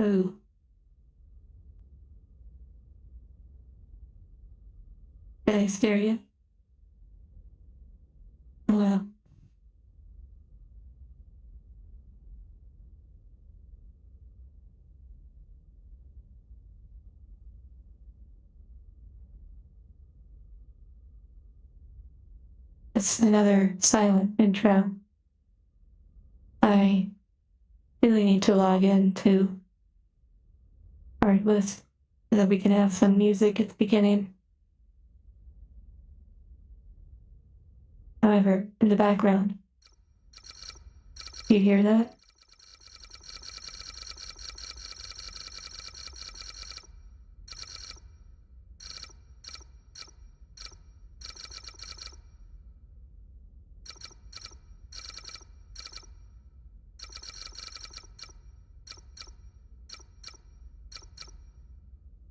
Ooh, did I scare you? Well, it's another silent intro. I really need to log in to Artlist so that we can have some music at the beginning. However, in the background, you hear that?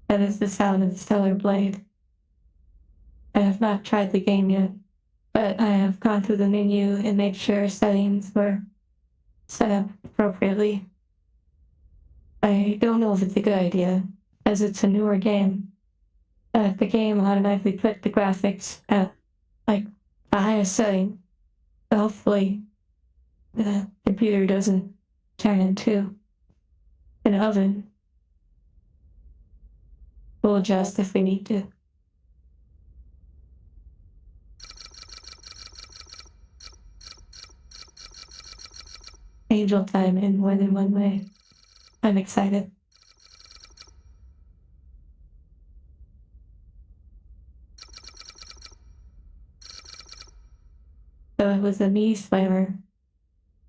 That is the sound of Stellar Blade. I have not tried the game yet, but I have gone through the menu and made sure settings were set up appropriately. I don't know if it's a good idea, as it's a newer game. The game automatically put the graphics at like the highest setting. So hopefully the computer doesn't turn into an oven. We'll adjust if we need to. Angel time in more than one way. I'm excited. So it was a knee slammer,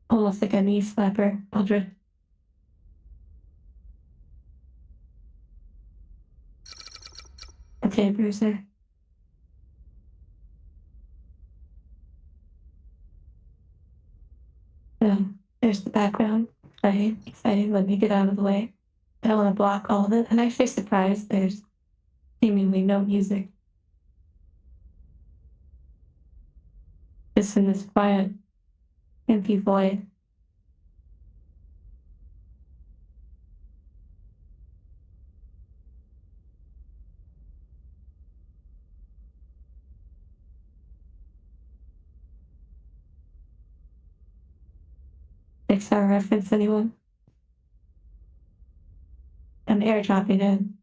almost like a knee slapper, Aldred. Okay, Bruiser. There's the background. I'm excited. Let me get out of the way. I don't want to block all of it. I'm actually surprised there's seemingly no music. Just in this quiet, empty void. Pixar reference, anyone? I'm airdropping in.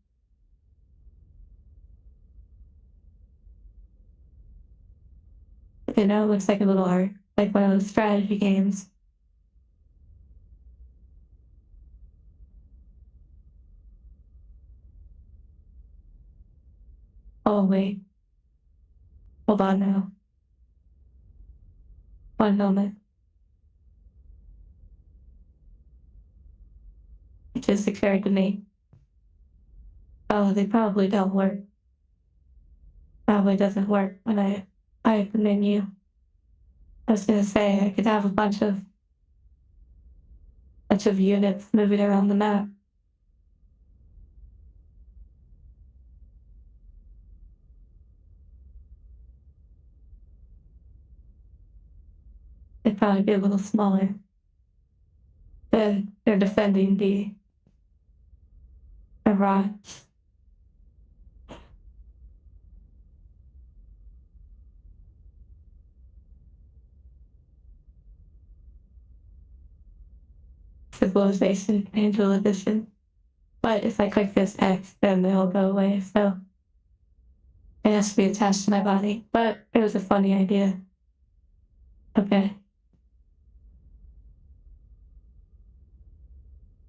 You know, it looks like a little art, like one of those strategy games. Oh, wait. Hold on now. One moment. It just occurred to me. Oh, they probably don't work. Probably doesn't work when I hide the menu. I was gonna say I could have a bunch of units moving around the map. It'd probably be a little smaller. Then they're defending the rocks. Civilization, Angel Edition. But if I click this X, then they'll go away. So it has to be attached to my body. But it was a funny idea. Okay.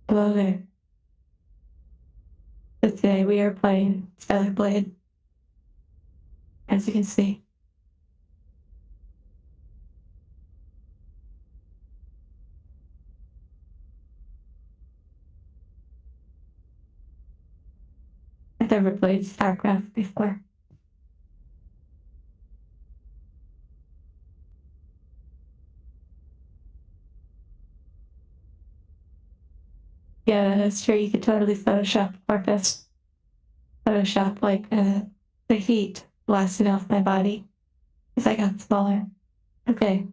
Hello there. So today we are playing Stellar Blade, as you can see. I've never played StarCraft before. Yeah, that's true. You could totally Photoshop Corpus. Photoshop like the heat blasting off my body as I got smaller. Okay,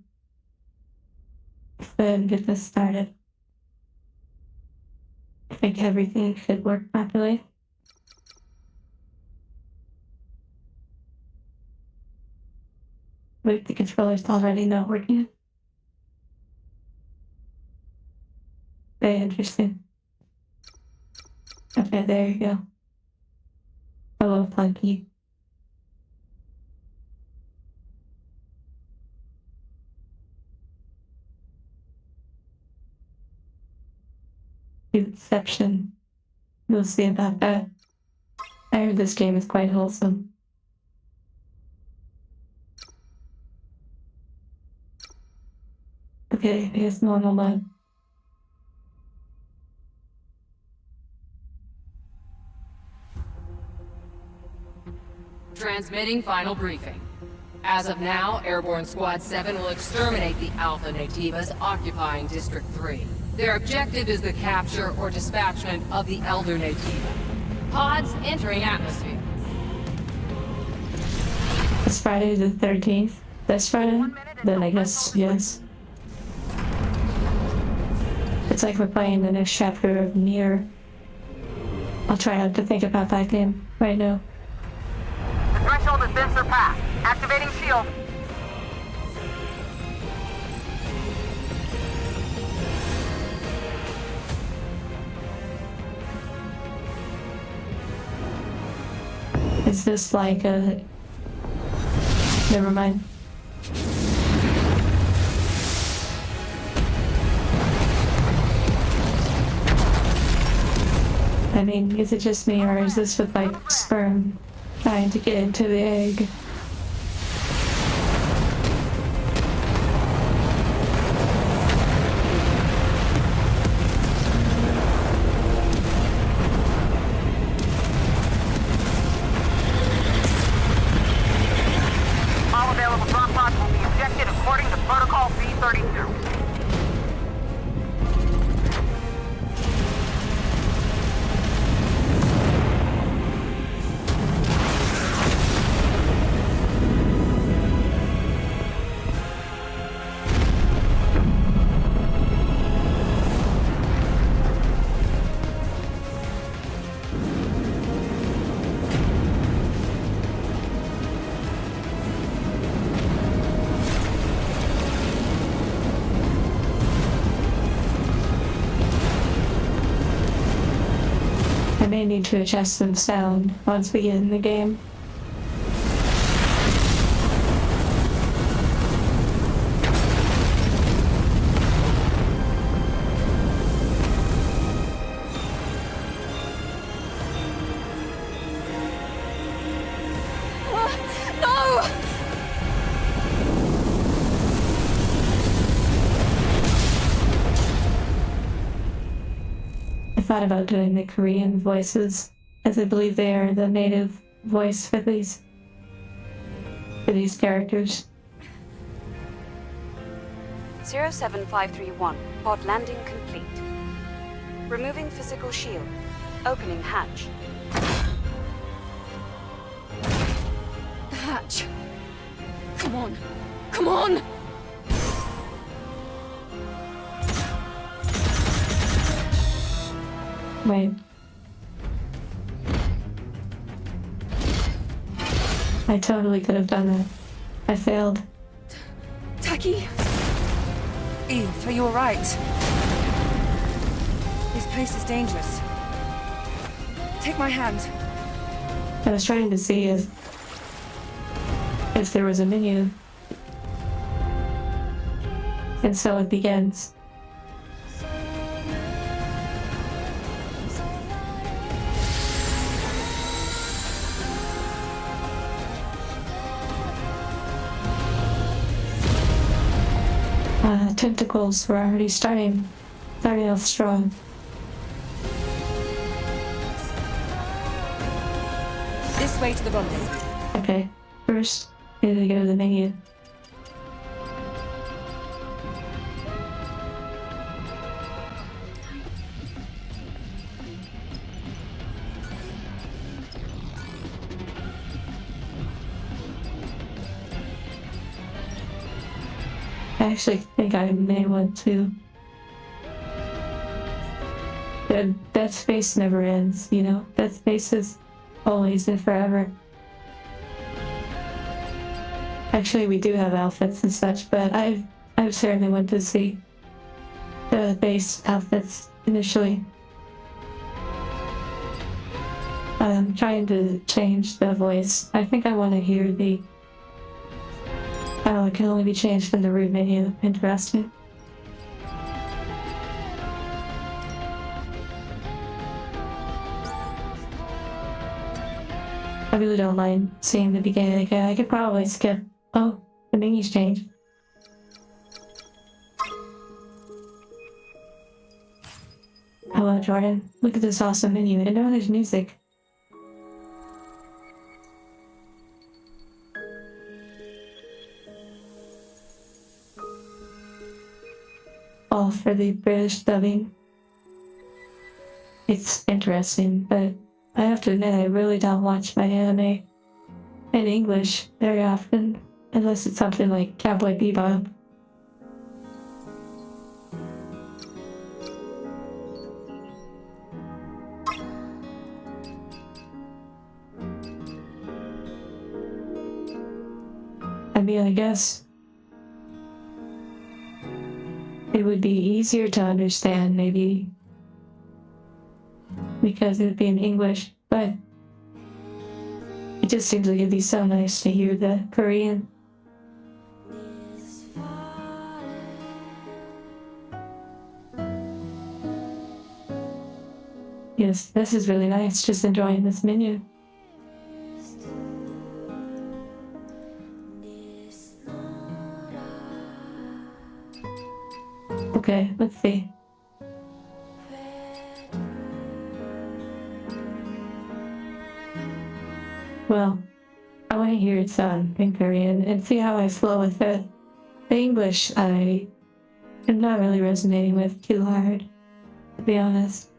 let's go ahead and get this started. think everything should work properly. But the controller's already not working. Very interesting. Okay, there you go. A little funky. Inception. We'll see about that. I heard this game is quite wholesome. Okay, here's normal mode. Transmitting final briefing. As of now, Airborne Squad 7 will exterminate the Alpha Nativas occupying District 3. Their objective is the capture or dispatchment of the Elder Nativa. Pods entering atmosphere. It's Friday the 13th. This Friday? Then I guess, yes. It's like we're playing the next chapter of Nier. I'll try not to think about that game right now. The threshold has been surpassed. Activating shield. Is this like a... Never mind. I mean, is it just me, or is this with like sperm trying to get into the egg? All available drop pods will be ejected according to Protocol B32. I may need to adjust some sound once we get in the game. No! I thought about doing the Korean voices, as I believe they are the native voice for these characters. 07531, pod landing complete. Removing physical shield. Opening hatch. The hatch. Come on. Come on! Wait. I totally could have done that. I failed. Taki? Eve, are you alright? This place is dangerous. Take my hand. I was trying to see if there was a menu. And so it begins. Tentacles were already starting off strong. This way to the rendezvous. Okay, first, we need to go to the menu. I actually think I may want to That space never ends, you know? That space is always and forever. Actually, we do have outfits and such, but I've certainly went to see the base outfits initially. I'm trying to change the voice. I think I want to hear the... Oh, it can only be changed in the root menu. Interesting. I really don't mind seeing the beginning again. I could probably skip. Oh, the menu's changed. Hello, Jordan. Look at this awesome menu. And now there's music. All for the British dubbing. It's interesting, but I have to admit I really don't watch my anime in English very often, unless it's something like Cowboy Bebop. I mean, I guess it would be easier to understand, maybe, because it would be in English, but it just seems like it'd be so nice to hear the Korean. Yes, this is really nice, just enjoying this menu. Okay, let's see. Well, I want to hear it sung in Korean and see how I flow with it. The English, I am not really resonating with too hard, to be honest.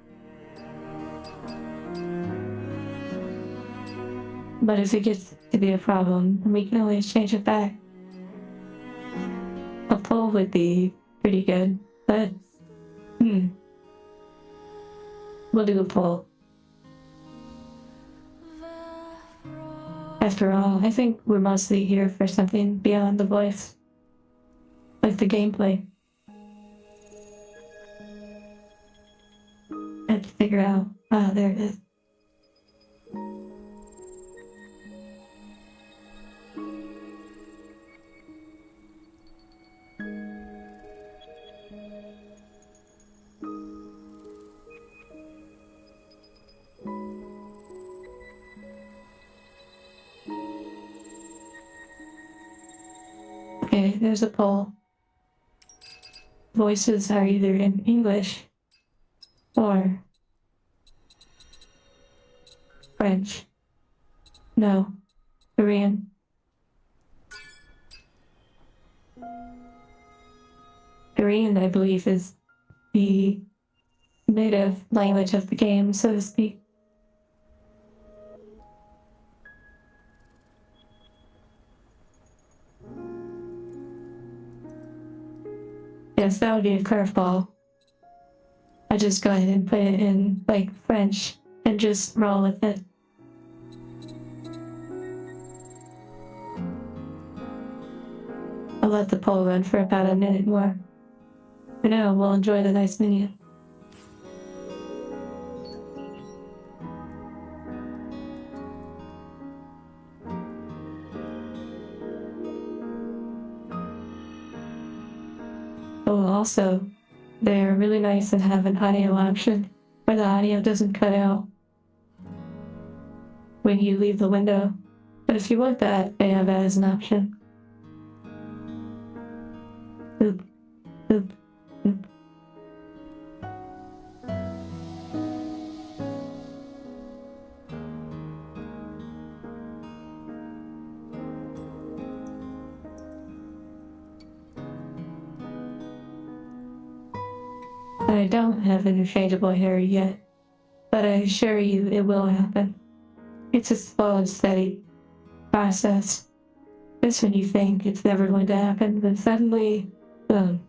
But if it gets to be a problem, we can always change it back. A poll would be pretty good, but we'll do a poll. After all, I think we're mostly here for something beyond the voice, like the gameplay. I have to figure out. Ah, there it is. Okay, there's a poll. Voices are either in English or French. No, Korean. Korean, I believe, is the native language of the game, so to speak. Yes, that would be a curveball. I just go ahead and put it in, like, French and just roll with it. I'll let the poll run for about a minute more. For now, we'll enjoy the nice menu. Oh, also, they're really nice and have an audio option where the audio doesn't cut out when you leave the window. But if you want that, they have that as an option. Boop, boop, boop. I don't have interchangeable hair yet, but I assure you it will happen. It's a slow and steady process. Just when you think it's never going to happen, then suddenly, boom.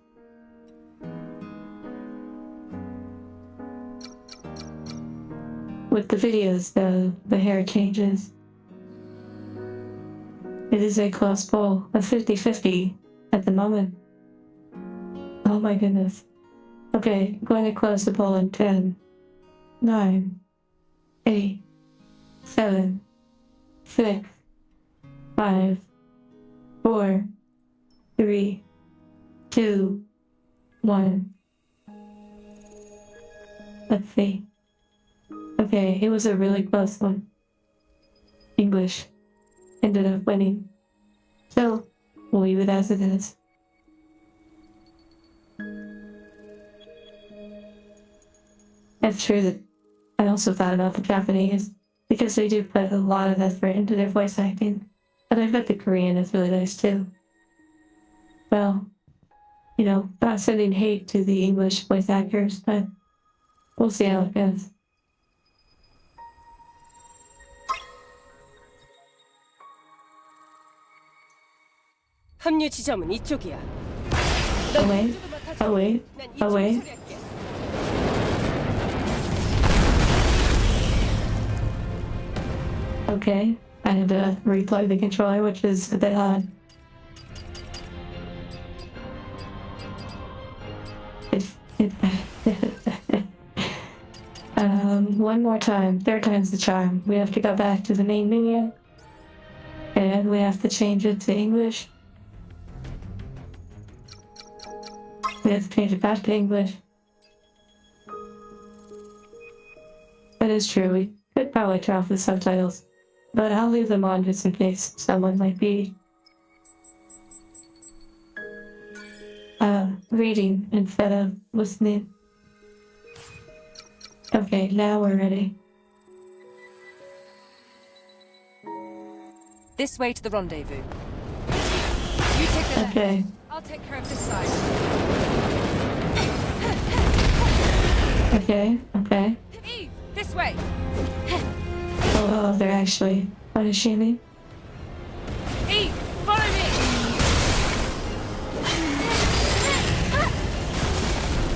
with the videos, the hair changes. It is a close pull, a 50-50 at the moment. Oh my goodness. Okay, I'm going to close the poll in 10, 9, 8, 7, 6, 5, 4, 3, 2, 1. Let's see. Okay, it was a really close one. English ended up winning. So, we'll leave it as it is. It's true that I also thought about the Japanese, because they do put a lot of effort into their voice acting. But I bet the Korean is really nice too. Well, you know, not sending hate to the English voice actors, but we'll see how it goes. 합류 지점은 이쪽이야. Away, away, away. Okay, I had to replug the controller, which is a bit odd. One more time, third time's the charm. We have to go back to the main menu, and we have to change it to English. We have to change it back to English. That is true, we could probably turn off the subtitles, but I'll leave them on just in case someone might be reading instead of listening. Okay, now we're ready. This way to the rendezvous. You take the left. Okay, I'll take care of this side. okay, okay. Eve, this way. Oh, they're actually punishing me. Eve, follow me.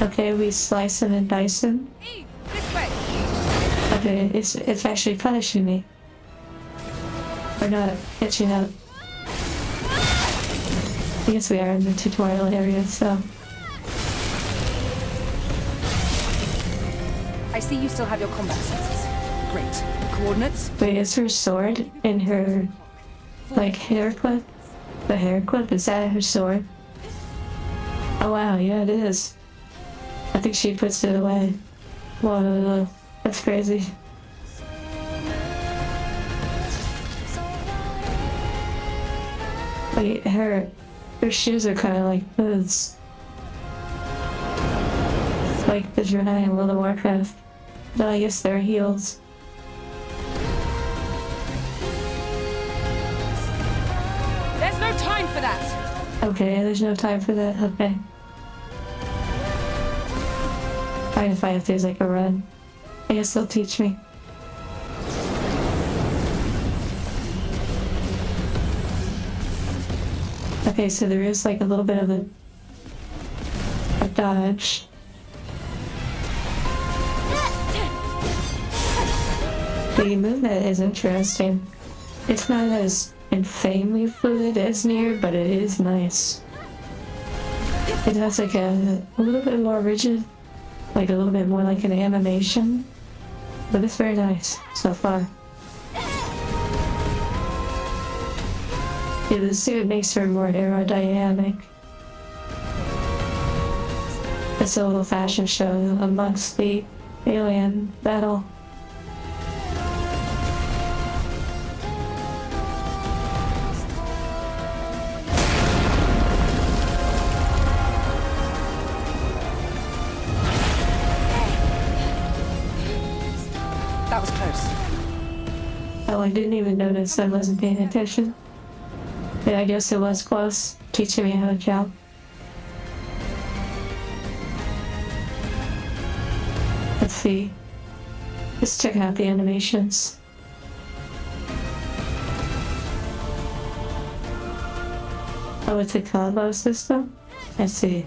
Okay, we slice him and dice him. Eve, this way. Okay, it's actually punishing me. We're not catching up. I guess we are in the tutorial area, so. I see you still have your combat senses. Great. Coordinates? Wait, is her sword in her, like, hair clip? The hair clip? Is that her sword? Oh wow, yeah it is. I think she puts it away. Whoa, that's crazy. Wait, her shoes are kind of like boots. Like the Draenei in World of Warcraft. But I guess they're heels. There's no time for that. Okay, there's no time for that. Okay. Fine if I have to use like a run. I guess they'll teach me. Okay, so there is like a little bit of a dodge. The movement is interesting. It's not as insanely fluid as Nier, but it is nice. It has like a little bit more rigid, like a little bit more like an animation, but it's very nice so far. Yeah, the suit makes her more aerodynamic. It's a little fashion show amongst the alien battle. That was close. Oh, I didn't even notice I wasn't paying attention. Yeah, I guess it was close, teaching me how to jump. Let's see. Let's check out the animations. Oh, it's a combo system? I see.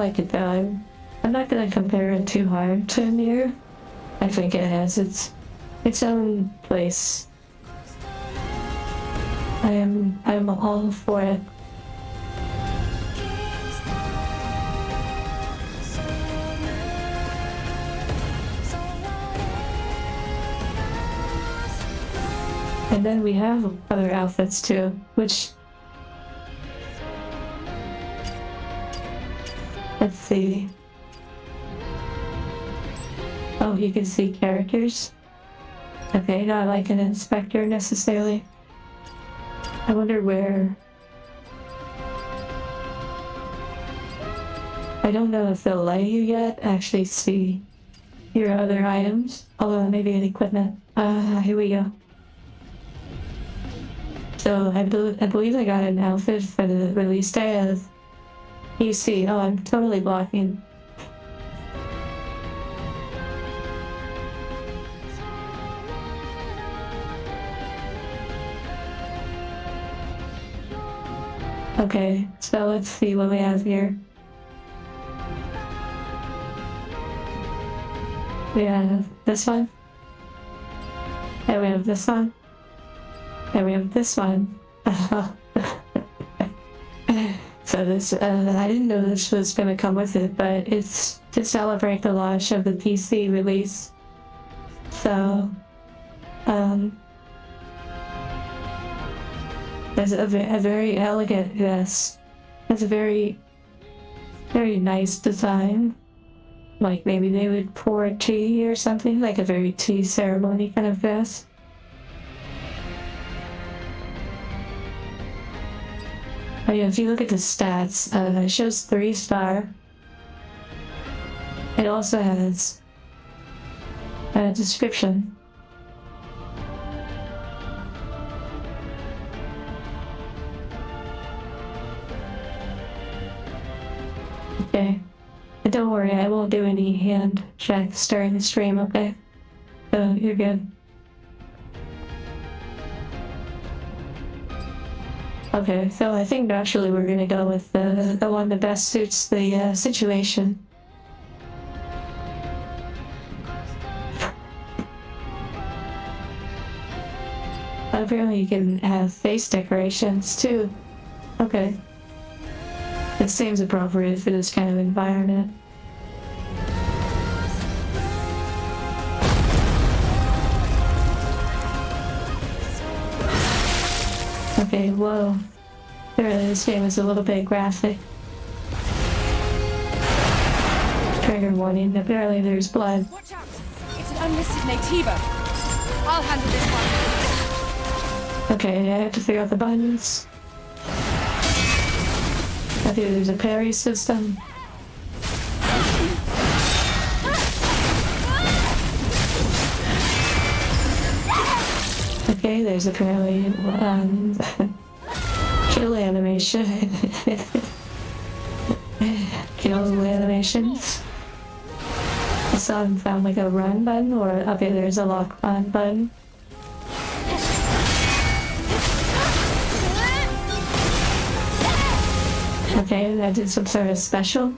like it though. I'm not gonna compare it too hard to Nier. I think it has its own place. I'm all for it. And then we have other outfits too, which, let's see. Oh, you can see characters. Okay, not like an inspector necessarily. I wonder where. I don't know if they'll let you yet actually see your other items, although maybe an equipment. Here we go. So I believe I got an outfit for the release day of EC. Oh, I'm totally blocking. Okay, so let's see what we have here. We have this one. And we have this one. And we have this one. So this, I didn't know this was gonna come with it, but it's to celebrate the launch of the PC release. So, there's a very elegant vest. It's a very, very nice design. Like maybe they would pour tea or something, like a very tea ceremony kind of vest. Oh yeah, if you look at the stats, it shows 3-star. It also has a description. Okay. But don't worry, I won't do any hand checks during the stream, okay? So you're good. Okay, so I think naturally we're gonna go with the one that best suits the situation. Apparently you can have face decorations too. Okay. It seems appropriate for this kind of environment. Okay, whoa. Apparently this game is a little bit graphic. Trigger warning, apparently there's blood. Watch out! It's an unlisted Nativo. I'll handle this one. Okay, I have to figure out the buttons. I think there's a parry system. Okay, there's apparently kill animation. Kill animations. I saw him found like a run button, or up here there's a lock on button. Okay, that did some sort of special.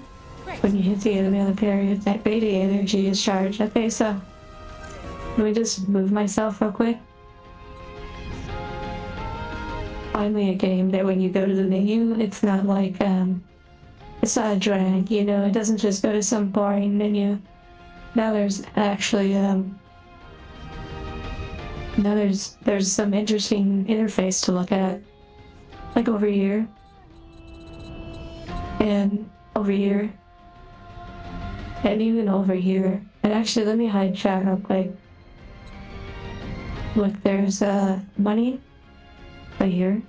When you hit the enemy on the period, that beta energy is charged. Okay, so let me just move myself real quick. Finally a game that when you go to the menu, it's not like, it's not a drag, you know, it doesn't just go to some boring menu. Now there's actually, now there's some interesting interface to look at. Like over here. And over here. And even over here. And actually, let me hide chat real quick. Look, there's money right here.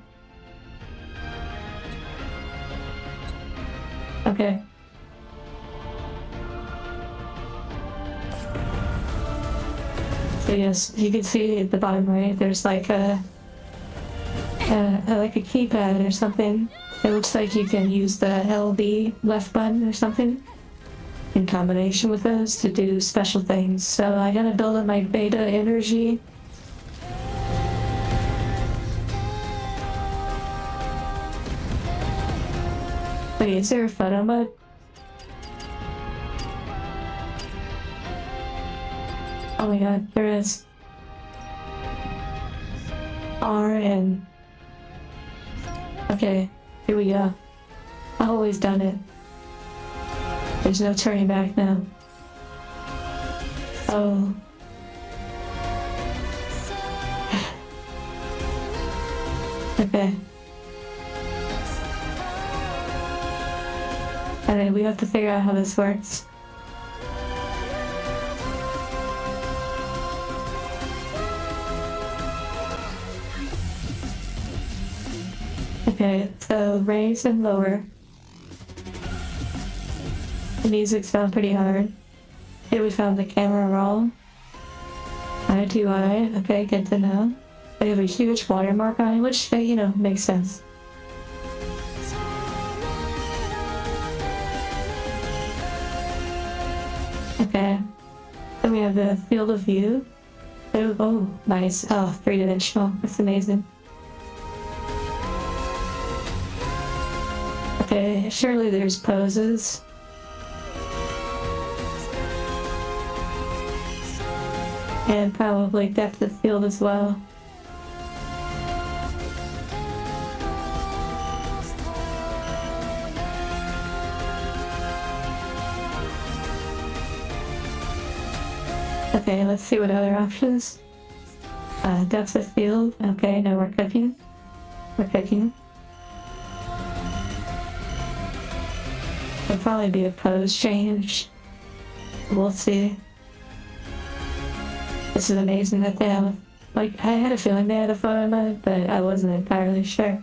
Okay. So yes, you can see at the bottom right, there's like a keypad or something. It looks like you can use the LB left button or something in combination with those to do special things. So I gotta build up my beta energy. Wait, is there a photo mode? Oh my god, there is. RN. Okay, here we go. I've always done it. There's no turning back now. Oh. Okay. Alright, we have to figure out how this works. Okay, so raise and lower. The music's found pretty hard. Here we found the camera roll. I2I, okay, good to know. They have a huge watermark on it, which, you know, makes sense. Okay. Then we have the field of view. Oh, nice. Oh, three-dimensional. That's amazing. Okay, surely there's poses. And probably depth of field as well. Okay, let's see what other options. Depth of field. Okay, no, we're cooking. We're cooking. It'll probably be a pose change. We'll see. This is amazing that they have, like, I had a feeling they had a photo mode, but I wasn't entirely sure.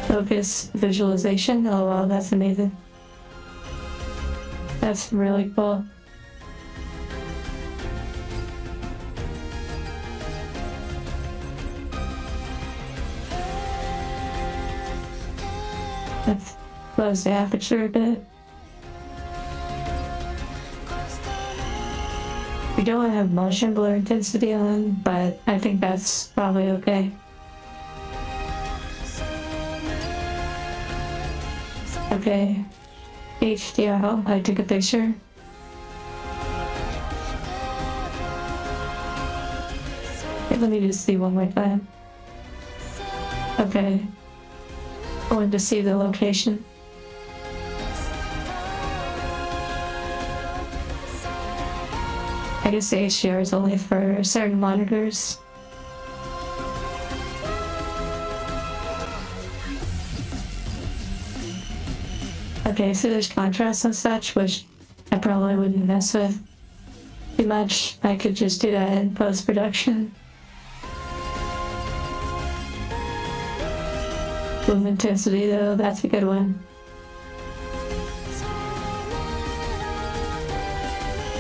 Focus visualization. Oh wow, that's amazing. That's really cool. Let's close the aperture a bit. We don't have motion blur intensity on, but I think that's probably okay. Okay, HDR, I took a picture. Okay, let me just see one more time. Okay, I wanted to see the location. I guess the HDR is only for certain monitors. Okay, so there's contrast and such, which I probably wouldn't mess with too much. I could just do that in post-production. Bloom intensity though, that's a good one.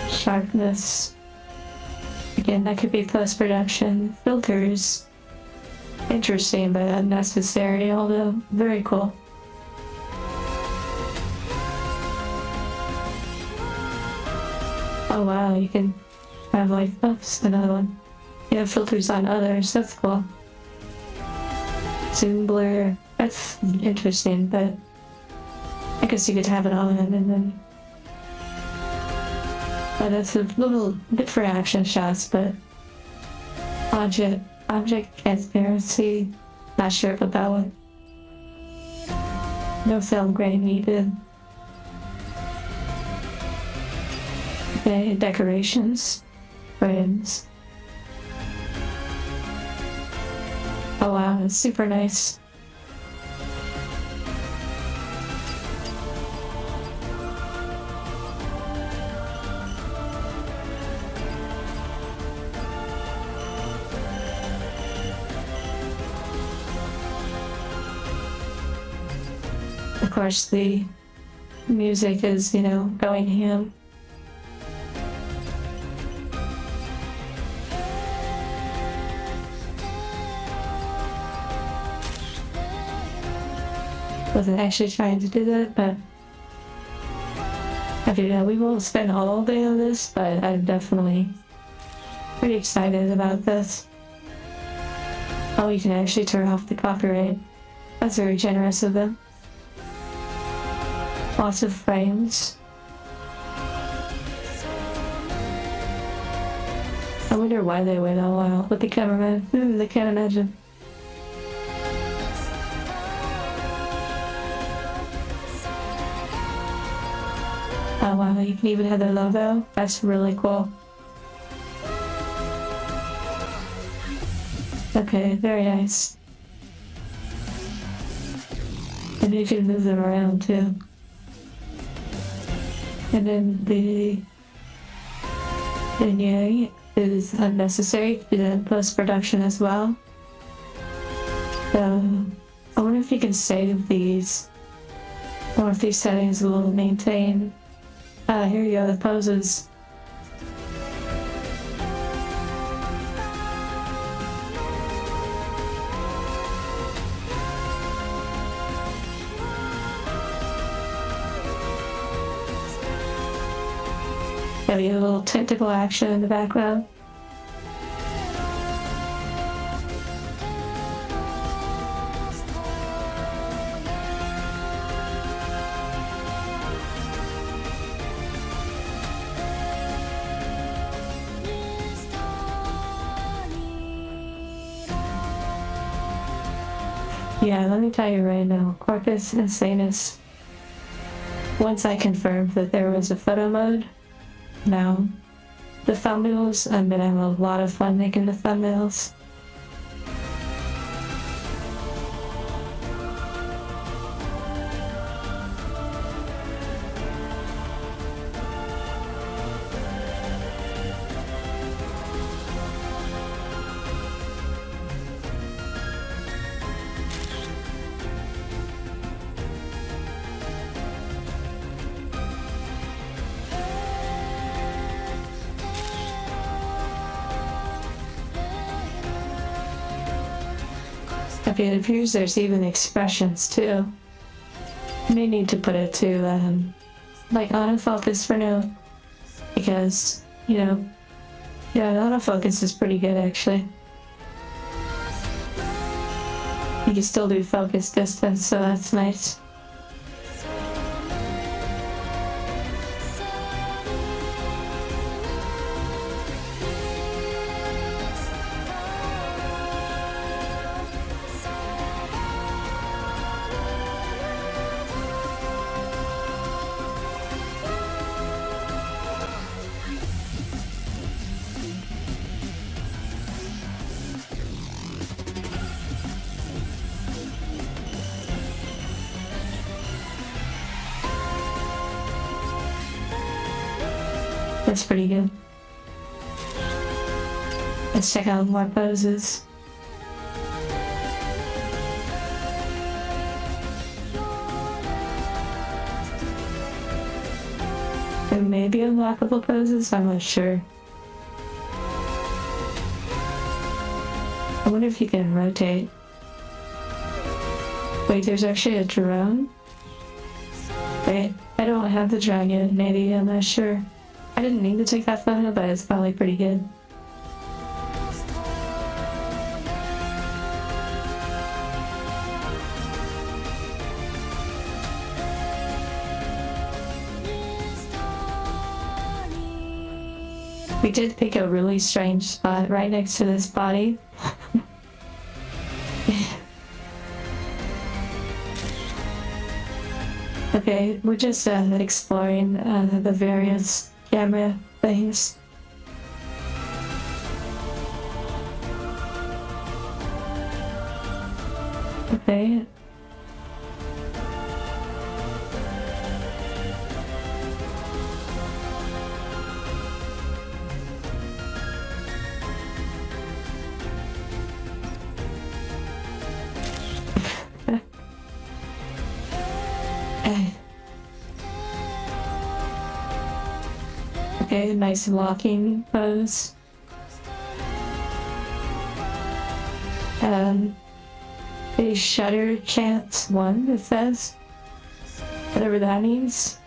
Sharpness. Again, that could be post-production. Filters. Interesting, but unnecessary, although very cool. Oh wow, you can have like, oops, another one. You have filters on others, that's cool. Zoom blur, that's interesting, but I guess you could have it on and then... But that's a little bit for action shots, but... Object transparency, not sure about that one. No film grain needed. Okay, decorations, frames. Oh wow, it's super nice. Of course, the music is, you know, going ham. Wasn't actually trying to do that, but okay, yeah, we won't spend all day on this, but I'm definitely pretty excited about this. Oh, you can actually turn off the copyright. That's very generous of them. Lots of frames. I wonder why they wait a while with the cameraman. I can't imagine. Oh wow, you can even have their logo. That's really cool. Okay, very nice. And you can move them around too. And then the vignette is unnecessary to do that in post-production as well. So I wonder if you can save these, or if these settings will maintain. Here you go, the poses. Got a little tentacle action in the background. Yeah, let me tell you right now, Corpus Insanus. Once I confirmed that there was a photo mode, now the thumbnails, I'm gonna have a lot of fun making the thumbnails. Okay, it appears there's even expressions too. May need to put it to like autofocus for now, because yeah, autofocus is pretty good actually. You can still do focus distance, so that's nice. That's pretty good. Let's check out more poses. There may be unlockable poses, I'm not sure. I wonder if you can rotate. Wait, there's actually a drone? Wait, I don't have the drone yet, maybe, I'm not sure. I didn't mean to take that photo, but it's probably pretty good. We did pick a really strange spot right next to this body. Okay, we're just exploring the various camera things. Okay. Okay, nice walking pose. A shutter chance 1, it says. Whatever that means.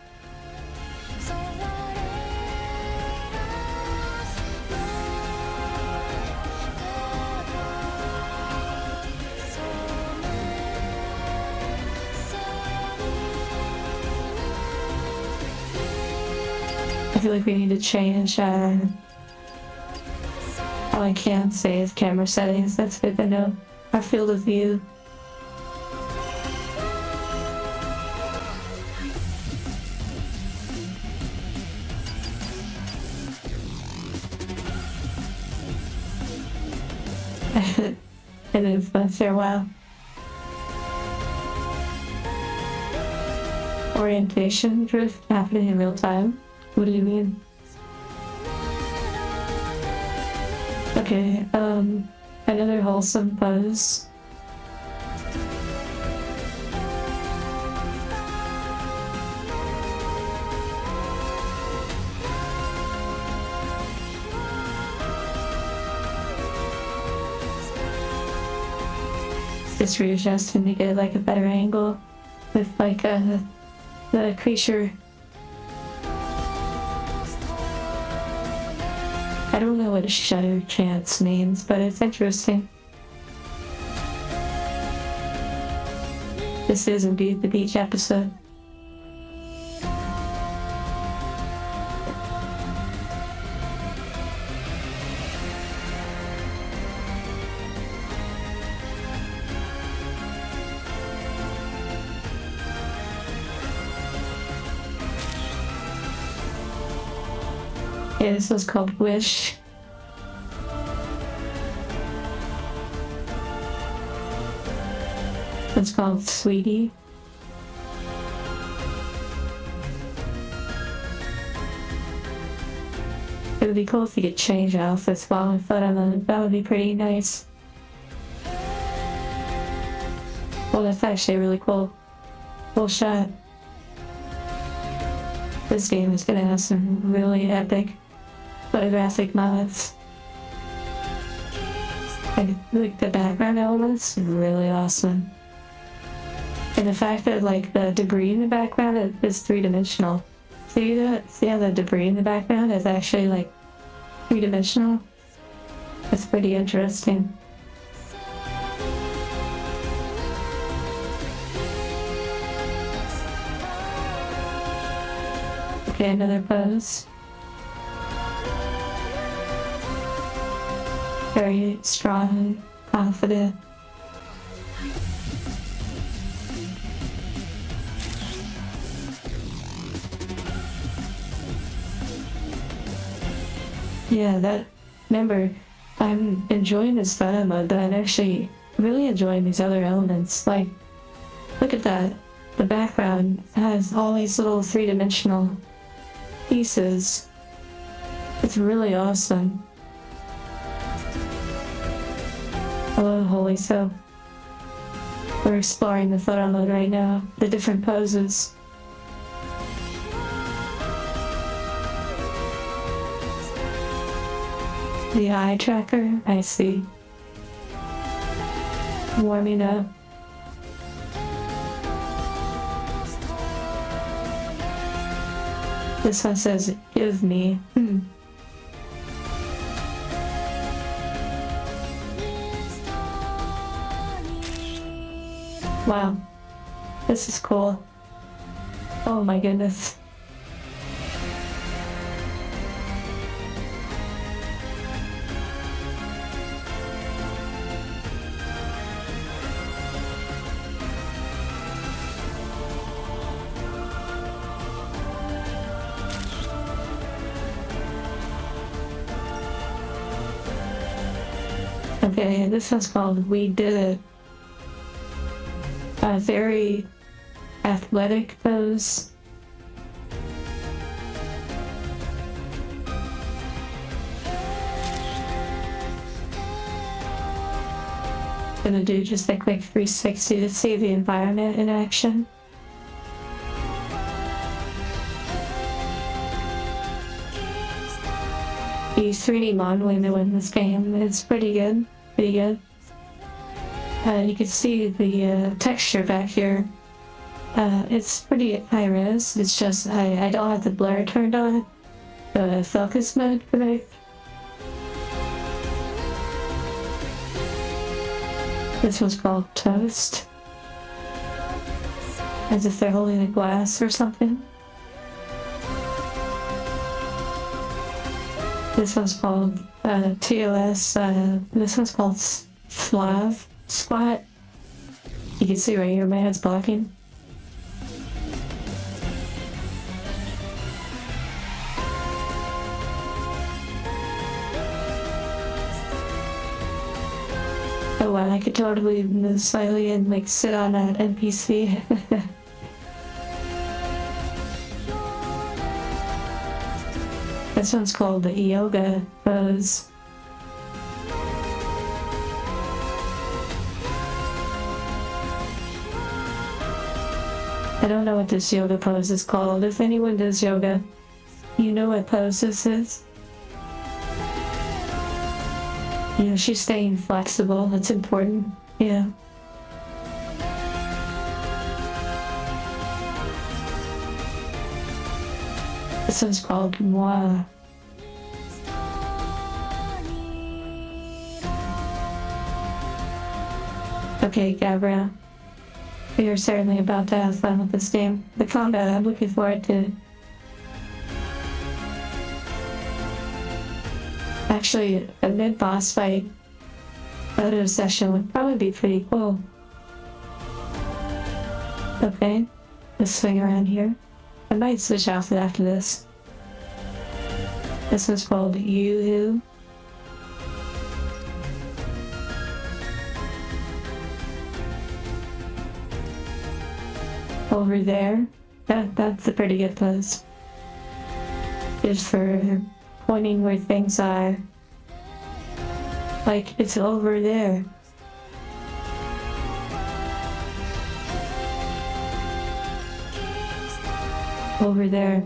I feel like we need to change all I can say is camera settings. That's good to know. Our field of view. And it's been a fair while. Orientation drift happening in real time? What do you mean? Okay, another wholesome pose. Just readjusting to get like a better angle with like the creature. I don't know what a shutter chance means, but it's interesting. This is indeed the beach episode. Yeah, this was called Wish. It's called Sweetie. It would be cool if you could change outfits while in photo. That would be pretty nice. Well, that's actually a really cool shot. This game is gonna have some really epic photographic moments. And like the background elements, really awesome. And the fact that like the debris in the background is three-dimensional. See how the debris in the background is actually like three-dimensional? That's pretty interesting. Okay, another pose. Very strong, confident. Yeah, remember, I'm enjoying this photo mode, but I'm actually really enjoying these other elements. Like, look at that. The background has all these little three-dimensional pieces. It's really awesome. Hello, Holy Soap. We're exploring the photo mode right now, the different poses. The eye tracker, I see. Warming up. This one says, give me. Wow. This is cool. Oh my goodness. Okay, this one's called We Did It. A very athletic pose. Gonna do just a quick 360 to see the environment in action. The 3D modeling in this game is pretty good. You can see the texture back here. It's pretty high res. It's just I don't have the blur turned on. The focus mode for me. This was called Toast. As if they're holding a glass or something. This one's called TOS. This one's called Slav Squat. You can see right here my head's blocking. Oh wow, I could totally move slightly and like sit on an NPC. This one's called the yoga pose. I don't know what this yoga pose is called. If anyone does yoga, you know what pose this is? You know, she's staying flexible. That's important. Yeah. This one's called Moi. Okay, Gabrielle. We are certainly about to have fun with this game. The combat, I'm looking forward to it. Actually, a mid-boss fight photo session would probably be pretty cool. Okay, let's swing around here. I might switch outfit after this. This one's called Yoo-Hoo. Over there. That's a pretty good pose. Just for pointing where things are. Like, it's over there. Over there.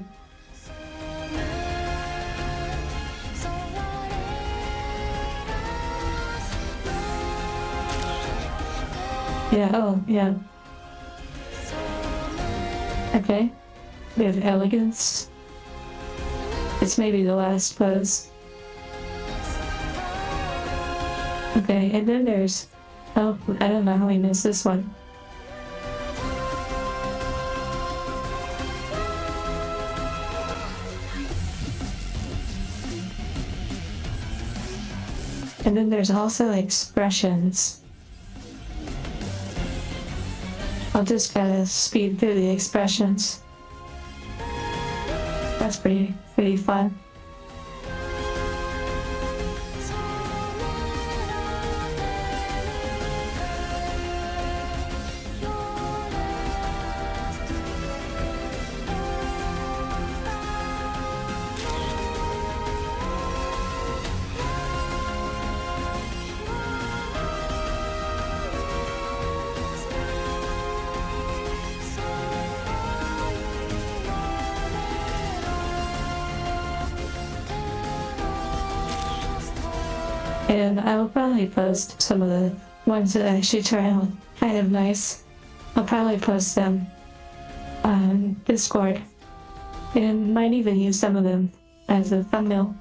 Yeah, oh, yeah. Okay. We have elegance. It's maybe the last pose. Okay, and then there's... Oh, I don't know how we missed this one. And then there's also expressions. I'll just gotta speed through the expressions. That's pretty fun. And I will probably post some of the ones that actually turn out kind of nice. I'll probably post them on Discord. And might even use some of them as a thumbnail.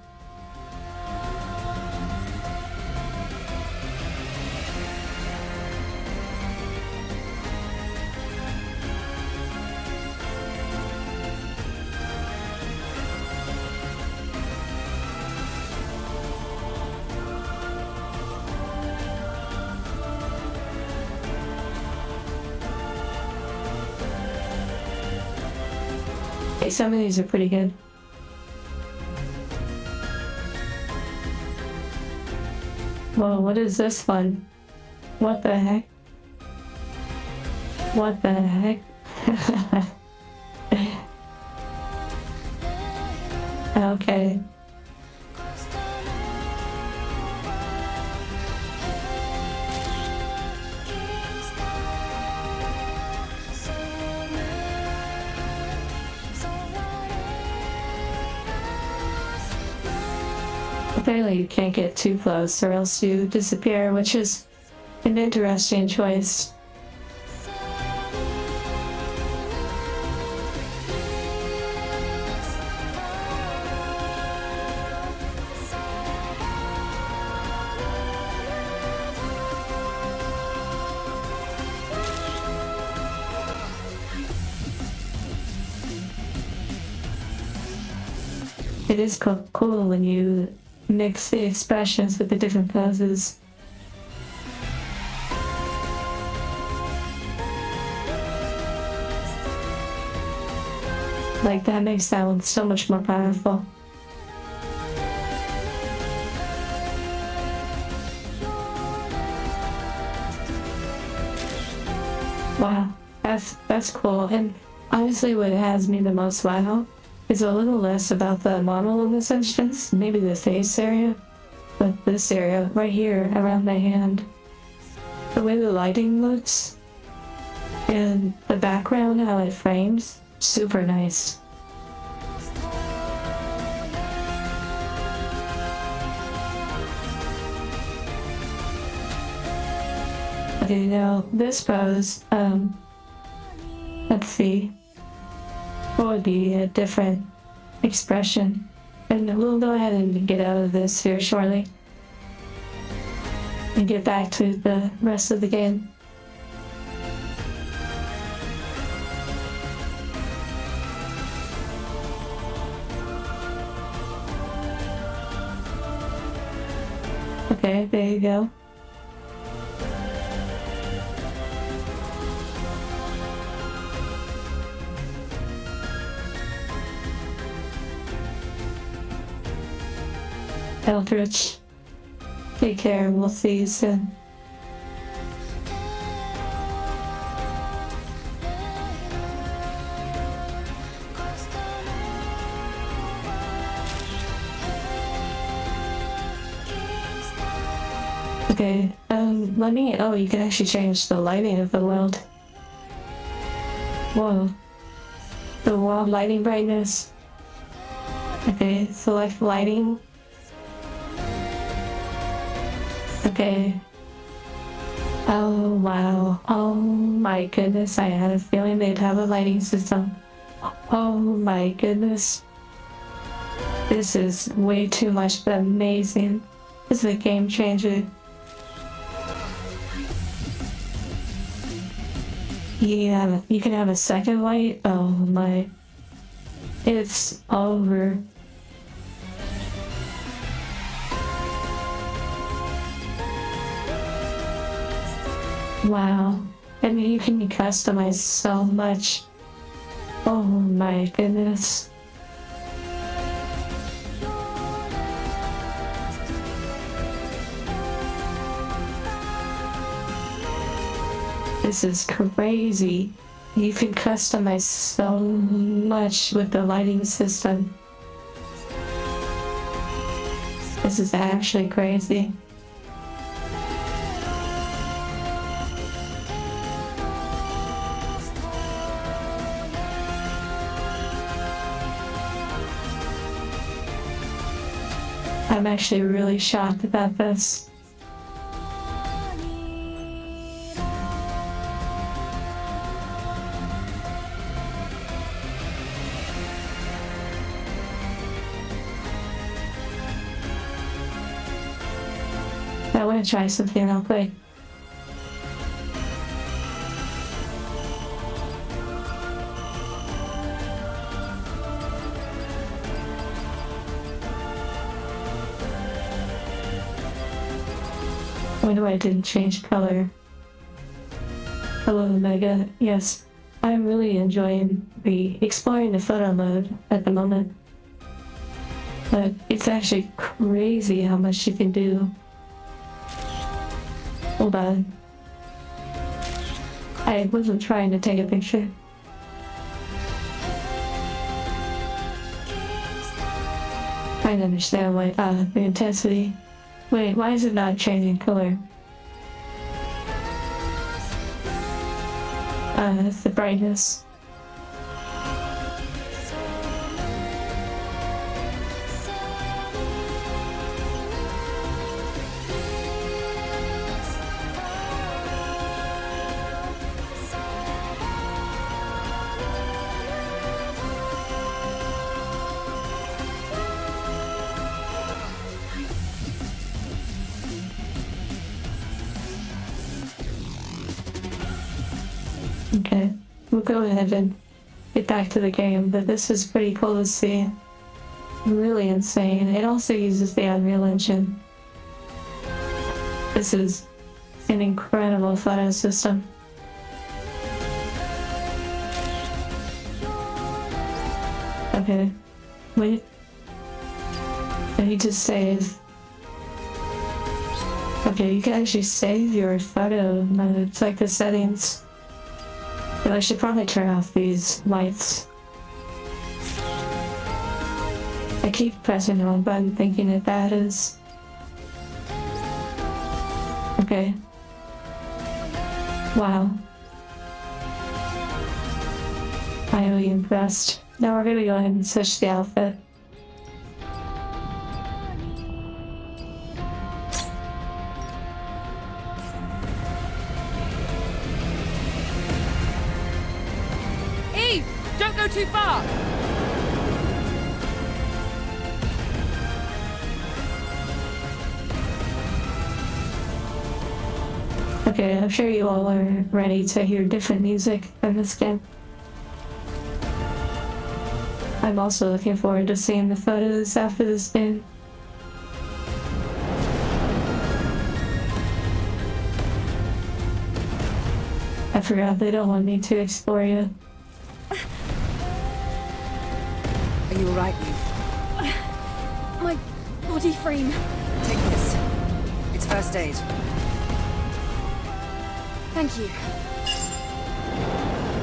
Okay, some of these are pretty good. Whoa, what is this one? What the heck? What the heck? Okay. Apparently you can't get too close or else you disappear, which is an interesting choice. It is cool when you mix the expressions with the different poses. Like, that makes sound so much more powerful. Wow, that's cool. And honestly, what has me the most wow is a little less about the model in this instance, maybe the face area, but this area right here around the hand. The way the lighting looks and the background, how it frames, super nice. Okay, now this pose, let's see, what would be a different expression? And we'll go ahead and get out of this here shortly and get back to the rest of the game. Okay, there you go. Eldritch, take care, we'll see you soon. Okay, let me, oh, you can actually change the lighting of the world. Whoa. The wall lighting brightness. Okay, select lighting. Okay. Oh, wow. Oh my goodness, I had a feeling they'd have a lighting system. Oh my goodness. This is way too much, but amazing. This is a game changer. Yeah, you can have a second light. Oh my. It's over. Wow. And you can customize so much. Oh my goodness. This is crazy. You can customize so much with the lighting system. This is actually crazy. I'm actually really shocked about this. I want to try something real quick. I wonder why I didn't change color. Hello, Omega. Yes, I'm really enjoying exploring the photo mode at the moment. But it's actually crazy how much you can do. Hold on. I wasn't trying to take a picture. Trying to understand why, the intensity. Wait, why is it not changing color? It's the brightness. Okay, we'll go ahead and get back to the game, but this is pretty cool to see. really insane. It also uses the Unreal Engine. This is an incredible photo system. Okay, wait. I need to save. Okay, you can actually save your photo mode. It's like the settings. But I should probably turn off these lights. I keep pressing the wrong button thinking that is. Okay. Wow. Highly impressed. Now we're gonna go ahead and switch the outfit. Eve! Don't go too far! Okay, I'm sure you all are ready to hear different music in this game. I'm also looking forward to seeing the photos after this game. I forgot they don't want me to explore yet. Are you alright, Eve? My body frame. Take this. It's first aid. Thank you.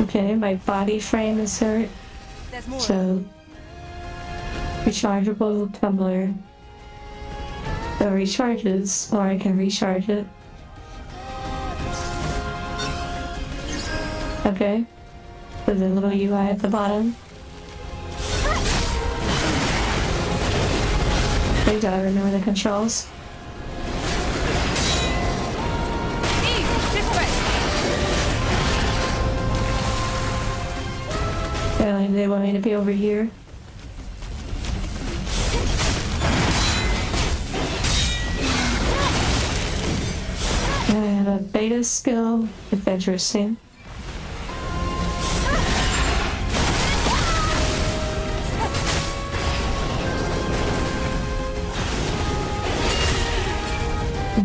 Okay, my body frame is hurt, There's more. so rechargeable tumbler. So it recharges, or I can recharge it. Okay. There's a little UI at the bottom. I gotta remember the controls. Eve! This way! And they want me to be over here. And I have a beta skill, if interesting.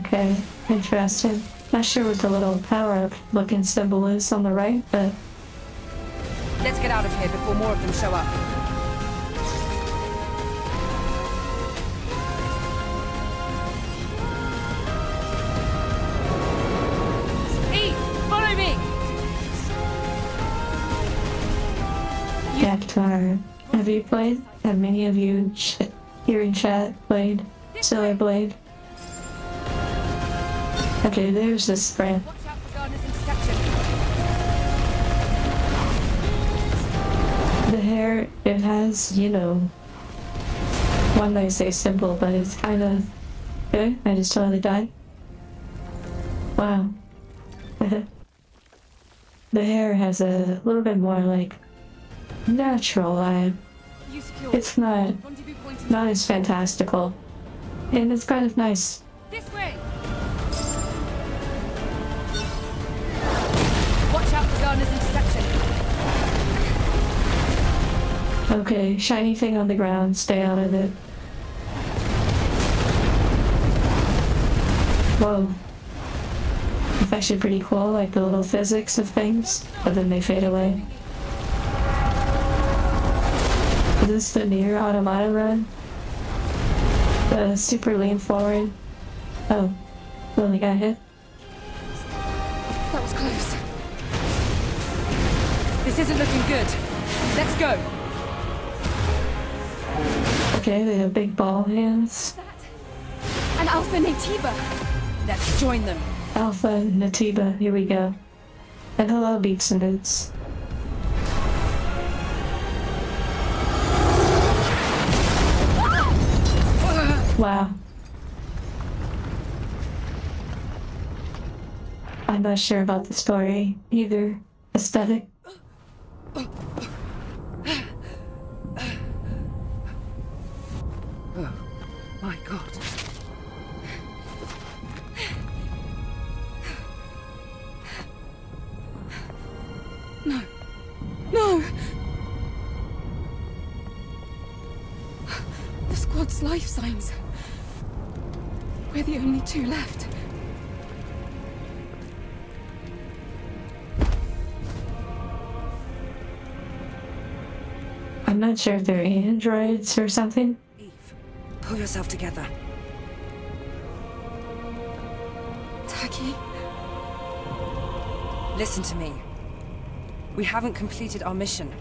Okay, interesting. Not sure what the little power-up looking symbol is on the right, but Let's get out of here before more of them show up. Eve! Follow me! Cactuar. Have you played? Have many of you here in chat played Solar Blade? Okay, there's the sprint. Watch out for Gardner's interception. The hair, it has, you know, one might say simple, but it's kind of good. I just totally died. Wow. The hair has a little bit more like natural vibe. You secure. It's not Rendezvous point is not as fantastical, and it's kind of nice. this way. Watch out for Gardner's interception. Okay, shiny thing on the ground, stay out of it. Whoa. It's actually pretty cool, like the little physics of things, but then they fade away. Is this the near automata run? The super lean forward? Oh, only got hit. That was close. This isn't looking good. Let's go. Okay, they have big ball hands. An Alpha Natiba. Let's join them. Alpha Natiba, here we go. And hello, Beats and Boots. Wow. I'm not sure about the story either. Aesthetic. My God. No! It's life signs. We're the only two left. I'm not sure if they're androids or something. Eve, pull yourself together. Taki? Listen to me. We haven't completed our mission.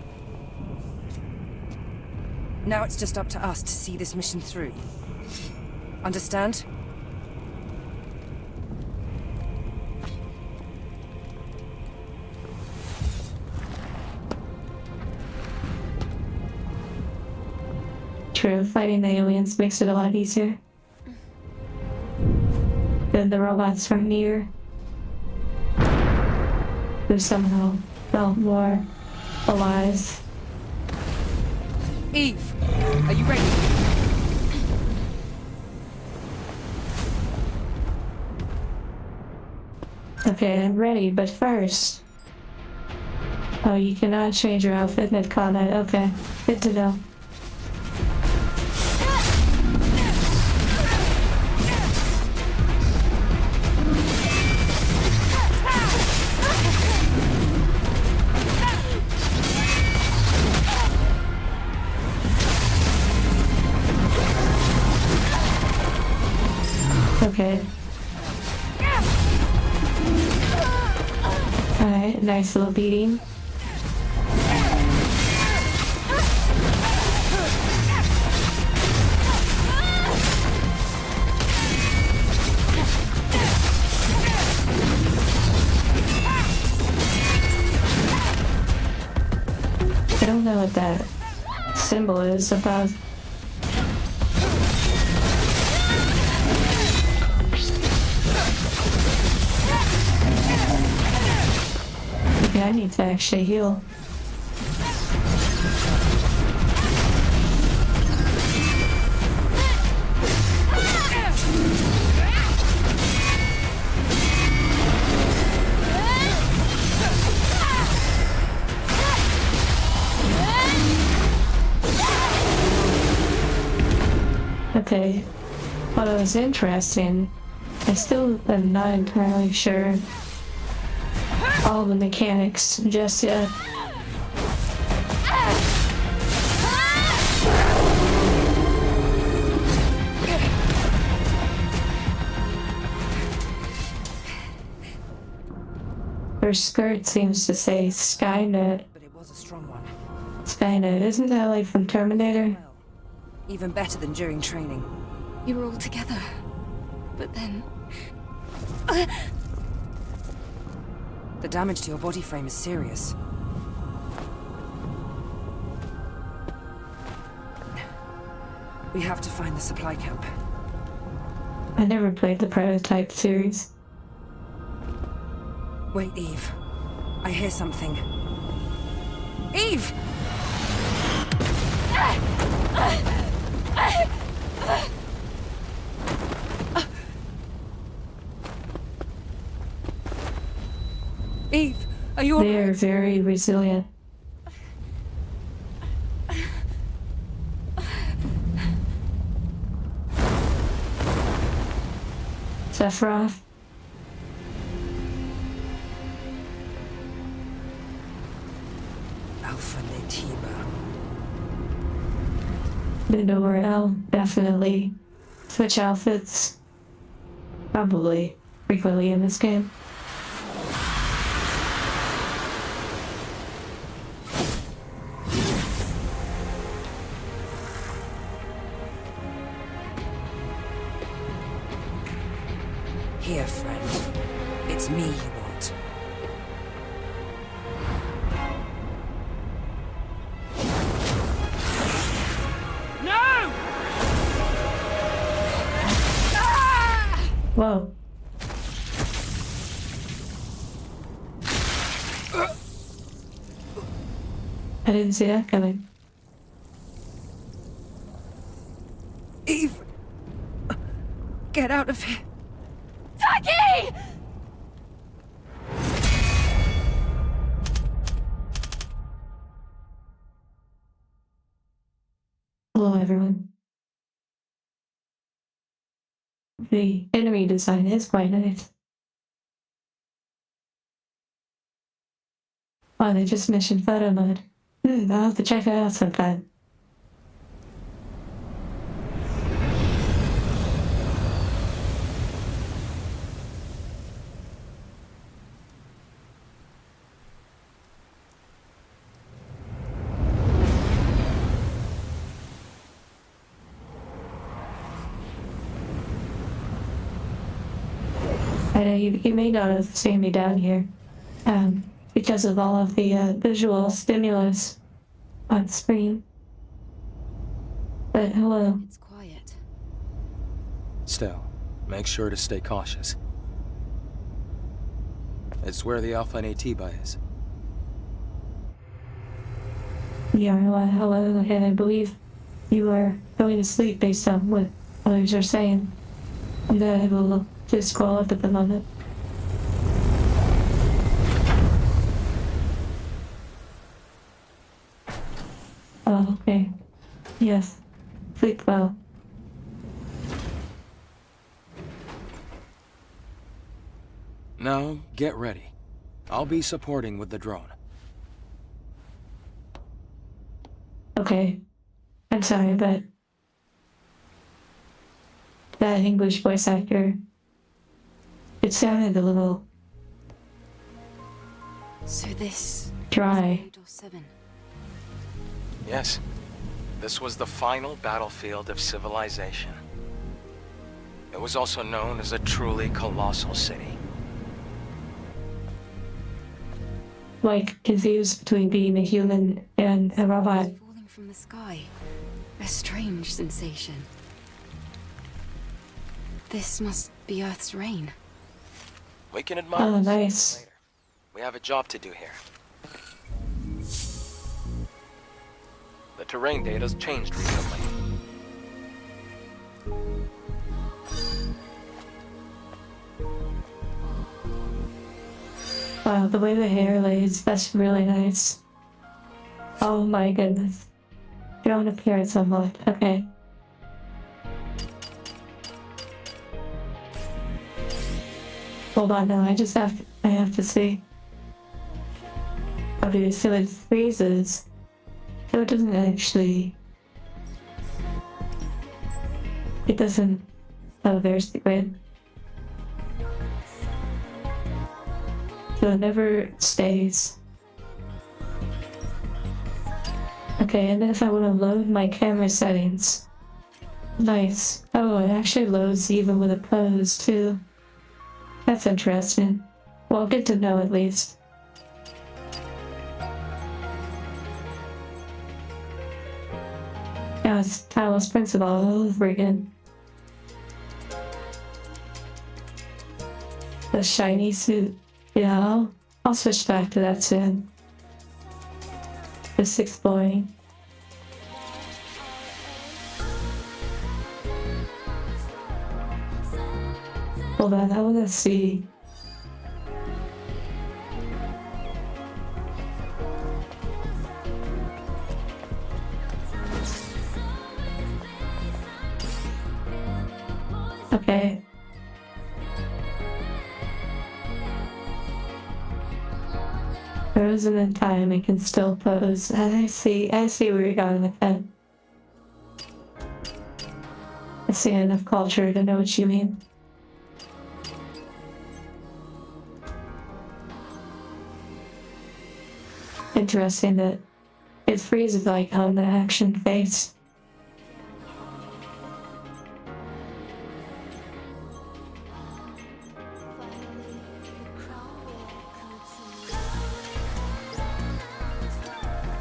Now it's just up to us to see this mission through. Understand? True, fighting the aliens makes it a lot easier. Than the robots from Nier, who somehow felt more alive. Eve, are you ready? Okay, I'm ready, but first... Oh, you cannot change your outfit mid-combat. Okay, good to know. Okay. Alright, nice little beating. I don't know what that symbol is about. Okay, I need to actually heal. Okay, while it was interesting, I still am not entirely sure all the mechanics just yet. Her skirt seems to say Skynet. But it was a strong one. Skynet, isn't that like from Terminator? Well, even better than during training. You were all together. But then... The damage to your body frame is serious. We have to find the supply camp. I never played the Prototype series. Wait, Eve. I hear something. Eve! Eve, are you They alright? are very resilient. Sephiroth. Alpha Naytiba. Midor L, definitely. Switch outfits. Probably frequently in this game. Here, friend. It's me you want. Whoa. I didn't see that coming. Eve! Get out of here! Taki! Hello, everyone. the enemy design is quite nice. Oh, they just mentioned photo mode. I'll have to check that out sometime. I know you may not have seen me down here, because of all of the visual stimulus on screen. But hello. It's quiet. Still, make sure to stay cautious. It's where the Alpha Natiba is. Yeah, well, hello, and I believe you are going to sleep based on what others are saying. I'm gonna have a little just scroll up at the moment. Oh, okay. Yes. Sleep well. Now, get ready. I'll be supporting with the drone. Okay. I'm sorry, but that English voice actor, it sounded a little So this... dry. Door 7. Yes. This was the final battlefield of civilization. It was also known as a truly colossal city. Like, confused between being a human and a robot. Falling from the sky. A strange sensation. This must be Earth's rain. We can admire Oh, this nice. later. We have a job to do here. The terrain data's changed recently. Wow, the way the hair lays, that's really nice. Oh my goodness. Drone appearance unlocked. Okay. Hold on now, I have to see. Okay, so it freezes. So it doesn't actually... It doesn't... Oh, there's the grid. So it never stays. Okay, and then if I want to load my camera settings. Nice. Oh, it actually loads even with a pose too. That's interesting. Well, good to know at least. Now it's Talos Principle all over again. The shiny suit. Yeah, I'll switch back to that soon. Just exploring. Hold on, I wanna see. Okay. Frozen in time and can still pose. I see where you're going with that. I see enough culture to know what you mean. Interesting that it freezes like on the action face.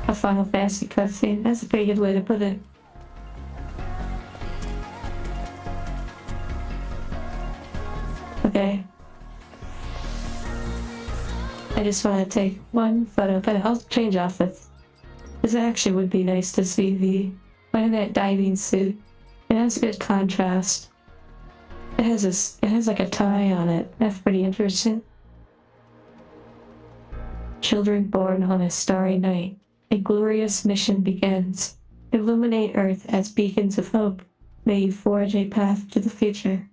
A Final Fantasy cutscene. That's a pretty good way to put it. Okay. I just want to take one photo, but I'll change outfits. This actually would be nice to see the that diving suit. It has good contrast. It has like a tie on it. That's pretty interesting. Children born on a starry night. A glorious mission begins. Illuminate Earth as beacons of hope. May you forge a path to the future.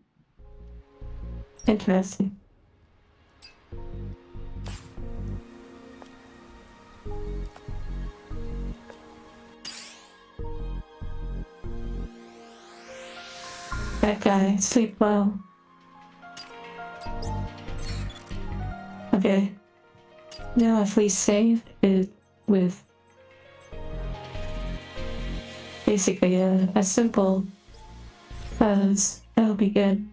Interesting. That guy, sleep well. Okay. Now if we save it with basically a simple pose, that'll be good.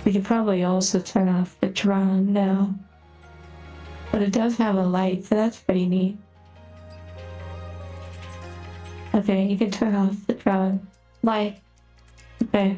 We could probably also turn off the drone now. But it does have a light, so that's pretty neat. Okay, you can turn off the drone. Light. Okay.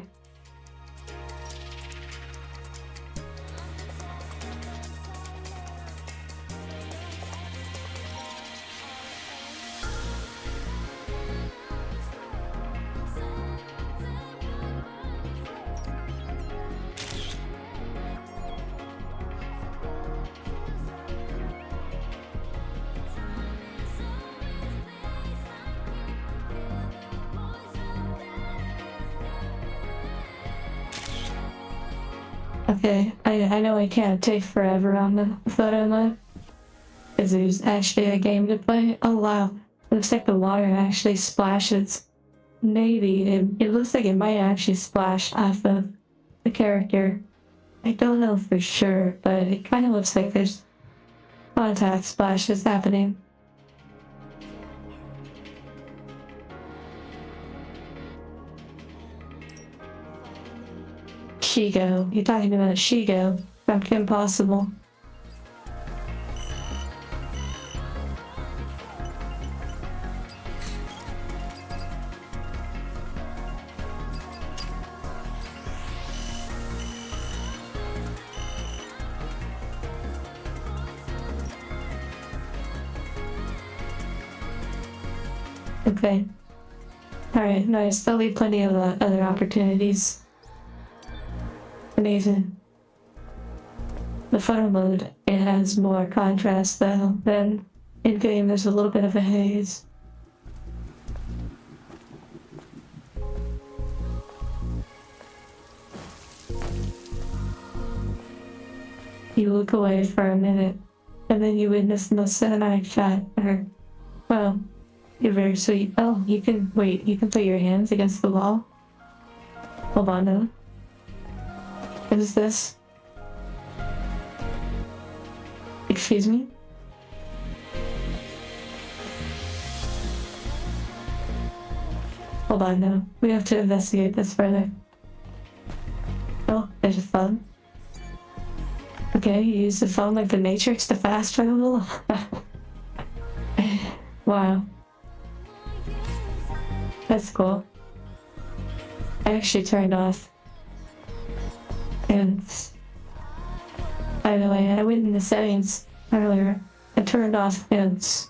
Okay, I know I can't take forever on the photo mode. Because there's actually a game to play. Oh wow, looks like the water actually splashes. Maybe, it looks like it might actually splash off of the character. I don't know for sure, but it kind of looks like there's contact splashes happening. Shigo. You're talking about Shigo from Kim Possible. Okay. Alright, nice. There'll be plenty of other opportunities. Amazing. The photo mode, it has more contrast though than in game. There's a little bit of a haze. You look away for a minute, and then you witness the most cinematic shot ever. Well, you're very sweet. Oh, you can wait. You can put your hands against the wall. Hold on, though. What is this? Excuse me? Hold on now. We have to investigate this further. Oh, there's a phone. Okay, you use the phone like the Matrix to fast travel? Wow. That's cool. I actually turned off. And by the way, I went in the settings earlier and turned off hints.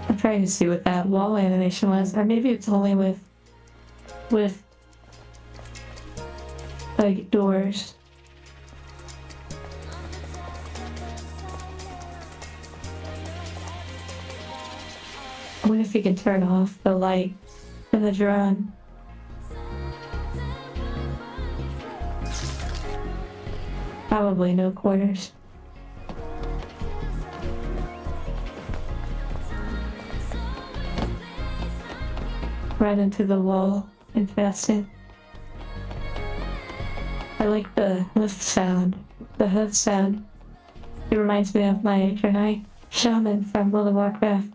I'm trying to see what that wall animation was, or maybe it's only with like doors. I wonder if you can turn off the light in the drone. Probably no quarters. Right into the wall. Interesting. I like the hoof sound. The hoof sound. It reminds me of my Draenei shaman from World of Warcraft.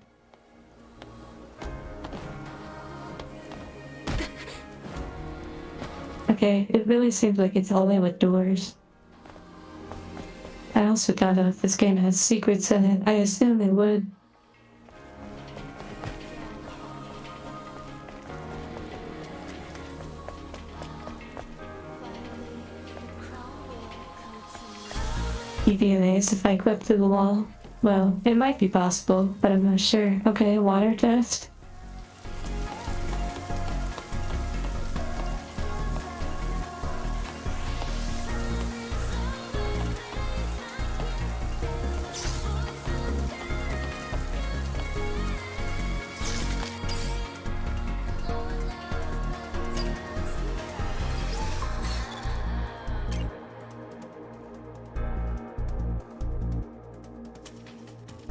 Okay, it really seems like it's only with doors. I also don't know if this game has secrets in it. I assume it would. DNAs if I clip through the wall. Well, it might be possible, but I'm not sure. Okay, water test.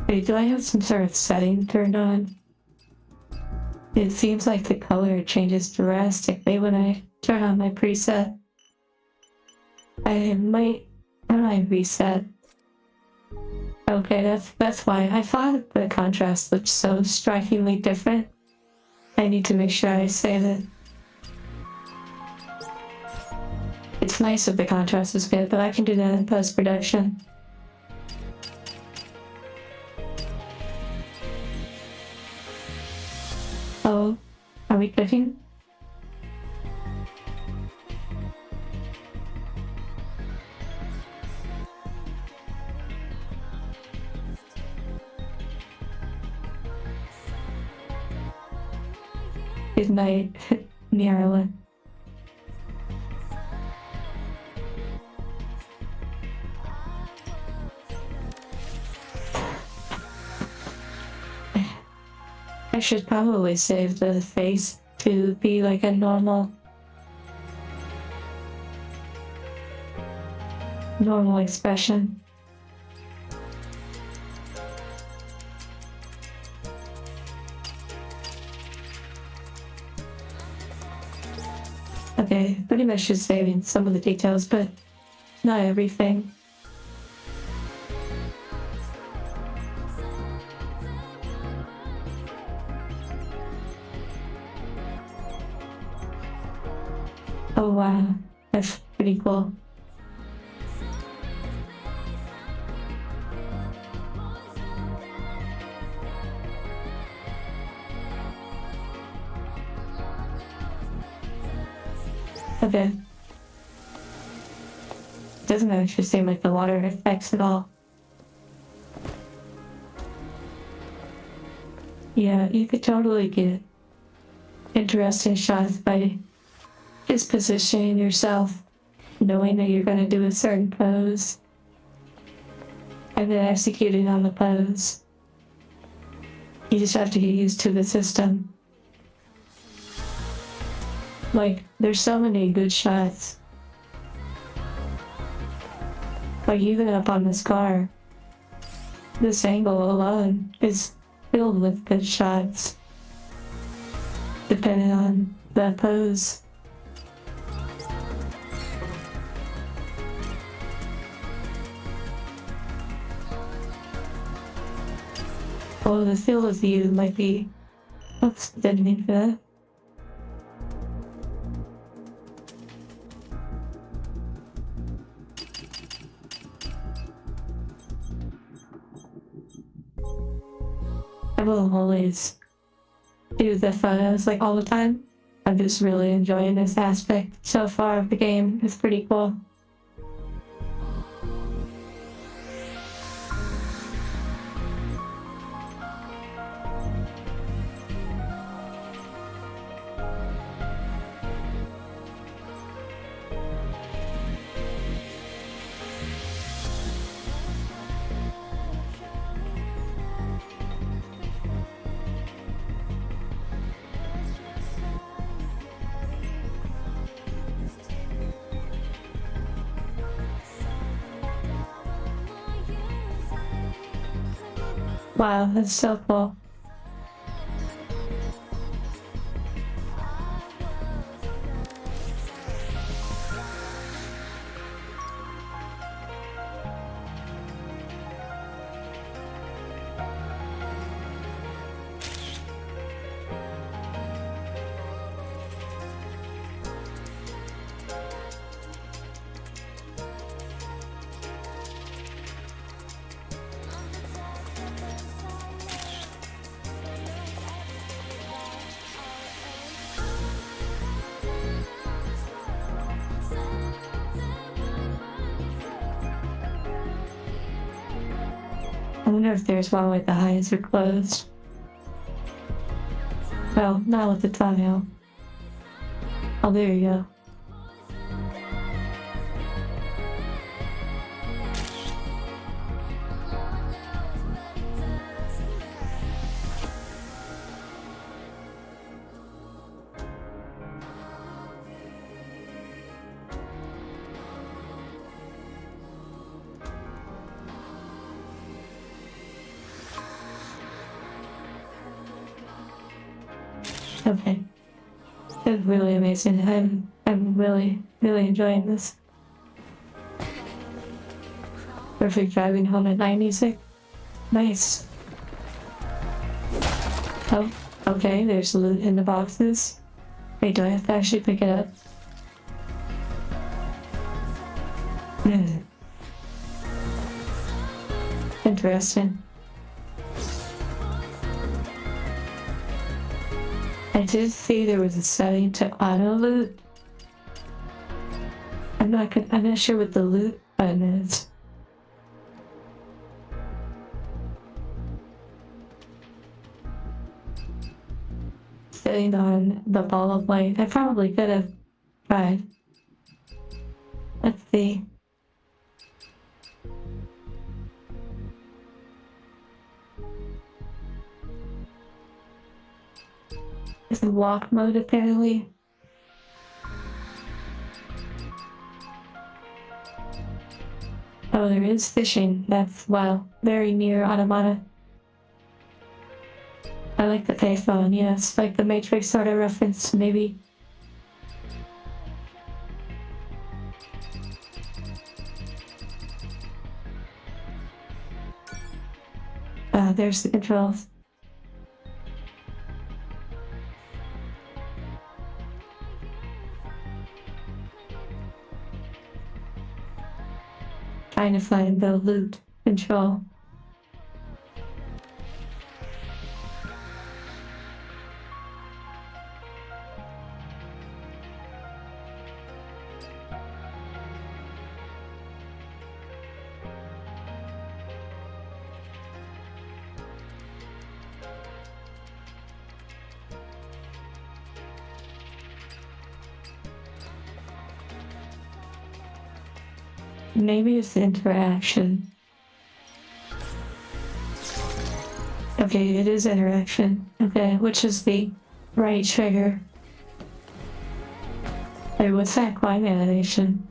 Wait, do I have some sort of setting turned on? It seems like the color changes drastically when I turn on my preset. I might... How do I reset? Okay, that's why. I thought the contrast looked so strikingly different. I need to make sure I save it. It's nice if the contrast is good, but I can do that in post-production. Oh, are we cooking? Good night, Marilyn. I should probably save the face to be like a normal expression. Okay, pretty much just saving some of the details, but not everything. Oh wow, that's pretty cool. Okay. Doesn't actually seem like the water affects at all. Yeah, you could totally get interesting shots by just positioning yourself, knowing that you're going to do a certain pose, and then executing on the pose. You just have to get used to the system. Like, there's so many good shots. Like, even up on this car, this angle alone is filled with good shots, depending on the pose. Oh, the field of view might be... Oops, didn't mean for that. I will always do the photos like all the time. I'm just really enjoying this aspect so far of the game. It's pretty cool. Wow, that's so cool. wonder if there's one with the eyes are closed. Well, not with the thumbnail. Oh, there you go. Okay. It's really amazing. I'm really enjoying this. Perfect driving home at night music. Nice. Oh, okay, there's loot in the boxes. Wait, do I have to actually pick it up? Interesting. I did see there was a setting to auto loot. I'm not sure what the loot button is. Sitting on the ball of light. I probably could have tried. Let's see. It's in walk mode apparently. Oh, there is fishing. That's, wow, very near Automata. I like the payphone, yes, like the Matrix sort of reference, maybe. There's the controls. Trying to find the loot control. Maybe it's the interaction. Okay, it is interaction. Okay, which is the right trigger? Wait, what's that climb animation?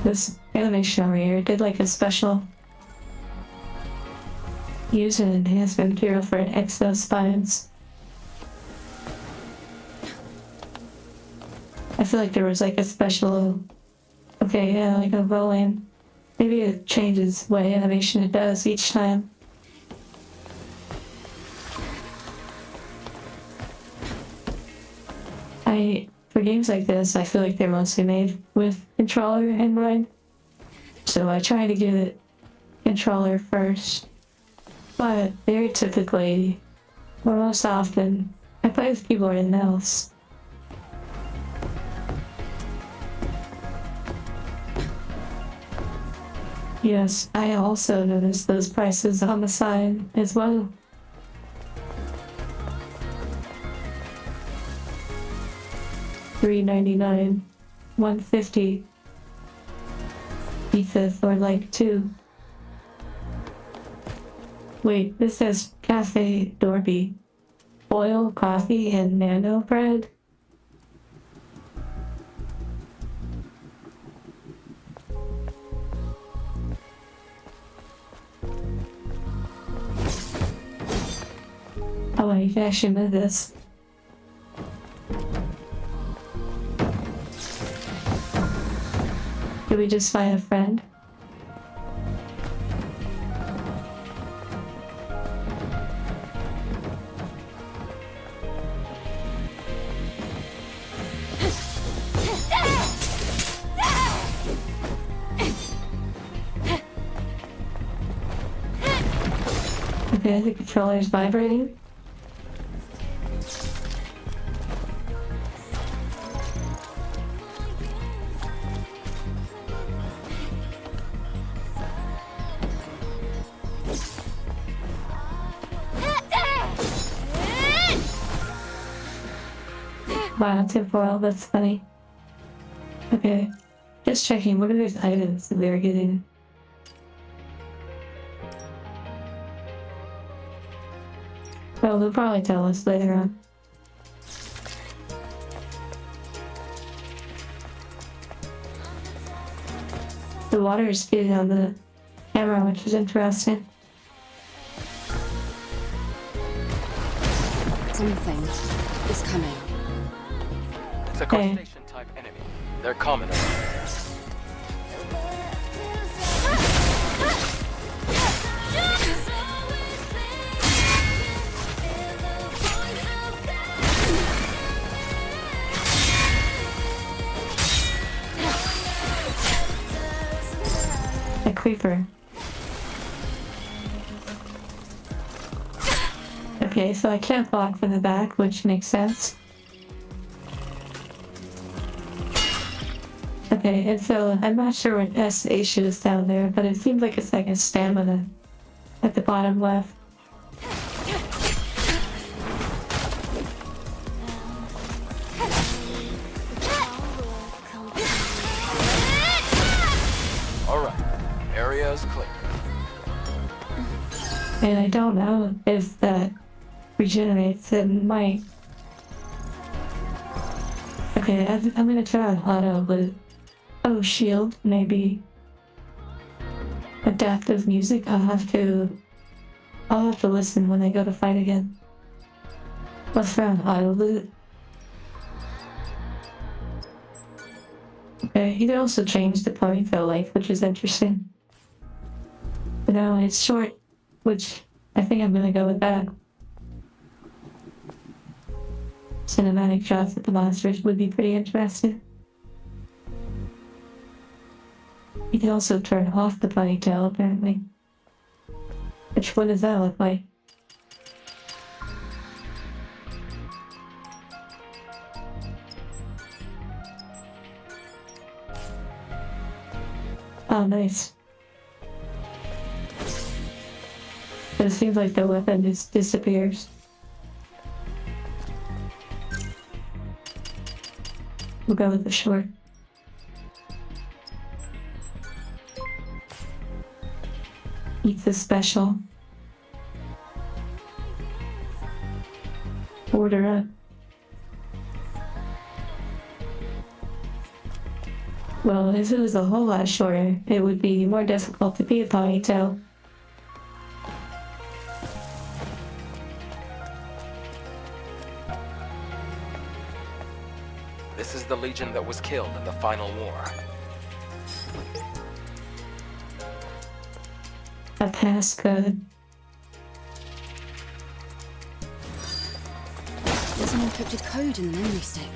This animation over here did like a special use an enhancement material for an exospines. I feel like there was like a special, okay, yeah, like a rolling. Maybe it changes what animation it does each time. For games like this, I feel like they're mostly made with controller in mind. So I try to get it controller first. But very typically, or most often, I play with keyboard and mouse. Yes, I also noticed those prices on the side as well. $3.99, $1.50, E5 or like 2. Wait, this says Cafe Dorby. Oil, coffee, and nano bread. Oh, I can actually move this. Did we just find a friend? Okay, the controller is vibrating. Wow, tinfoil, that's funny. Okay. Just checking, what are those items that they're getting? Well, they'll probably tell us later on. The water is getting on the camera, which is interesting. Something is coming. It's a Okay. crustacean-type enemy. They're common around here. A creeper. Okay, so I can't block from the back, which makes sense. Okay, and so I'm not sure what S.H. is down there, but it seems like it's like a stamina at the bottom left. Alright, area is clear. And I don't know if that regenerates. It might. Okay, I'm gonna try an auto with. Oh, shield, maybe. Adaptive music. I'll have to listen when I go to fight again. What's wrong? Auto loot. Okay, you can also change the ponytail length, which is interesting. But now it's short, which I think I'm gonna go with that. Cinematic shots of the monsters would be pretty interesting. You can also turn off the ponytail, apparently. Which one does that look like? Oh, nice. But it seems like the weapon just disappears. We'll go with the short. Eat the special. Order up. Well, if it was a whole lot shorter, it would be more difficult to be a ponytail. This is the Legion that was killed in the final war. A passcode. There's an encrypted code in the memory stick.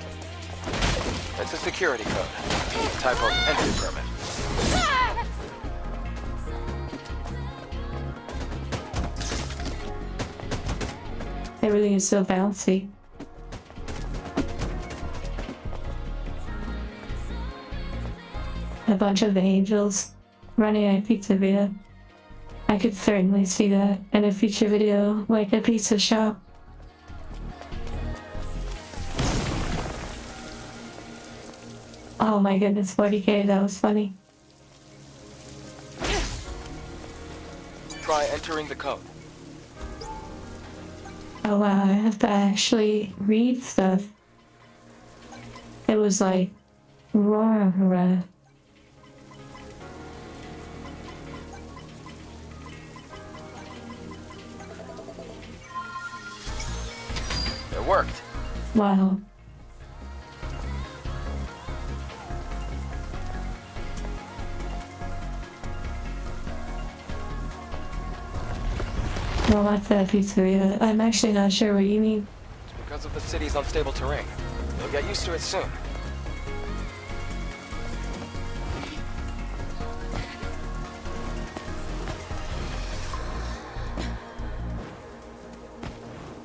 It's a security code. Type of entry permit. Everything is so bouncy. A bunch of angels running a pizza video. I could certainly see that in a future video, like a pizza shop. Oh my goodness, 40k, that was funny. Try entering the code. Oh wow, I have to actually read stuff. It was like, Rara. It worked. Wow. Well, that's that pizzeria. I'm actually not sure what you mean. It's because of the city's unstable terrain. You'll get used to it soon.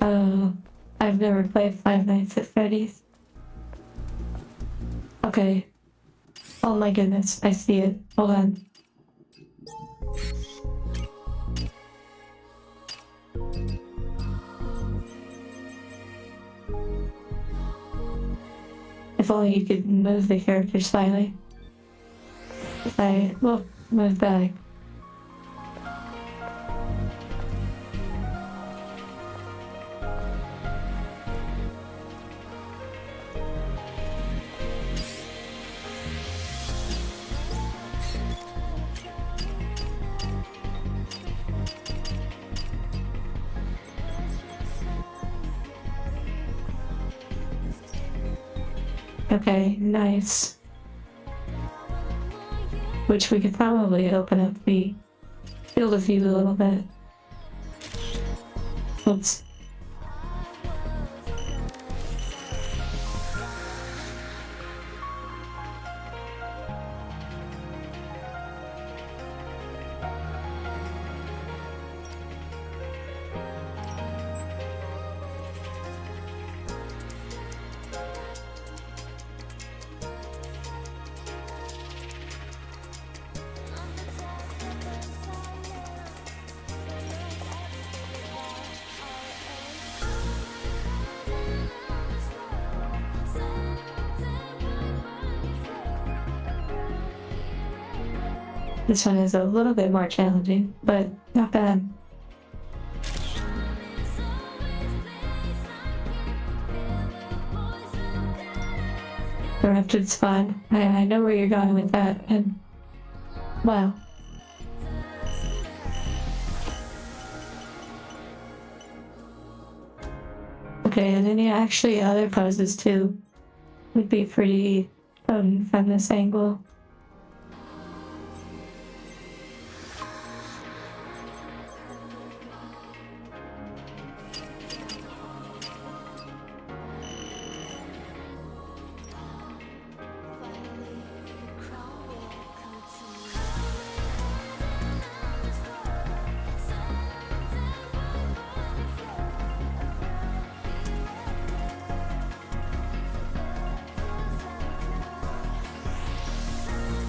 Oh, I've never played Five Nights at Freddy's. Okay. Oh my goodness, I see it. Hold on. If only you could move the character slightly. Well, move back. Okay, nice. Which we could probably open up the field of view a little bit. Oops. This one is a little bit more challenging, but not bad. Corrupted Spawn. I know where you're going with that, and wow. Okay, and then actually other poses too would be pretty from this angle.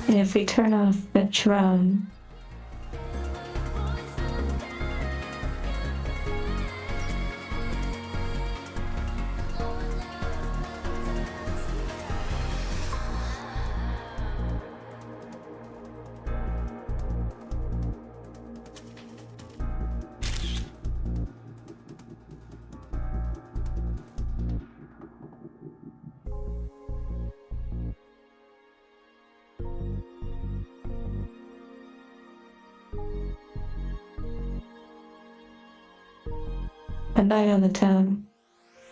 And if we turn off the drone, a night on the town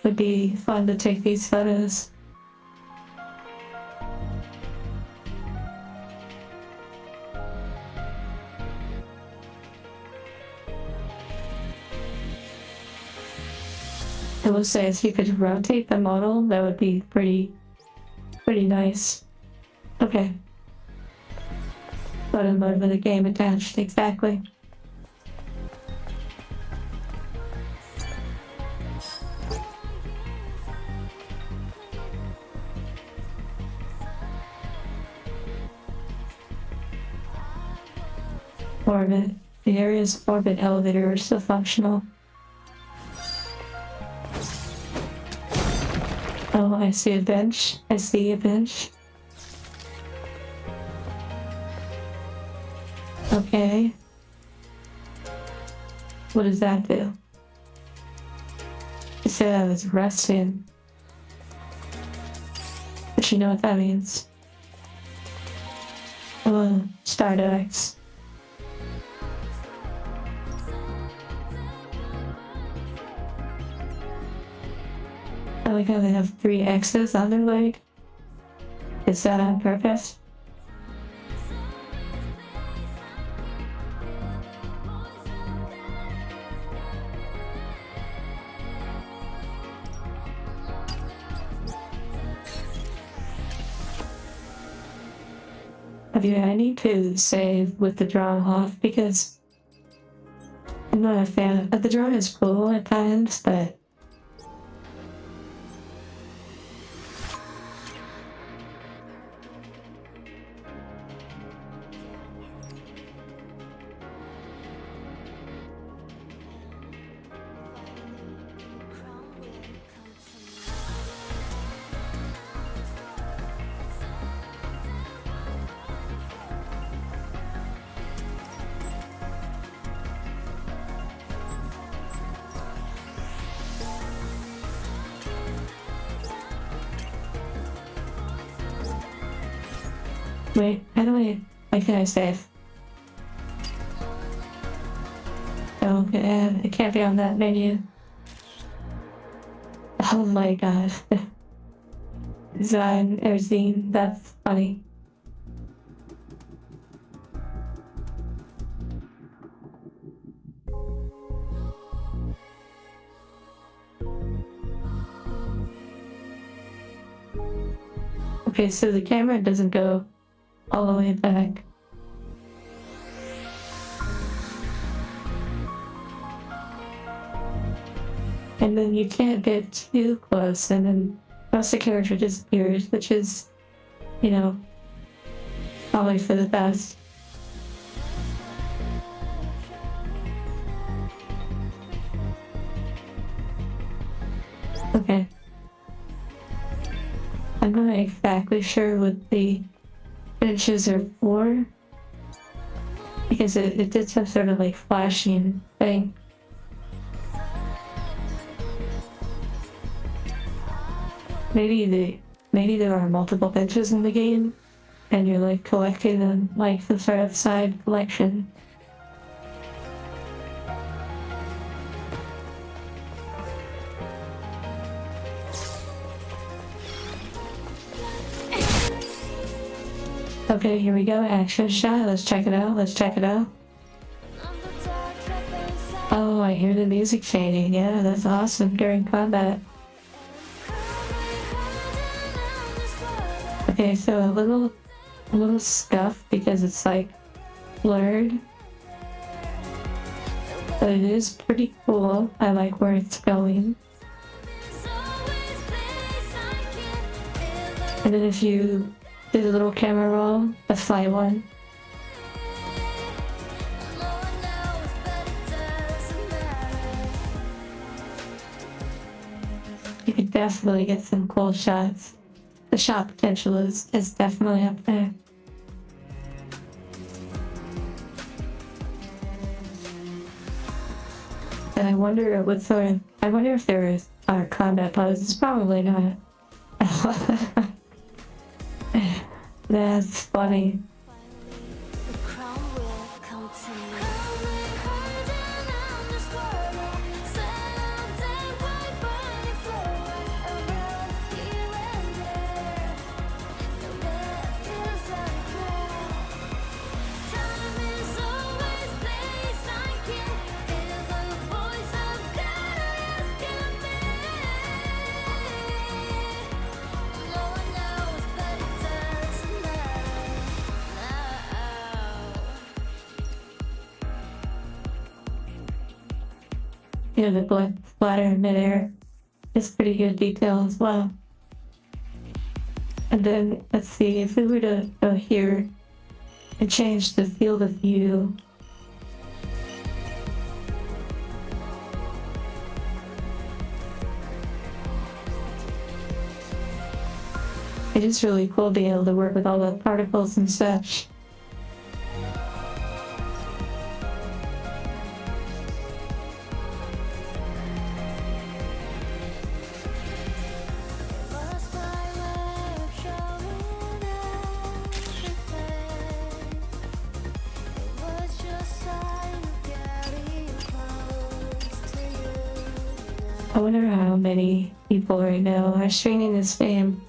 would be fun to take these photos. I will say if you could rotate the model, that would be pretty nice. Okay. Photo mode with a game attached, exactly. Orbit. The area's orbit elevator are still functional. Oh, I see a bench. I see a bench. Okay. What does that do? It said I was resting. But you know what that means. Oh, Stardust. I like how they have 3 X's on their leg. Is that on purpose? I need to save with the draw off because I'm not a fan of the draw is cool at times, but Wait, how do why can I save? Oh, it can't be on that menu. Oh my god. Zine or Zine, that's funny. Okay, so the camera doesn't go all the way back. And then you can't get too close, and then once the character disappears, which is, you know, probably for the best. Okay. I'm not exactly sure what the finishes are for, because it did some sort of like flashing thing. Maybe there are multiple benches in the game, and you're like collecting them like some sort of side collection. Okay, here we go. Action shot. Let's check it out. Let's check it out. Oh, I hear the music changing. Yeah, that's awesome during combat. Okay, so a little scuff because it's like blurred. But it is pretty cool. I like where it's going. And then if you do the little camera roll, a slight one. You could definitely get some cool shots. The shot potential is definitely up there. And I wonder if there are combat poses. Probably not. That's funny. You know, the blood splatter in midair is pretty good detail as well. And then, let's see, if we were to go here and change the field of view. It is really cool being able to work with all the particles and such. I wonder how many people right now are streaming this game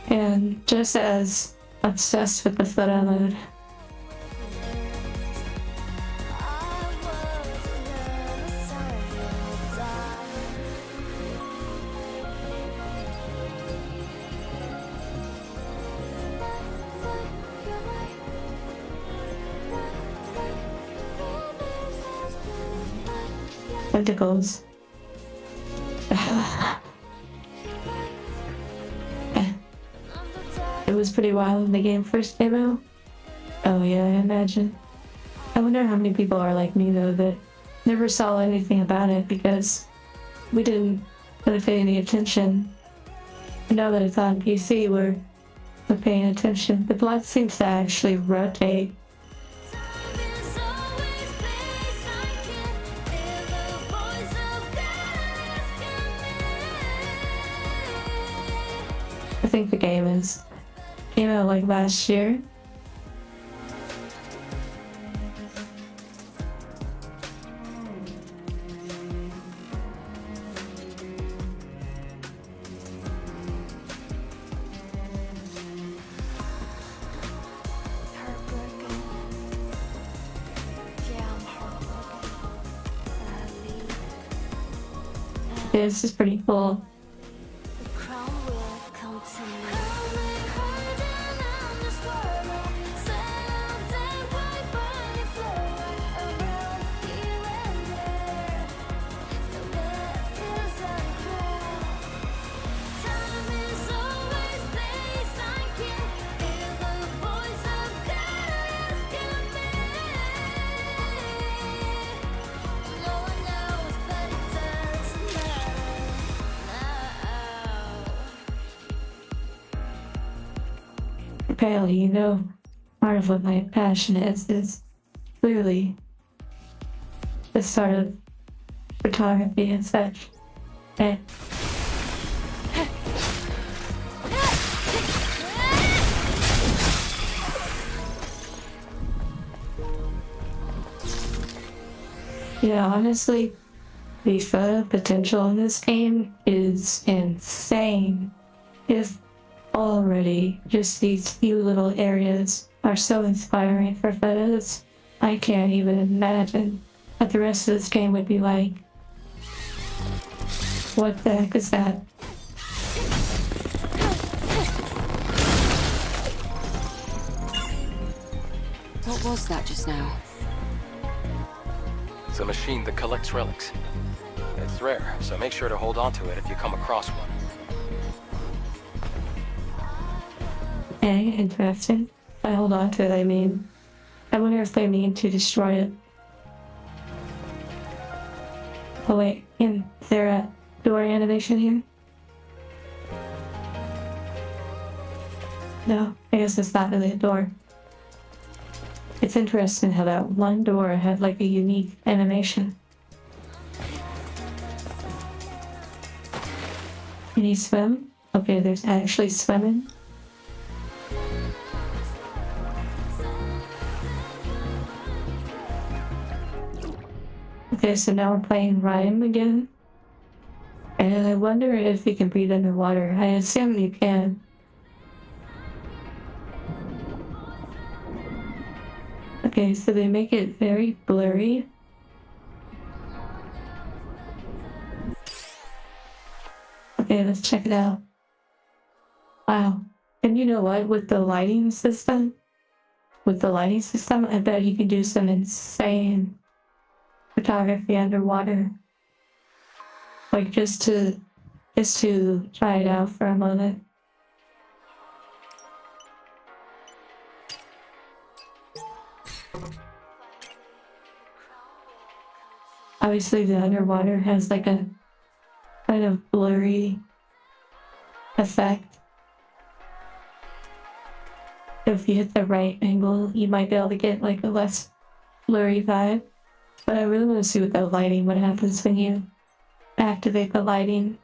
and just as obsessed with the photo mode. Tentacles. It was pretty wild when the game first came out. Oh yeah, I imagine. I wonder how many people are like me though that never saw anything about it because we didn't really pay any attention. Now that it's on PC, we're paying attention. The blood seems to actually rotate. I think the game came out like last year, This is pretty cool. Apparently, you know, part of what my passion is clearly the sort of photography and such. And yeah, honestly, the photo potential in this game is insane. If already just these few little areas are so inspiring for photos, I can't even imagine what the rest of this game would be like. What the heck is that? What was that just now? It's a machine that collects relics. It's rare, so make sure to hold on to it if you come across one. Okay, interesting. I hold on to it, I mean. I wonder if they mean to destroy it. Oh wait, is there a door animation here? No, I guess it's not really a door. It's interesting how that one door had like a unique animation. Can you swim? Okay, there's actually swimming. Okay, so now we're playing Rhyme again. And I wonder if you can breathe underwater. I assume you can. Okay, so they make it very blurry. Okay, let's check it out. Wow. And you know what? With the lighting system, I bet you can do some insane photography underwater. Like just to try it out for a moment. Obviously the underwater has like a kind of blurry effect. If you hit the right angle, you might be able to get like a less blurry vibe. But I really want to see with the lighting what happens when you activate the lighting.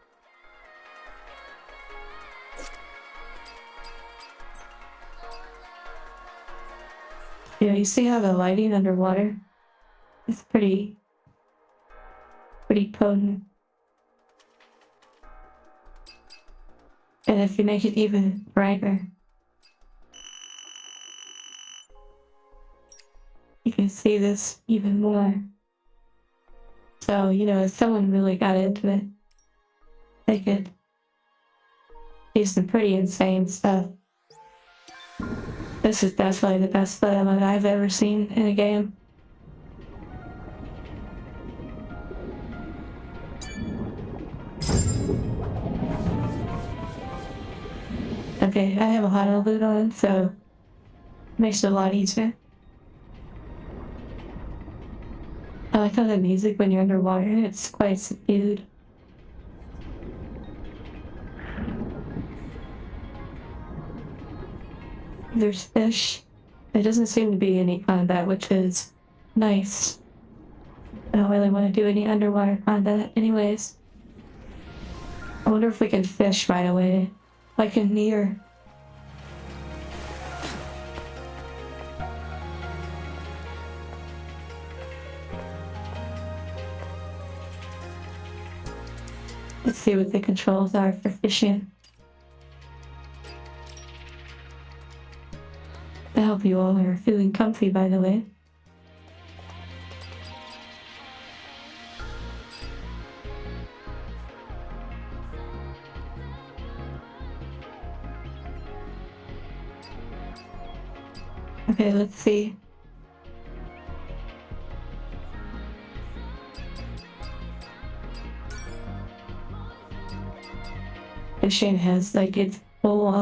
Yeah, you see how the lighting underwater is pretty potent. And if you make it even brighter, you can see this even more. So, you know, if someone really got into it, they could do some pretty insane stuff. This is definitely the best photo I've ever seen in a game. Okay, I have a hot load on, so it makes it a lot easier. I like how the music when you're underwater, it's quite subdued. There's fish. There doesn't seem to be any combat, which is nice. I don't really want to do any underwater combat anyways. I wonder if we can fish right away, like in Nier. Let's see what the controls are for fishing. I hope you all are feeling comfy, by the way. Okay, let's see. Fishing has like its full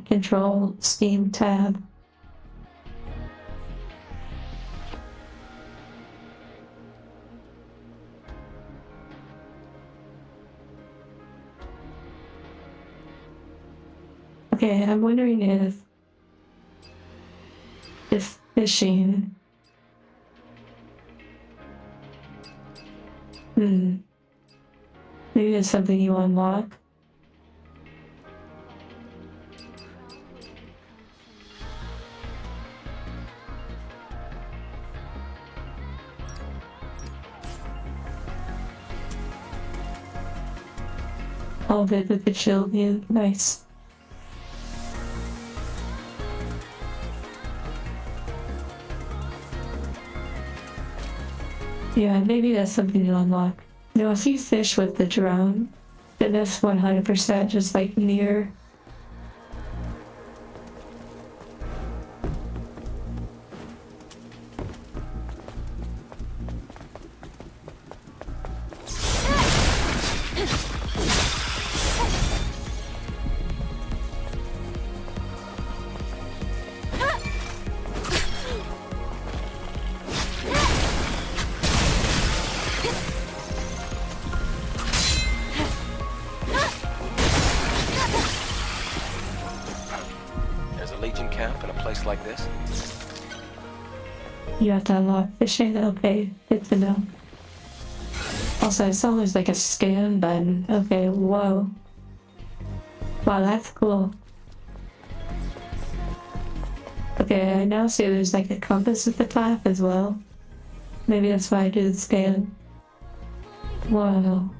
control Steam tab. Okay, I'm wondering if fishing. Maybe it's something you unlock. All of it with the chill view. Nice. Yeah, maybe that's something to unlock. You know, if you fish with the drone, then that's 100% just like near. There's a Legion camp in a place like this. You have to unlock fishing. Okay, good to know. Also, I saw there's like a scan button. Okay, whoa. Wow, that's cool. Okay, I now see there's like a compass at the top as well. Maybe that's why I do the scan. Wow.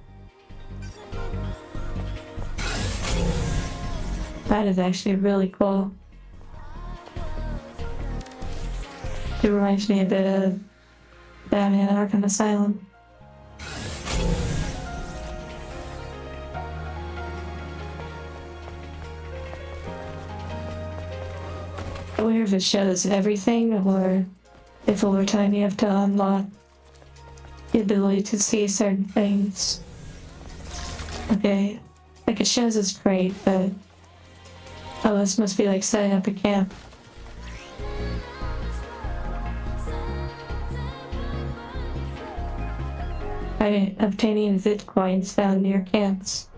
That is actually really cool. It reminds me a bit of Batman Arkham Asylum. I wonder if it shows everything or if over time you have to unlock the ability to see certain things. Okay, like it shows it's great, but oh, this must be like setting up a camp. By obtaining zit coins found near camps.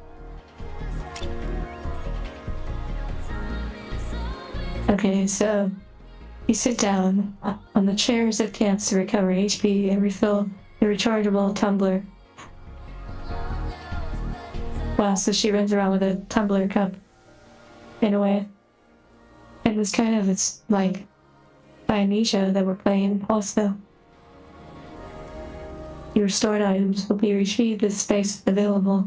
Okay, so you sit down on the chairs at camps to recover HP and refill the rechargeable tumbler. Wow, so she runs around with a tumbler cup in a way. And it's kind of, it's like Amnesia that we're playing also. Your stored items will be retrieved as space available.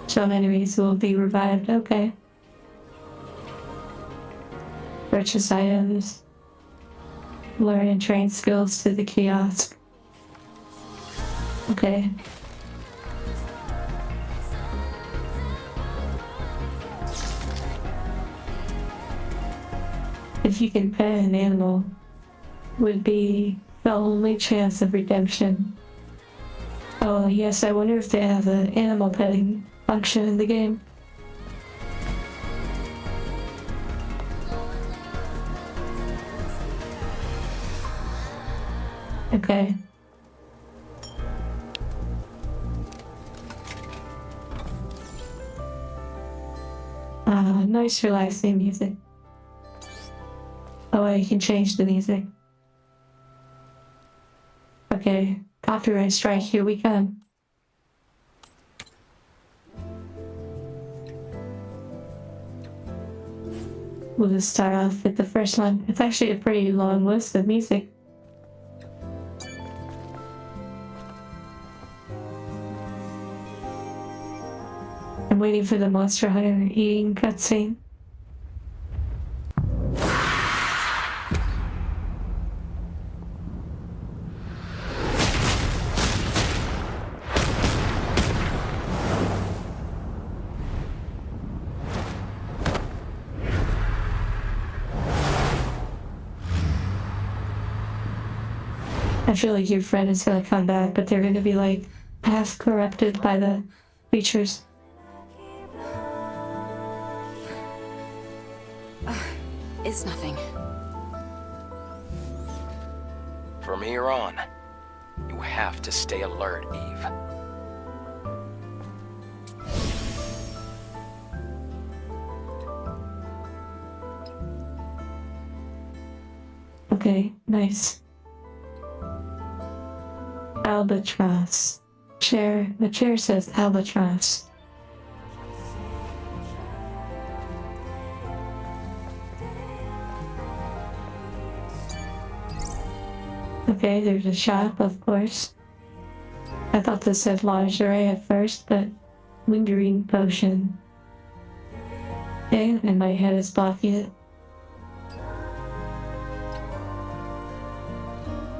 Some enemies will be revived. Okay. Purchase items. Learn and train skills to the kiosk. Okay. If you can pet an animal, would be the only chance of redemption. Oh yes, I wonder if they have an animal petting function in the game. Okay. Nice relaxing music. Oh, I can change the music. Okay, copyright strike, here we come. We'll just start off with the first one. It's actually a pretty long list of music. I'm waiting for the Monster Hunter eating cutscene. I feel like your friend is gonna come back, but they're gonna be like half corrupted by the creatures. It's nothing. From here on, you have to stay alert, Eve. Okay, nice. Albatross. Chair. The chair says albatross. Okay, there's a shop, of course. I thought this said lingerie at first, but lingering potion. Okay, and my head is blocking it.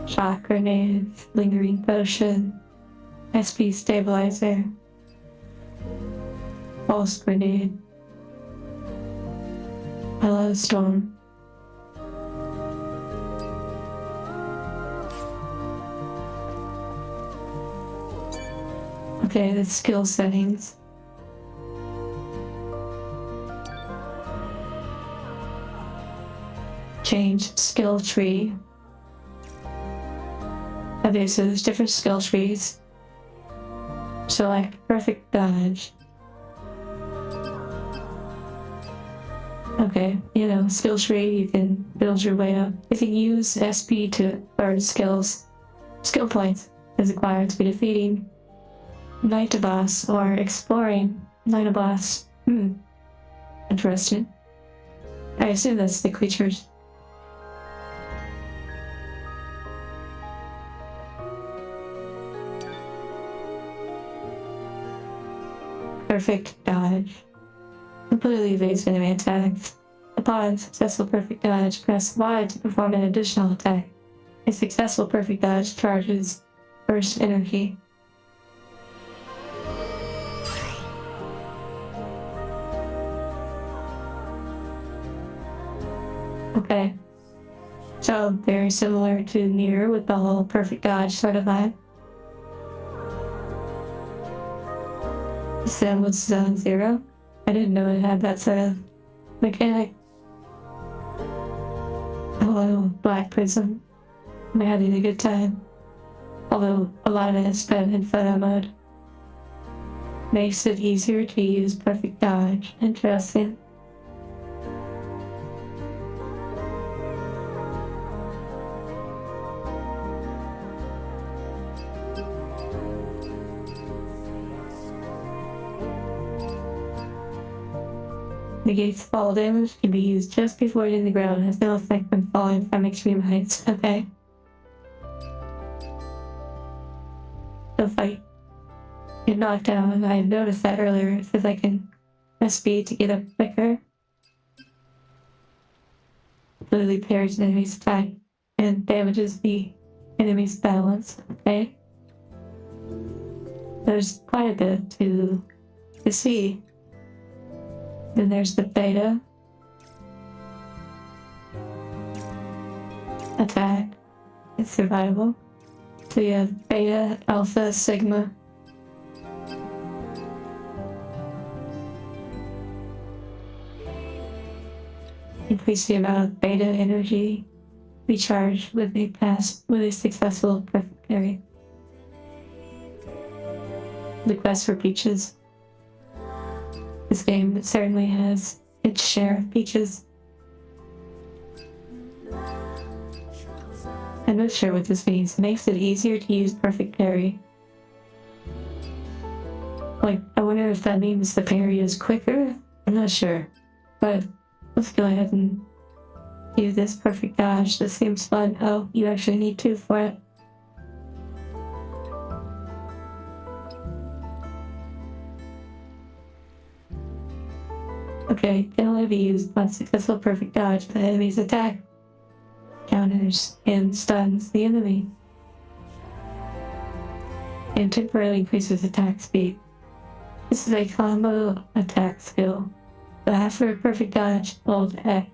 Shock grenade, lingering potion, SP stabilizer, pulse grenade, hello storm. Okay, the skill settings. Change skill tree. Okay, so there's different skill trees. Select perfect dodge. Okay, you know, skill tree, you can build your way up. If you use SP to earn skills, skill points is required to be defeating Night Boss or exploring Night Boss. Interesting. I assume that's the creatures. Perfect dodge. Completely evades enemy attacks. Upon successful perfect dodge, press Y to perform an additional attack. A successful perfect dodge charges burst energy. Okay. So very similar to Nier with the whole perfect dodge sort of vibe. Sam was Zone Zero. I didn't know it had that sort of mechanic. Hello, Black Prism. I'm having a good time. Although a lot of it is spent in photo mode. Makes it easier to use perfect dodge. Interesting. Negates fall damage, can be used just before hitting the ground, has no effect when falling from extreme heights. Okay. So fight. Get knocked down. I noticed that earlier. It says I can press B to get up quicker. Completely parries an enemy's attack and damages the enemy's balance. Okay. There's quite a bit to see. Then there's the beta. Attack. It's survival. So you have beta, alpha, sigma. Increase the amount of beta energy recharged with a successful perfect parry. The quest for peaches. This game certainly has its share of peaches. I'm not sure what this means. It makes it easier to use perfect parry. Like, I wonder if that means the parry is quicker? I'm not sure. But let's go ahead and do this perfect dodge. This seems fun. Oh, you actually need 2 for it. Okay, can only be used once successful perfect dodge. The enemy's attack counters and stuns the enemy. And temporarily increases attack speed. This is a combo attack skill. So after a perfect dodge, hold X.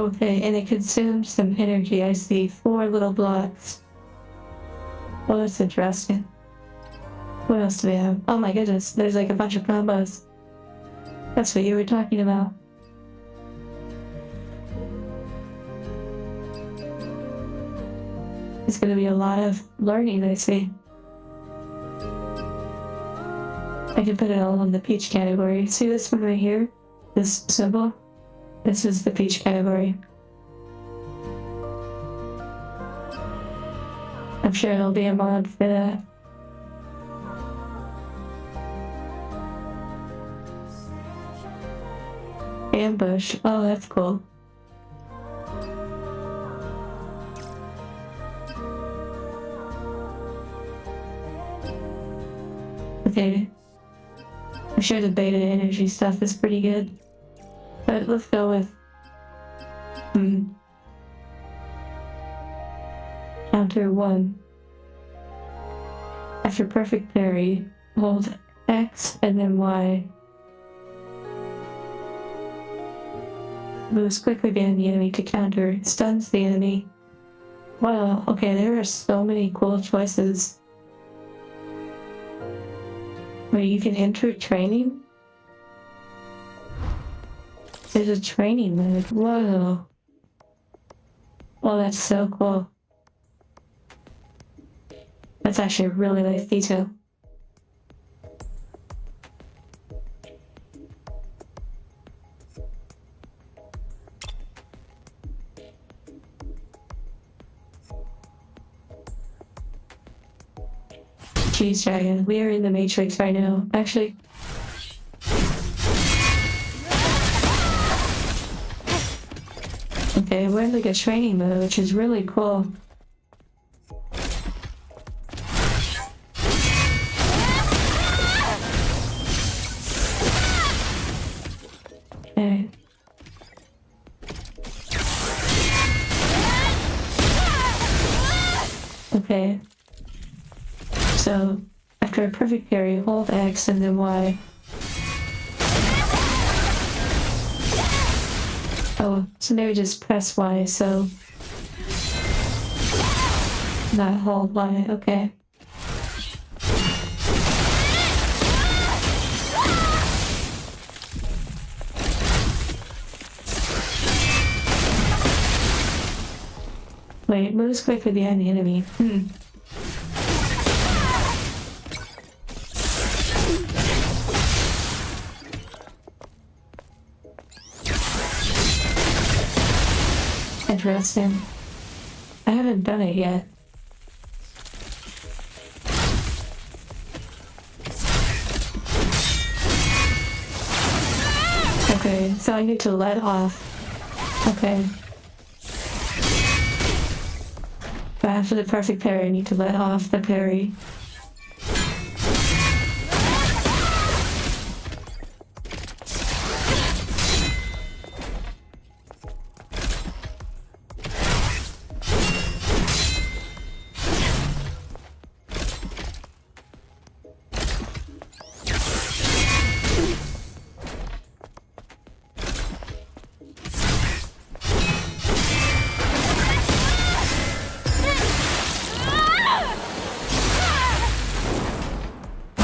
Okay, and it consumes some energy. I see 4 little blocks. Oh, that's interesting. What else do we have? Oh my goodness, there's like a bunch of combos. That's what you were talking about. It's gonna be a lot of learning, I see. I can put it all in the peach category. See this one right here? This symbol? This is the peach category. I'm sure there'll be a mod for that. Ambush. Oh, that's cool. Okay. I'm sure the beta energy stuff is pretty good. But let's go with... Counter 1. After perfect parry, hold X and then Y. Moves quickly behind the enemy to counter, stuns the enemy. Wow, okay, there are so many cool choices. Wait, you can enter training? There's a training mode. Whoa. Oh, that's so cool. That's actually a really nice detail. Jeez, Dragon, we are in the Matrix right now. Actually, okay, we're in like a training mode, which is really cool. Okay. Okay. So, after a perfect parry, hold X and then Y. Oh, so maybe just press Y, so... Not hold Y, okay. Wait, moves quickly behind the enemy. Interesting. I haven't done it yet. Okay, so I need to let off. Okay. But after the perfect parry, I need to let off the parry.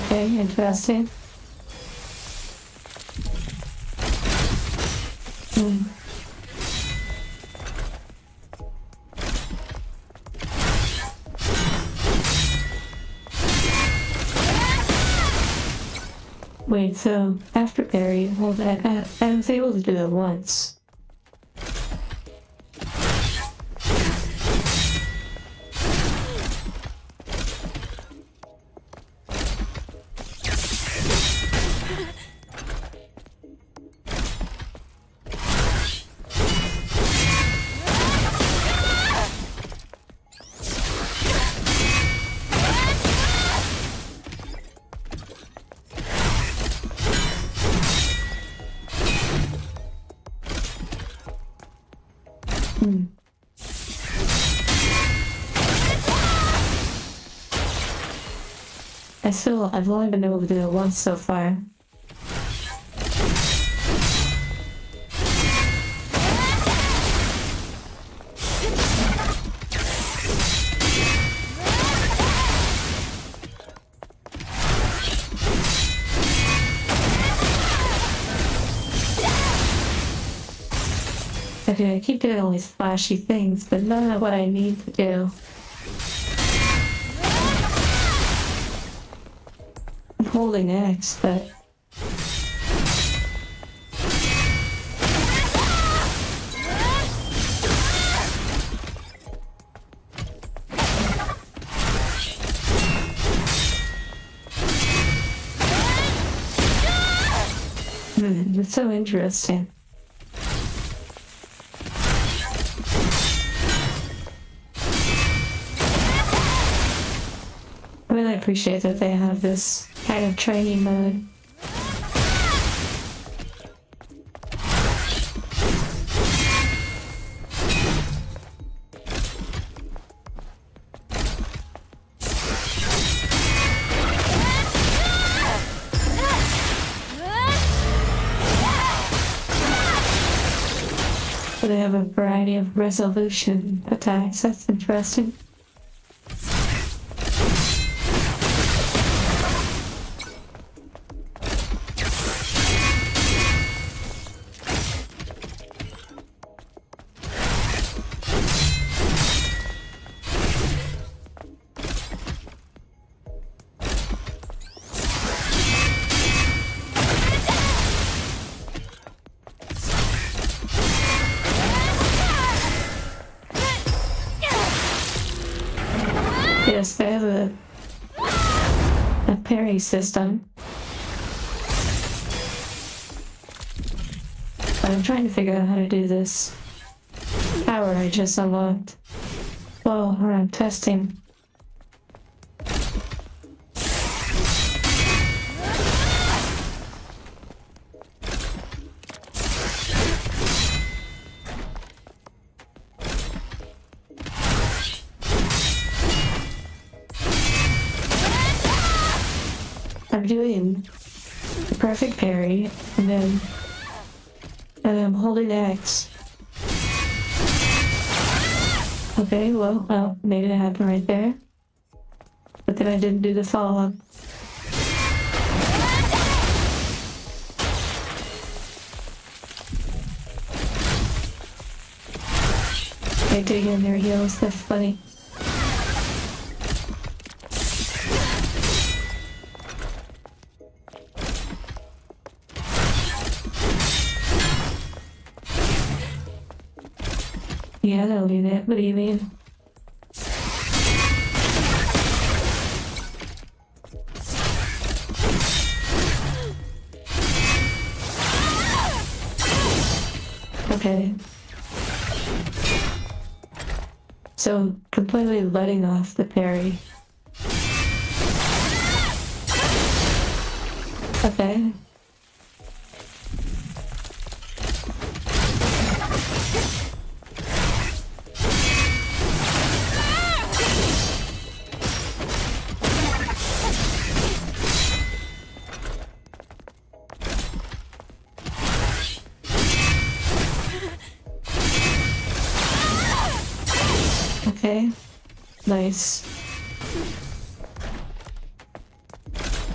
Okay, interesting. Wait, so after parry, hold that. I was able to do it once. I've only been able to do it once so far. Okay, I keep doing all these flashy things, but none of what I need to do. I'm holding X, but... It's so interesting. I really appreciate that they have this kind of training mode. So they have a variety of resolution attacks. That's interesting. Yes, they have a parry system. But I'm trying to figure out how to do this power I just unlocked. Well, around testing. I'm doing the perfect parry, and then I'm holding X. Okay, well, made it happen right there. But then I didn't do the follow-up. They dig in their heels, that's funny. Yeah, that'll do that. What do you mean? Okay. So, completely letting off the parry. Okay. Okay, nice.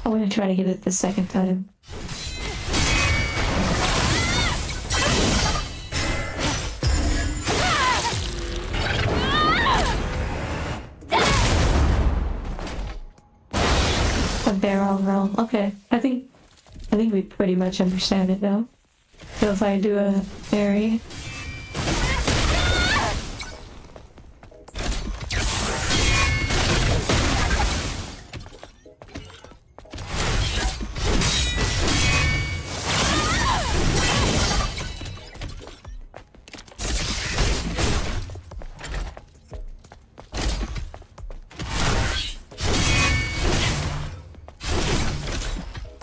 I'm gonna try to get it the second time. A barrel roll. Okay, I think we pretty much understand it now. So if I do a parry.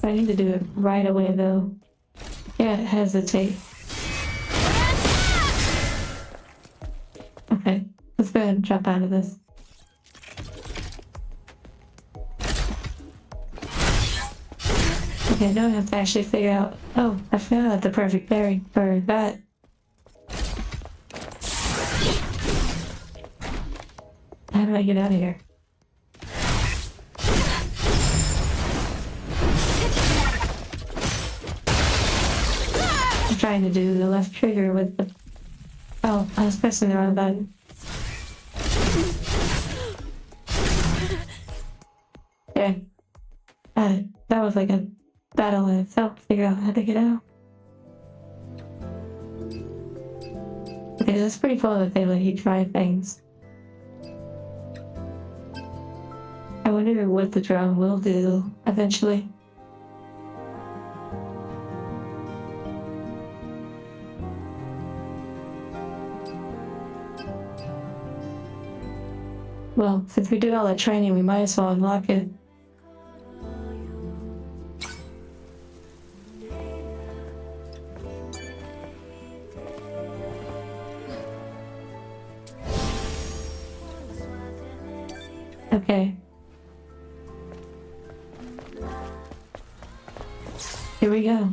I need to do it right away though. Can't hesitate. Okay, let's go ahead and jump out of this. Okay, now I have to actually figure out. Oh, I found out the perfect parry for that. How do I get out of here? I'm trying to do the left trigger with the Oh, I was pressing the wrong button. Yeah. That was like a battle in itself to figure out how to get out. Okay, that's pretty cool that they let you try things. I wonder what the drone will do eventually. Well, since we did all that training, we might as well unlock it. Okay. Here we go.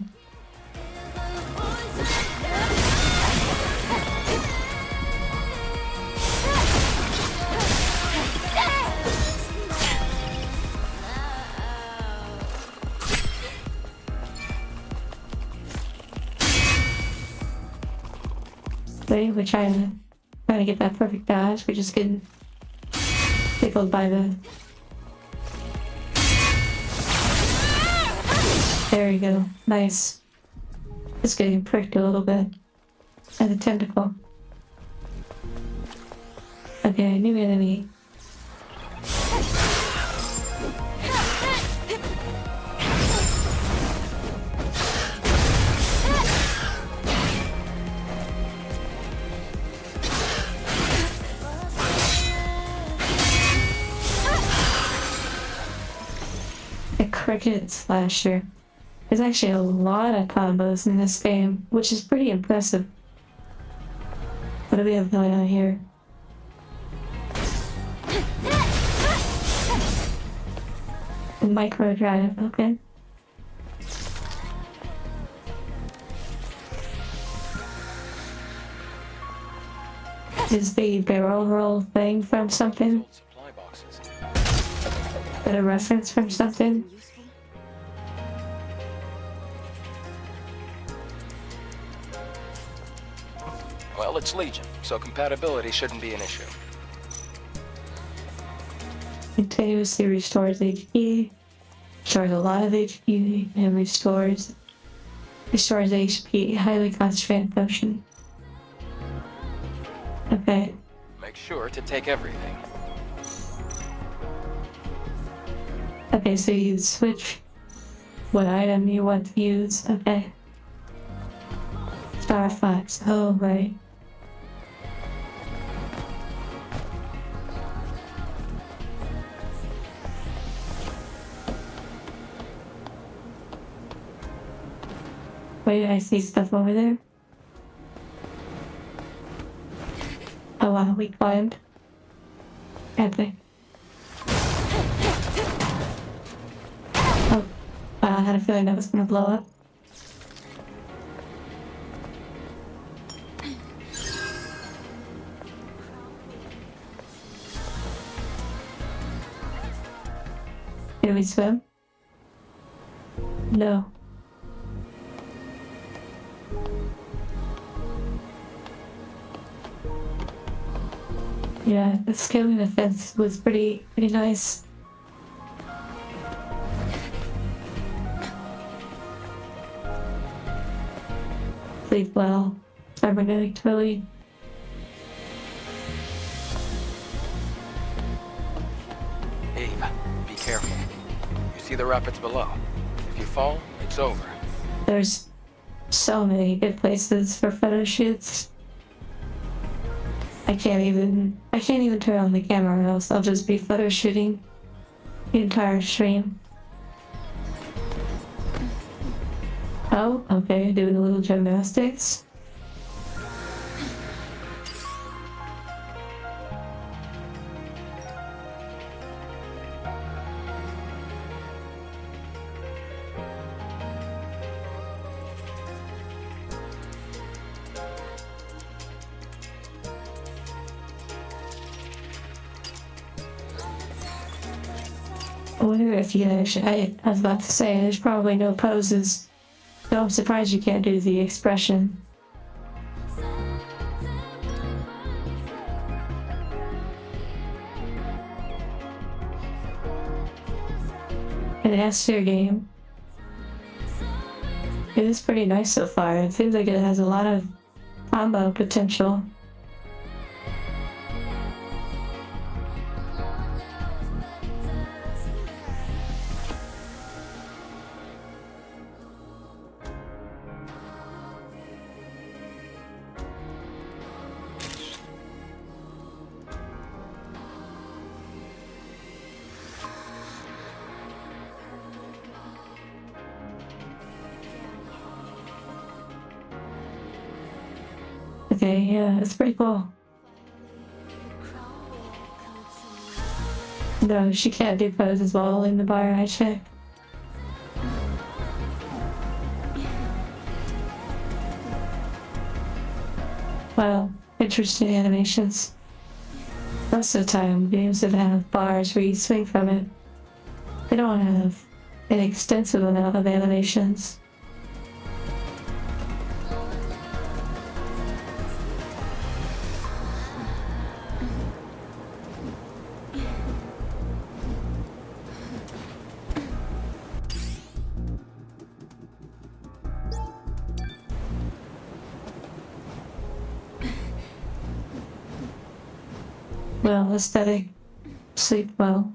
See, we're trying to get that perfect dodge. We're just getting tickled by the... There we go. Nice. Just getting pricked a little bit. And the tentacle. Okay, new enemy. A cricket slasher. There's actually a lot of combos in this game, which is pretty impressive. What do we have going on here? A micro drive, okay. Is the barrel roll thing from something? Supply boxes. Is that a reference from something? Well, it's Legion, so compatibility shouldn't be an issue. Continuously restores HP, restores a lot of HP, and restores HP, highly concentrated potion. Okay, Make sure to take everything. okay, so you switch what item you want to use, okay. Star Fox, oh right. Wait, I see stuff over there. Oh wow, we climbed. Epic. Oh, I had a feeling that was gonna blow up. Did we swim? No. Yeah, the scaling the fence was pretty nice. Sleep well. Cybernetic Tilly. Eve, be careful. You see the rapids below. If you fall, it's over. There's so many good places for photo shoots. I can't even turn on the camera or else I'll just be photo shooting the entire stream. Oh, okay, doing a little gymnastics. I wonder if you actually, I was about to say, there's probably no poses. So I'm surprised you can't do the expression. an S-tier game. It is pretty nice so far. It seems like it has a lot of combo potential. Okay, yeah, it's pretty cool. No, she can't do poses while in the bar, I checked. Wow, interesting animations. Most of the time, games that have bars where you swing from it, they don't have an extensive amount of animations. Well, aesthetic. Sleep well.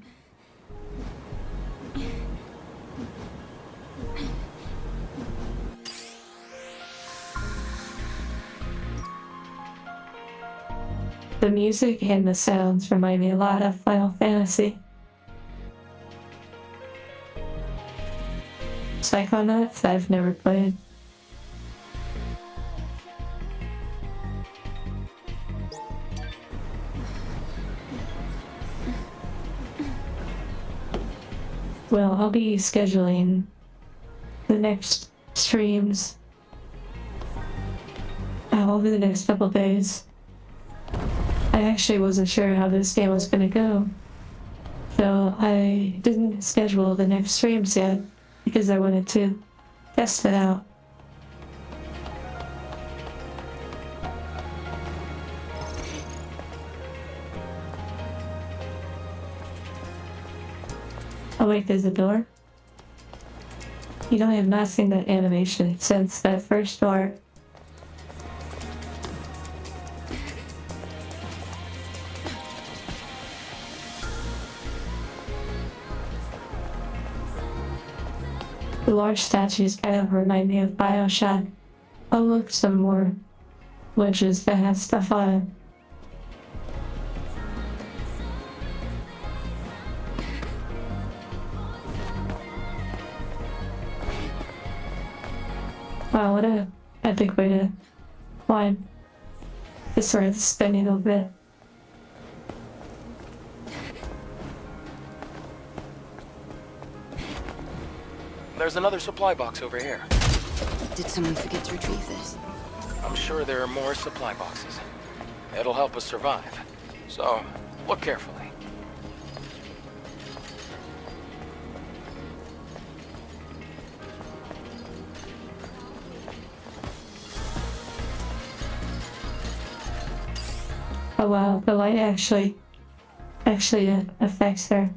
The music and the sounds remind me a lot of Final Fantasy. Psychonauts I've never played. Well, I'll be scheduling the next streams over the next couple of days. I actually wasn't sure how this game was gonna go, so I didn't schedule the next streams yet because I wanted to test it out. Oh wait, there's a door? You know, I have not seen that animation since that first door. The large statues kind of remind me of BioShock. Oh look, some more wedges that have stuff on it. Wow, what a epic way to climb. Just sort of spinning a bit. There's another supply box over here. Did someone forget to retrieve this? I'm sure there are more supply boxes. It'll help us survive. So, look carefully. Oh wow, the light actually affects her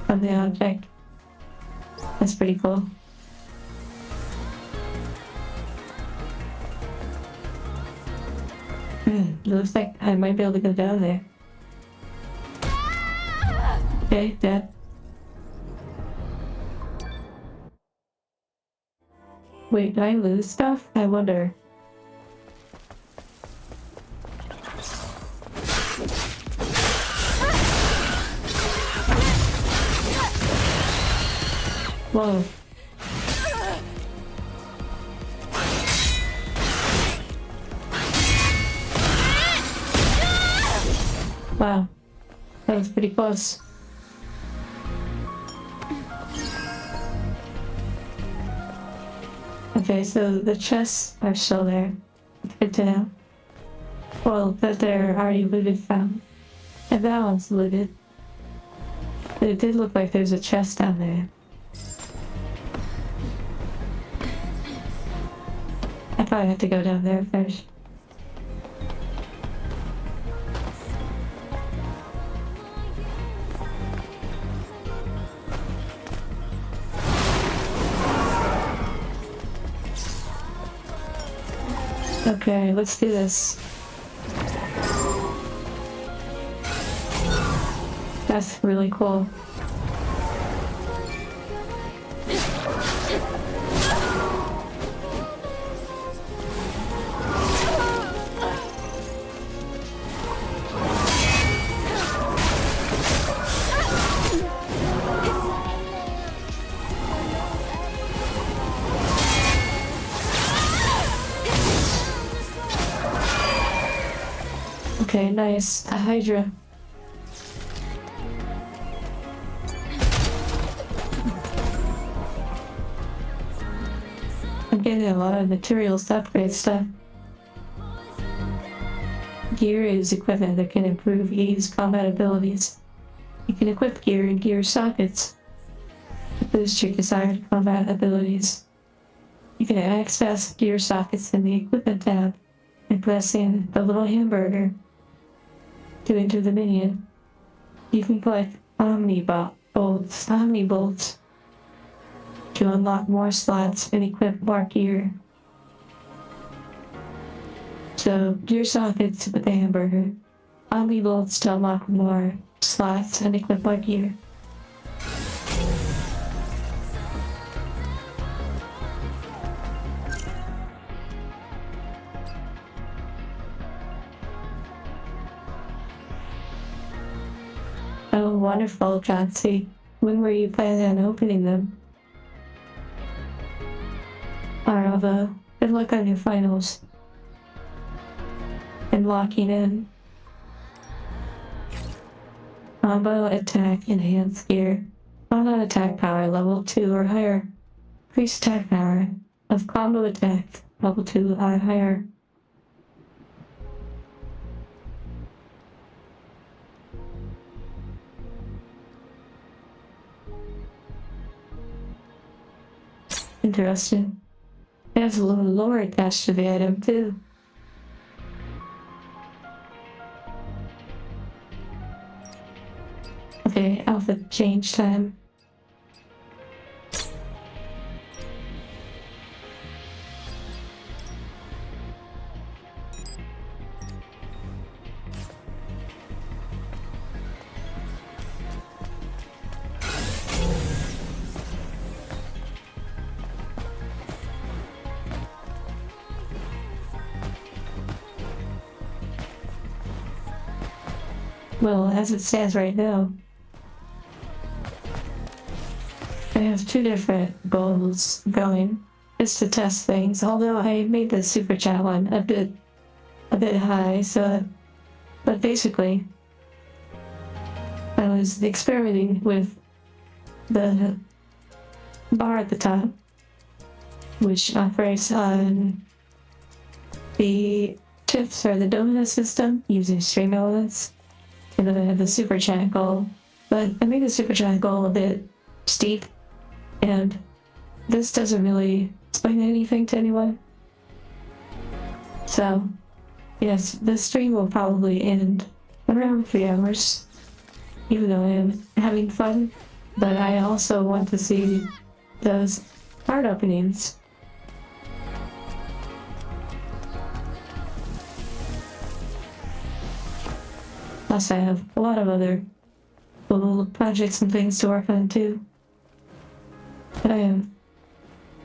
on the object. That's pretty cool. Looks like I might be able to go down there. Okay, dead. Wait, did I lose stuff? I wonder. Whoa. Wow. That was pretty close. Okay, so the chests are still there. Good to know. Well, that they're already looted from. And that one's looted. But it did look like there's a chest down there. I probably have to go down there first. Okay, let's do this. That's really cool. Okay, nice. A Hydra. I'm getting a lot of materials to upgrade stuff. Gear is equipment that can improve Eve's combat abilities. You can equip gear in gear sockets to boost your desired combat abilities. You can access gear sockets in the equipment tab and press in the little hamburger to enter the minion. You can collect Omni bolts to unlock more slots and equip more gear. So, gear sockets with the hamburger, Omni bolts to unlock more slots and equip more gear. Oh, wonderful, Chauncey. When were you planning on opening them? Alright, good luck on your finals. And locking in. Combo attack enhanced gear. Combo attack power level 2 or higher. Increase attack power of combo attack level 2 or higher. Interesting. It has a little lore attached to the item too. Okay, outfit change time. Well, as it stands right now, I have two different goals going. Is to test things, although I made the super chat one a bit high, so but basically I was experimenting with the bar at the top, which operates on the chips or the donut system using stream elements. And then I had the super chat goal, but I made the super chat goal a bit steep, and this doesn't really explain anything to anyone. So, yes, the stream will probably end around 3 hours, even though I am having fun, but I also want to see those card openings. Plus I have a lot of other little projects and things to work on too. But I am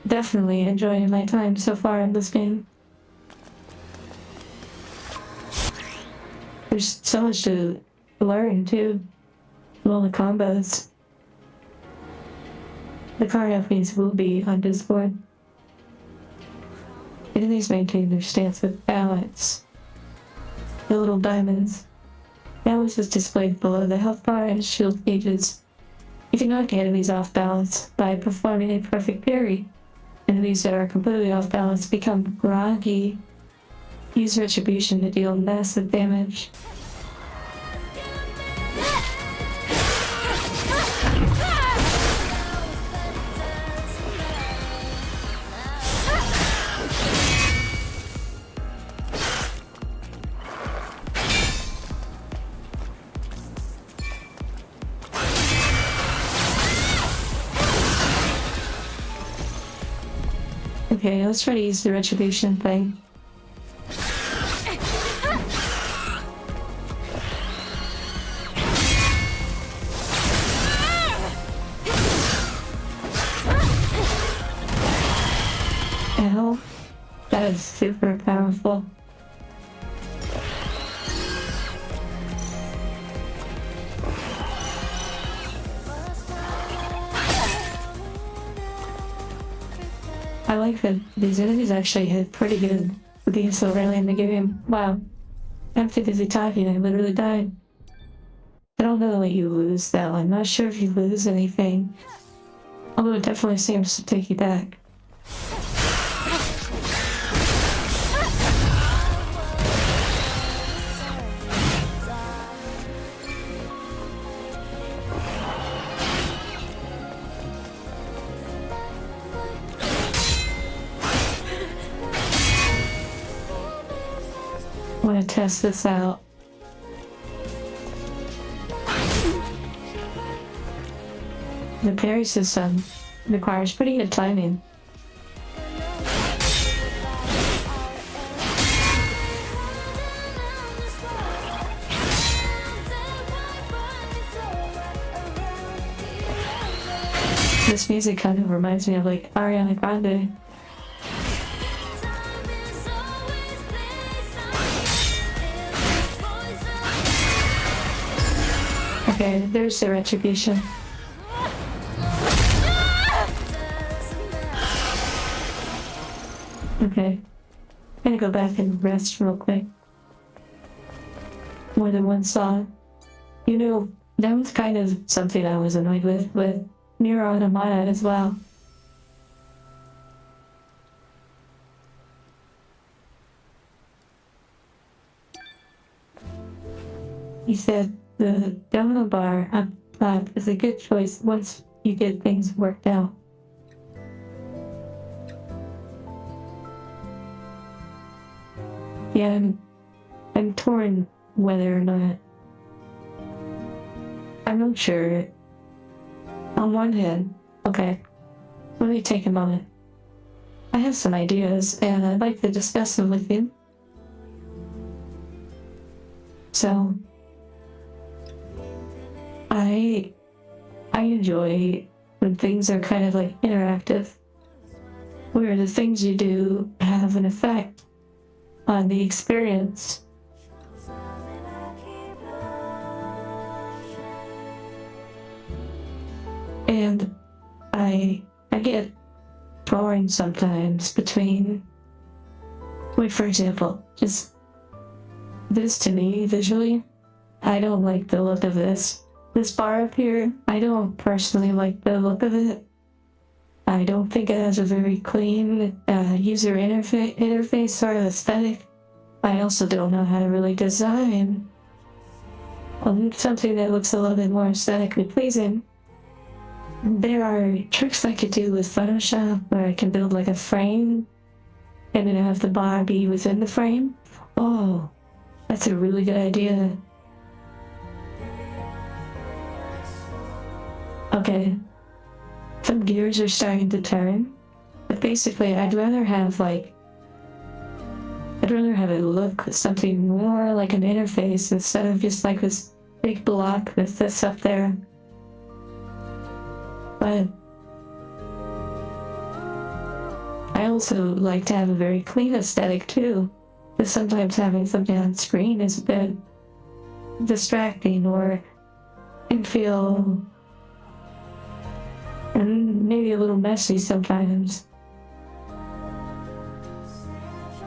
definitely enjoying my time so far in this game. There's so much to learn too. All the combos. The card openings will be on Discord. Enemies maintain their stance with balance. The little diamonds. Balance is displayed below the health bar and shield gauges. You can knock enemies off balance by performing a perfect parry. Enemies that are completely off balance become groggy. Use retribution to deal massive damage. Okay, let's try to use the retribution thing. super powerful. I like that these enemies actually hit pretty good being so early in the game. Wow. I'm too busy talking, I literally died. I don't know what you lose though. I'm not sure if you lose anything. Although it definitely seems to take you back. I want to test this out. The parry system requires pretty good timing. This music kind of reminds me of like Ariana Grande. Okay, there's the retribution. Okay, I'm gonna go back and rest real quick. More than one song. You know, that was kind of something I was annoyed with Nier Automata as well. He said the download bar up top is a good choice once you get things worked out. Yeah, I'm torn whether or not. I'm not sure. On one hand, okay, let me take a moment. I have some ideas and I'd like to discuss them with you. So, I enjoy when things are kind of like interactive, where the things you do have an effect on the experience. And I get torn sometimes between, like for example, just this to me visually, I don't like the look of this. This bar up here, I don't personally like the look of it. I don't think it has a very clean user interface sort of aesthetic. I also don't know how to really design something that looks a little bit more aesthetically pleasing. There are tricks I could do with Photoshop where I can build like a frame and then have the bar be within the frame. Oh, that's a really good idea. Okay, some gears are starting to turn, but basically I'd rather have it look something more like an interface instead of just like this big block with this up there. But I also like to have a very clean aesthetic too, because sometimes having something on screen is a bit distracting or can feel maybe a little messy sometimes.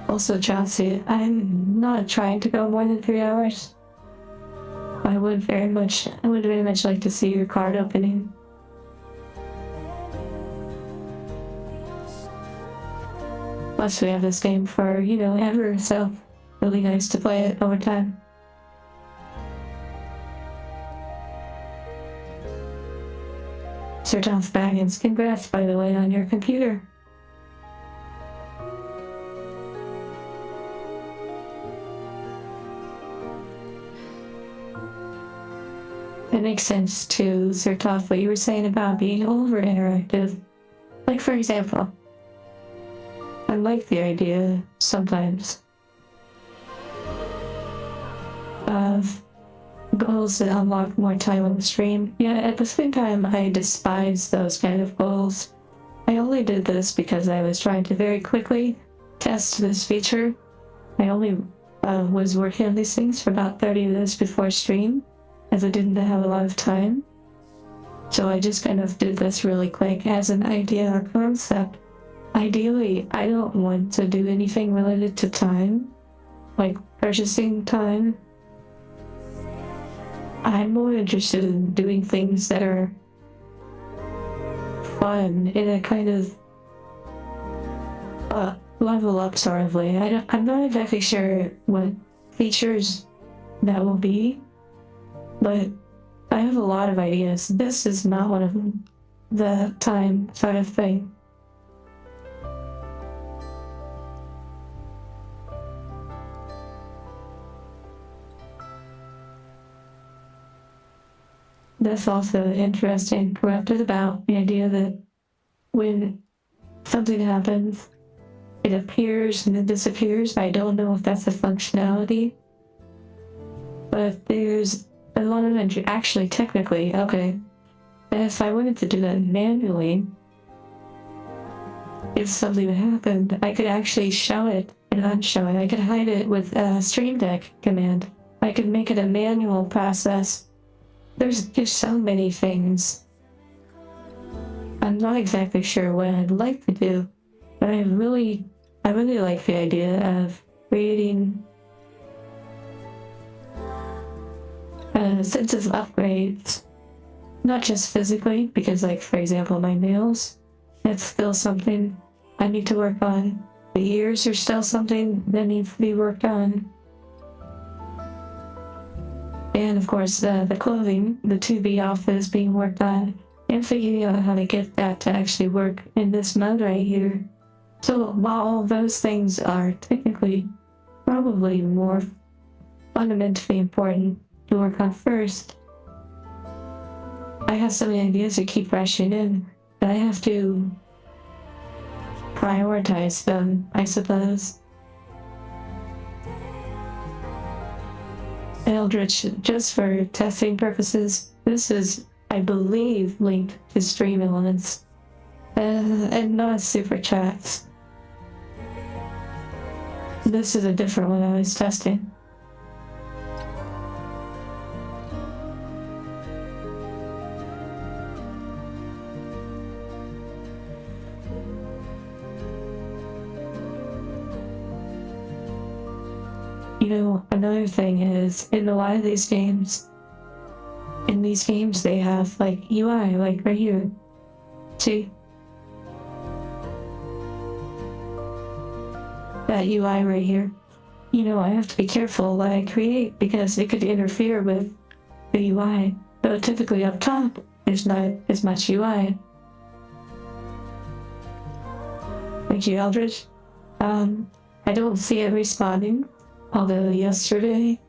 Also, Chelsea, I'm not trying to go more than 3 hours. I would very much like to see your card opening. Plus, we have this game for, ever, so really nice to play it over time. Sir Thomas Baggins, congrats, by the way, on your computer. It makes sense to Sir Toff what you were saying about being over-interactive. Like, for example, I like the idea, sometimes, of goals that unlock more time on the stream. Yeah, at the same time, I despise those kind of goals. I only did this because I was trying to very quickly test this feature, I only was working on these things for about 30 minutes before stream, as I didn't have a lot of time. So I just kind of did this really quick as an idea or concept. Ideally, I don't want to do anything related to time, like purchasing time. I'm more interested in doing things that are fun in a kind of level up sort of way. I'm not exactly sure what features that will be, but I have a lot of ideas. This is not one of them. The time sort of thing. That's also interesting, corrupted about the idea that when something happens, it appears and then disappears. I don't know if that's a functionality, but there's a lot of entry. Actually, technically, okay. If I wanted to do that manually, if something happened, I could actually show it and unshow it. I could hide it with a Stream Deck command. I could make it a manual process. There's just so many things. I'm not exactly sure what I'd like to do, but I really like the idea of creating a sense of upgrades, not just physically, because like, for example, my nails, that's still something I need to work on. The ears are still something that needs to be worked on. And of course, the clothing, the 2B outfit is being worked on, and figuring out how to get that to actually work in this mode right here. So while all those things are technically probably more fundamentally important to work on first, I have so many ideas that keep rushing in that I have to prioritize them, I suppose. Eldritch, just for testing purposes, this is, I believe, linked to Stream Elements, and not Super Chats. This is a different one I was testing. You know, another thing is, in a lot of these games, they have, like, UI, like, right here. See? That UI right here. You know, I have to be careful what I create, because it could interfere with the UI. But typically up top, there's not as much UI. Thank you, Eldridge. I don't see it responding. Although yesterday,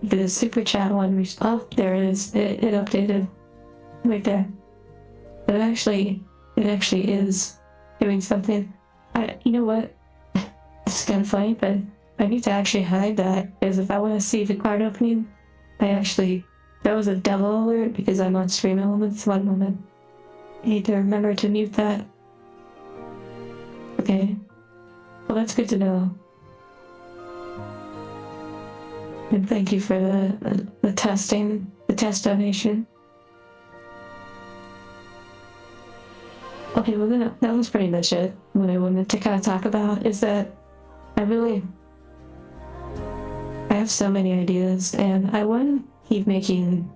the Super Chat one, oh, there it is. It updated right there. But it actually is doing something. You know what? It's kind of funny, but I need to actually hide that, because if I want to see the card opening, that was a double alert because I'm on Stream Elements. One moment. I need to remember to mute that. Okay. Well, that's good to know. And thank you for the testing, the test donation. Okay, well that was pretty much it. What I wanted to kind of talk about is that I have so many ideas, and I want to keep making,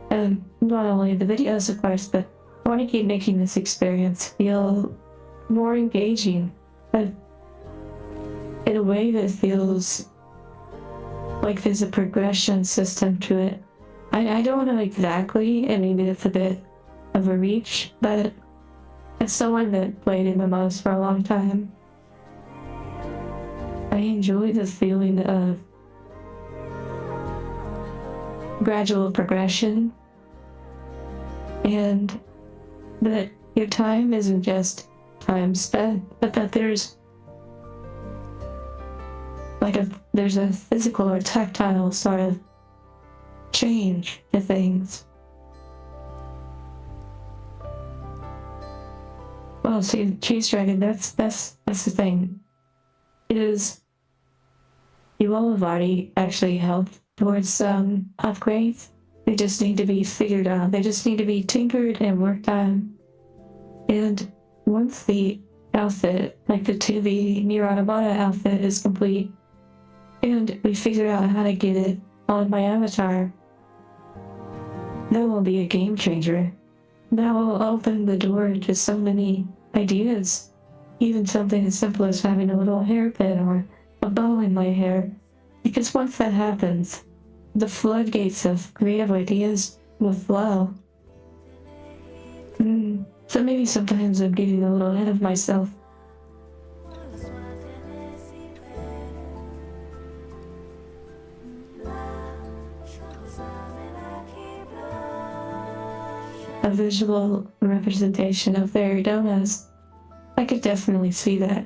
not only the videos of course, but I want to keep making this experience feel more engaging, but in a way that feels like there's a progression system to it. I don't know exactly, I mean, it's a bit of a reach, but as someone that played MMOs for a long time, I enjoy this feeling of gradual progression, and that your time isn't just time spent, but that there's a physical or tactile sort of change to things. Well, see, Cheese Dragon, that's the thing. is you all have already actually helped towards upgrades. They just need to be figured out. They just need to be tinkered and worked on. And once the outfit, like the 2B Nier Automata outfit is complete, and we figure out how to get it on my avatar, that will be a game changer. That will open the door to so many ideas. Even something as simple as having a little hairpin or a bow in my hair. Because once that happens, the floodgates of creative ideas will flow. So maybe sometimes I'm getting a little ahead of myself. A visual representation of their donuts. I could definitely see that.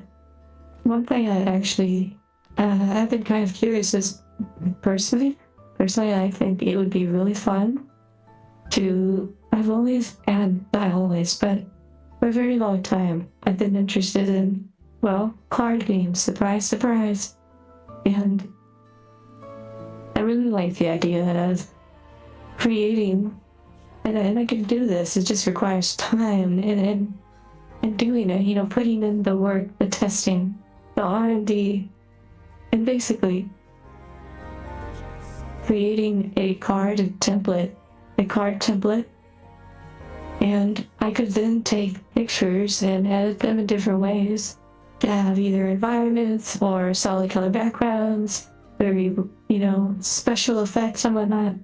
One thing I've been kind of curious is, personally, I think it would be really fun to, not always, but for a very long time, I've been interested in, well, card games, surprise, surprise. And I really like the idea of creating, and I can do this, it just requires time and doing it, putting in the work, the testing, the R&D, and basically creating a card template, and I could then take pictures and edit them in different ways to have either environments or solid color backgrounds, very, special effects and whatnot,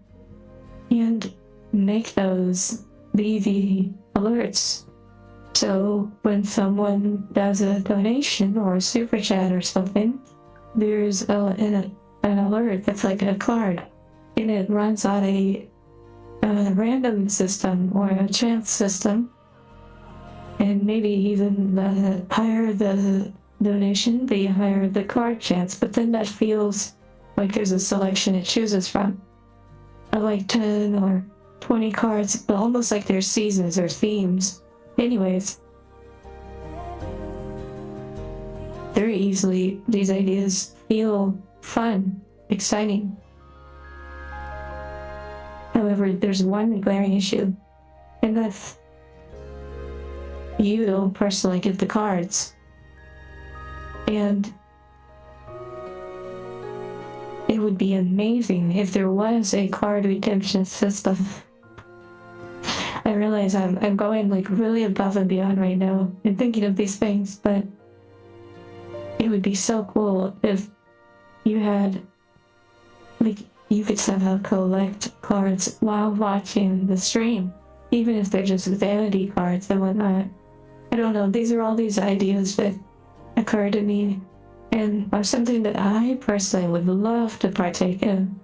and make those be the alerts. So when someone does a donation or a super chat or something, there's an alert that's like a card, and it runs on a random system or a chance system, and maybe even the higher the donation, the higher the card chance. But then that feels like there's a selection it chooses from, of like 10 or 20 cards, but almost like there's seasons or themes. Anyways, very easily these ideas feel fun, exciting. However, there's one glaring issue, and that's you don't personally get the cards. And it would be amazing if there was a card redemption system. I realize I'm going like really above and beyond right now and thinking of these things, but it would be so cool if you had, like, you could somehow collect cards while watching the stream, even if they're just vanity cards and whatnot. I don't know, these are all these ideas that occur to me and are something that I personally would love to partake in.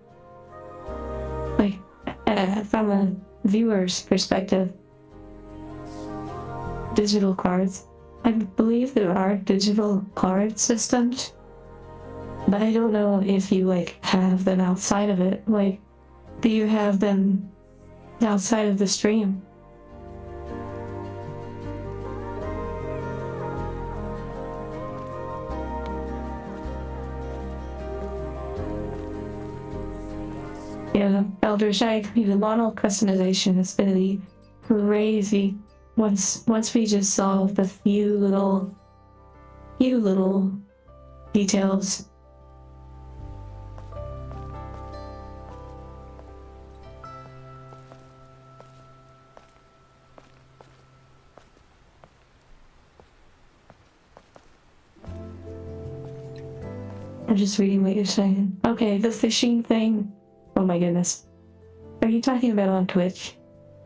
Like, from a viewer's perspective, digital cards. I believe there are digital card systems, but I don't know if you have them outside of it. Like, do you have them outside of the stream? Yeah, Elder Shai, the model customization is gonna be crazy once we just solve the few little details. I'm just reading what you're saying. Okay, the fishing thing. Oh my goodness. Are you talking about on Twitch?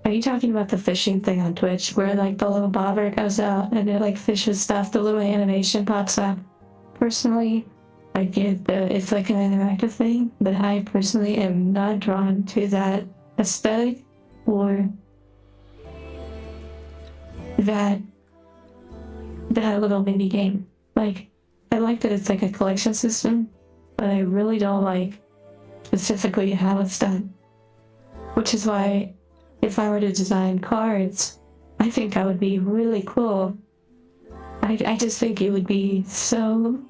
Are you talking about the fishing thing on Twitch where the little bobber goes out and it fishes stuff, the little animation pops up? Personally, I get that it's like an interactive thing, but I personally am not drawn to that aesthetic or that little mini game. I like that it's like a collection system, but I really don't like specifically how it's done. Which is why, if I were to design cards, I think that would be really cool. I just think it would be so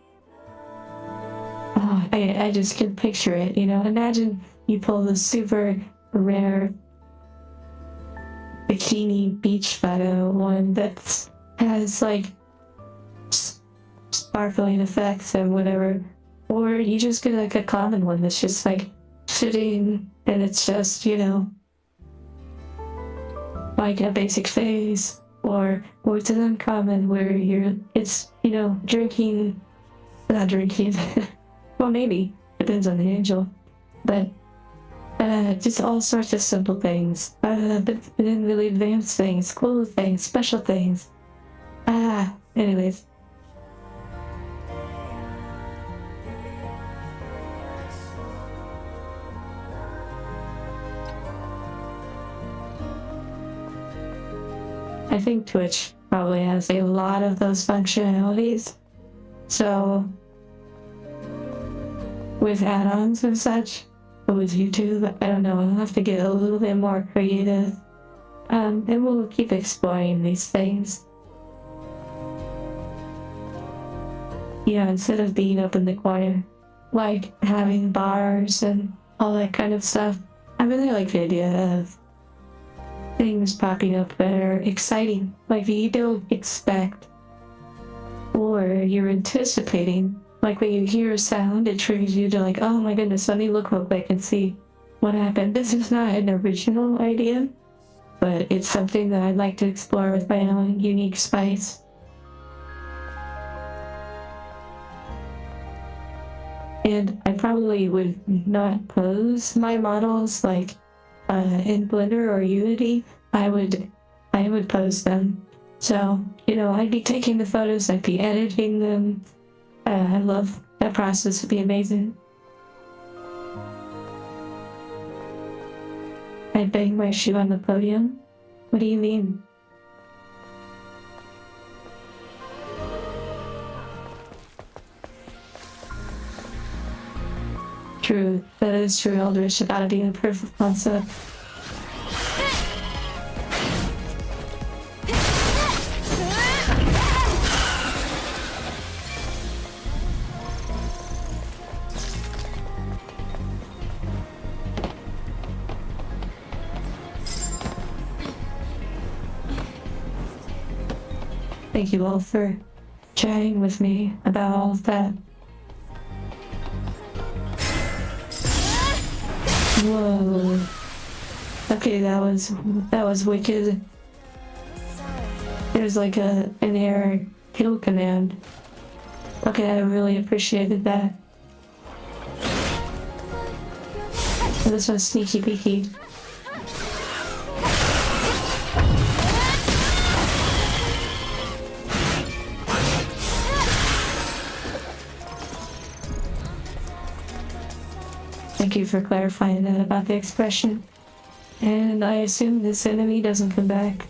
I just can picture it, you know. Imagine you pull the super rare bikini beach photo one that has like sparkling effects and whatever, or you just get like a common one that's just like sitting and it's just, you know, like a basic phase, or it's an uncommon where it's, you know, not drinking, well, maybe, depends on the angel, but just all sorts of simple things, but then really advanced things, cool things, special things. Anyways. I think Twitch probably has a lot of those functionalities. So, with add-ons and such, but with YouTube, I don't know, I'll have to get a little bit more creative. And we'll keep exploring these things. Yeah, instead of being up in the corner, like having bars and all that kind of stuff. I really like the idea of things popping up that are exciting, like that you don't expect or you're anticipating. Like when you hear a sound, it triggers you to like, oh my goodness, let me look real quick and see what happened. This is not an original idea, but it's something that I'd like to explore with my own unique spice. And I probably would not pose my models like in Blender or Unity. I would pose them. So, you know, I'd be taking the photos, I'd be editing them. I love that process, would be amazing. I'd bang my shoe on the podium. What do you mean? True, that is true, Eldritch, about it being a proof of concept. Thank you all for chatting with me about all of that. Whoa. Okay, that was wicked. There's like an air kill command. Okay, I really appreciated that. This was sneaky peeky. Thank you for clarifying that about the expression. And I assume this enemy doesn't come back.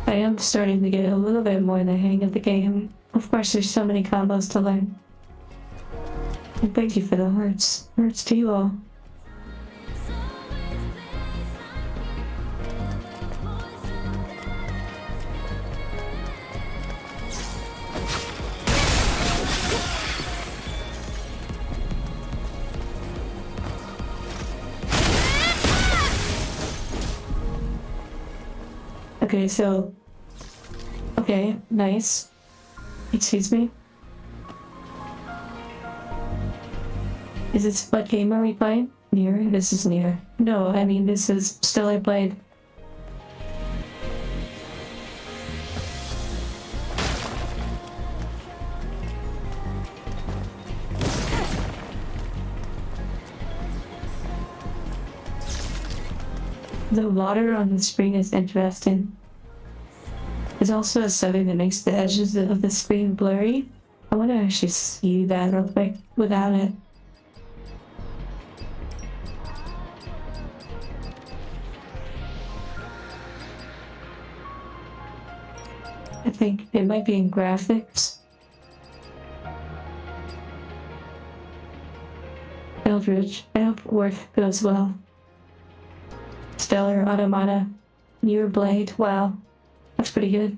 I am starting to get a little bit more the hang of the game. Of course, there's so many combos to learn. And thank you for the hearts. Hearts to you all. Okay, so... Okay, nice. Excuse me? Is this what game are we playing? Nier? This is Nier. No, I mean this is Stellar Blade. The water on the screen is interesting. There's also a setting that makes the edges of the screen blurry. I want to actually see that real quick without it. I think it might be in graphics. Eldritch, I hope work goes well. Stellar Automata, Nier Blade, wow, that's pretty good.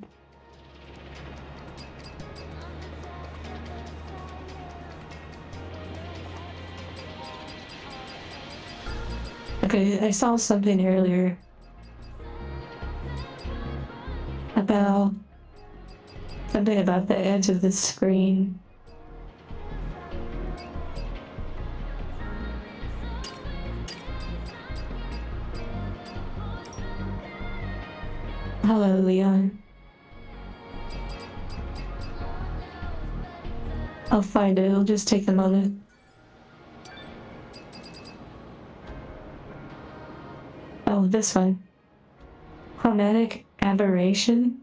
Okay, I saw something earlier about something about the edge of the screen. Hello, Leon. I'll find it, it'll just take a moment. Oh, this one. Chromatic aberration?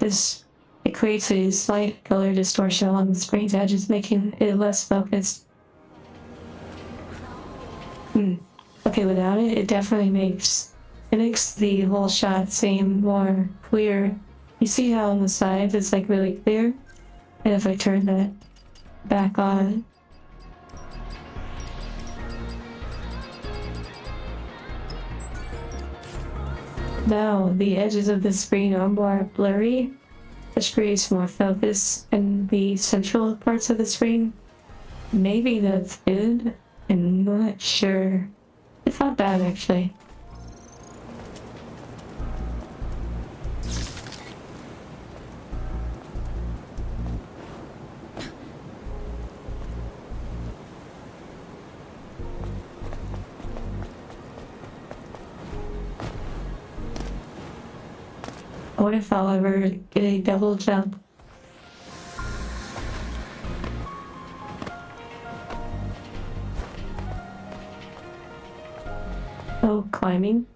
It creates a slight color distortion along the screen's edges, making it less focused. Okay, without it, it definitely makes the whole shot seem more clear. You see how on the sides it's like really clear? And if I turn that back on, now the edges of the screen are more blurry, which creates more focus in the central parts of the screen. Maybe that's good. I'm not sure. It's not bad actually. I wonder if I'll ever get a double jump. Oh, climbing.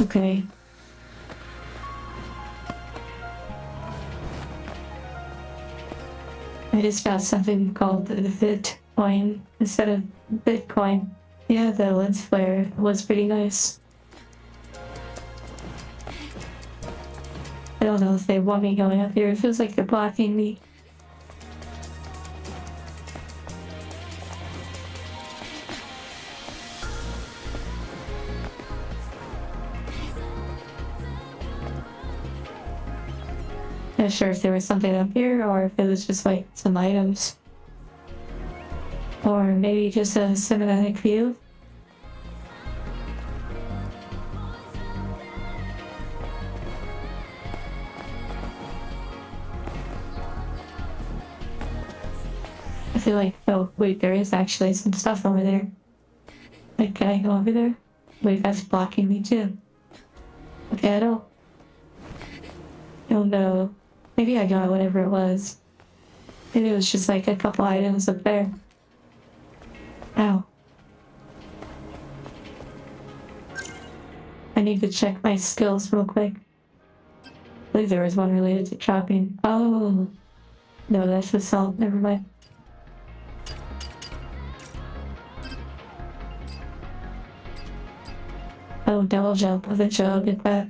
Okay. I just got something called the Bitcoin instead of Bitcoin. Yeah, the lens flare was pretty nice. I don't know if they want me going up here. It feels like they're blocking me. Not sure if there was something up here or if it was just like some items. Or maybe just a cinematic view. I feel like, oh wait, there is actually some stuff over there. Like, can I go over there? Wait, that's blocking me too. Okay, I don't know. Maybe I got whatever it was. Maybe it was just like a couple items up there. Ow. I need to check my skills real quick. I believe there was one related to chopping. Oh. No, that's the salt. Never mind. Oh, double jump. Eventually I'll get that.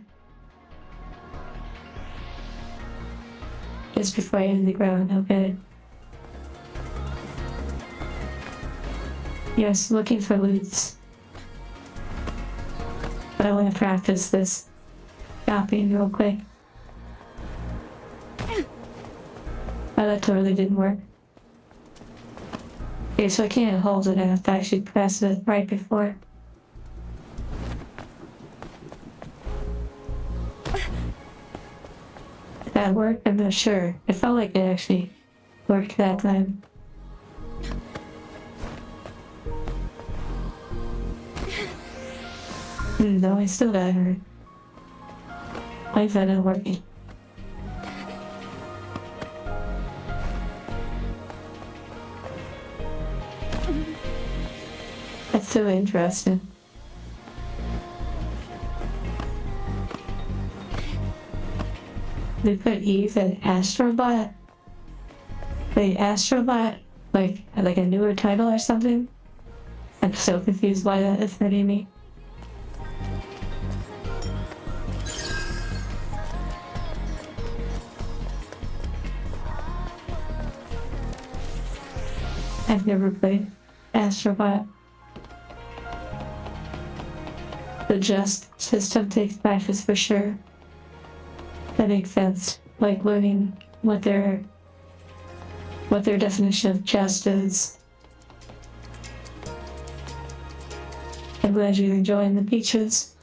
Just before I hit the ground, okay. Yes, looking for loots. But I want to practice this chopping real quick. Oh, that totally didn't work. Okay, so I can't hold it, I have to actually press it right before. Did that work? I'm not sure. It felt like it actually worked that time. No, I still got hurt. Why is that not working? That's so interesting. they put Eve and Astrobot. Wait, Astrobot, like a newer title or something? I'm so confused why that is hitting me. I've never played Astrobot. The just system takes practice for sure. That makes sense. Like learning what their definition of just is. I'm glad you're enjoying the beaches.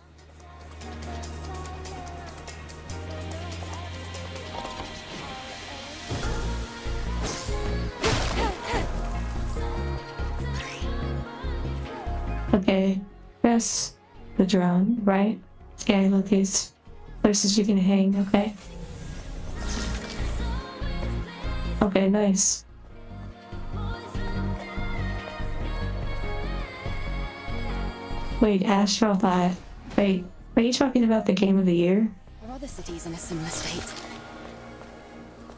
Okay, press the drone, right? Scary locations, places you can hang, okay? Okay, nice. Wait, Astrobot. Wait, are you talking about the game of the year? Are other cities in a similar state?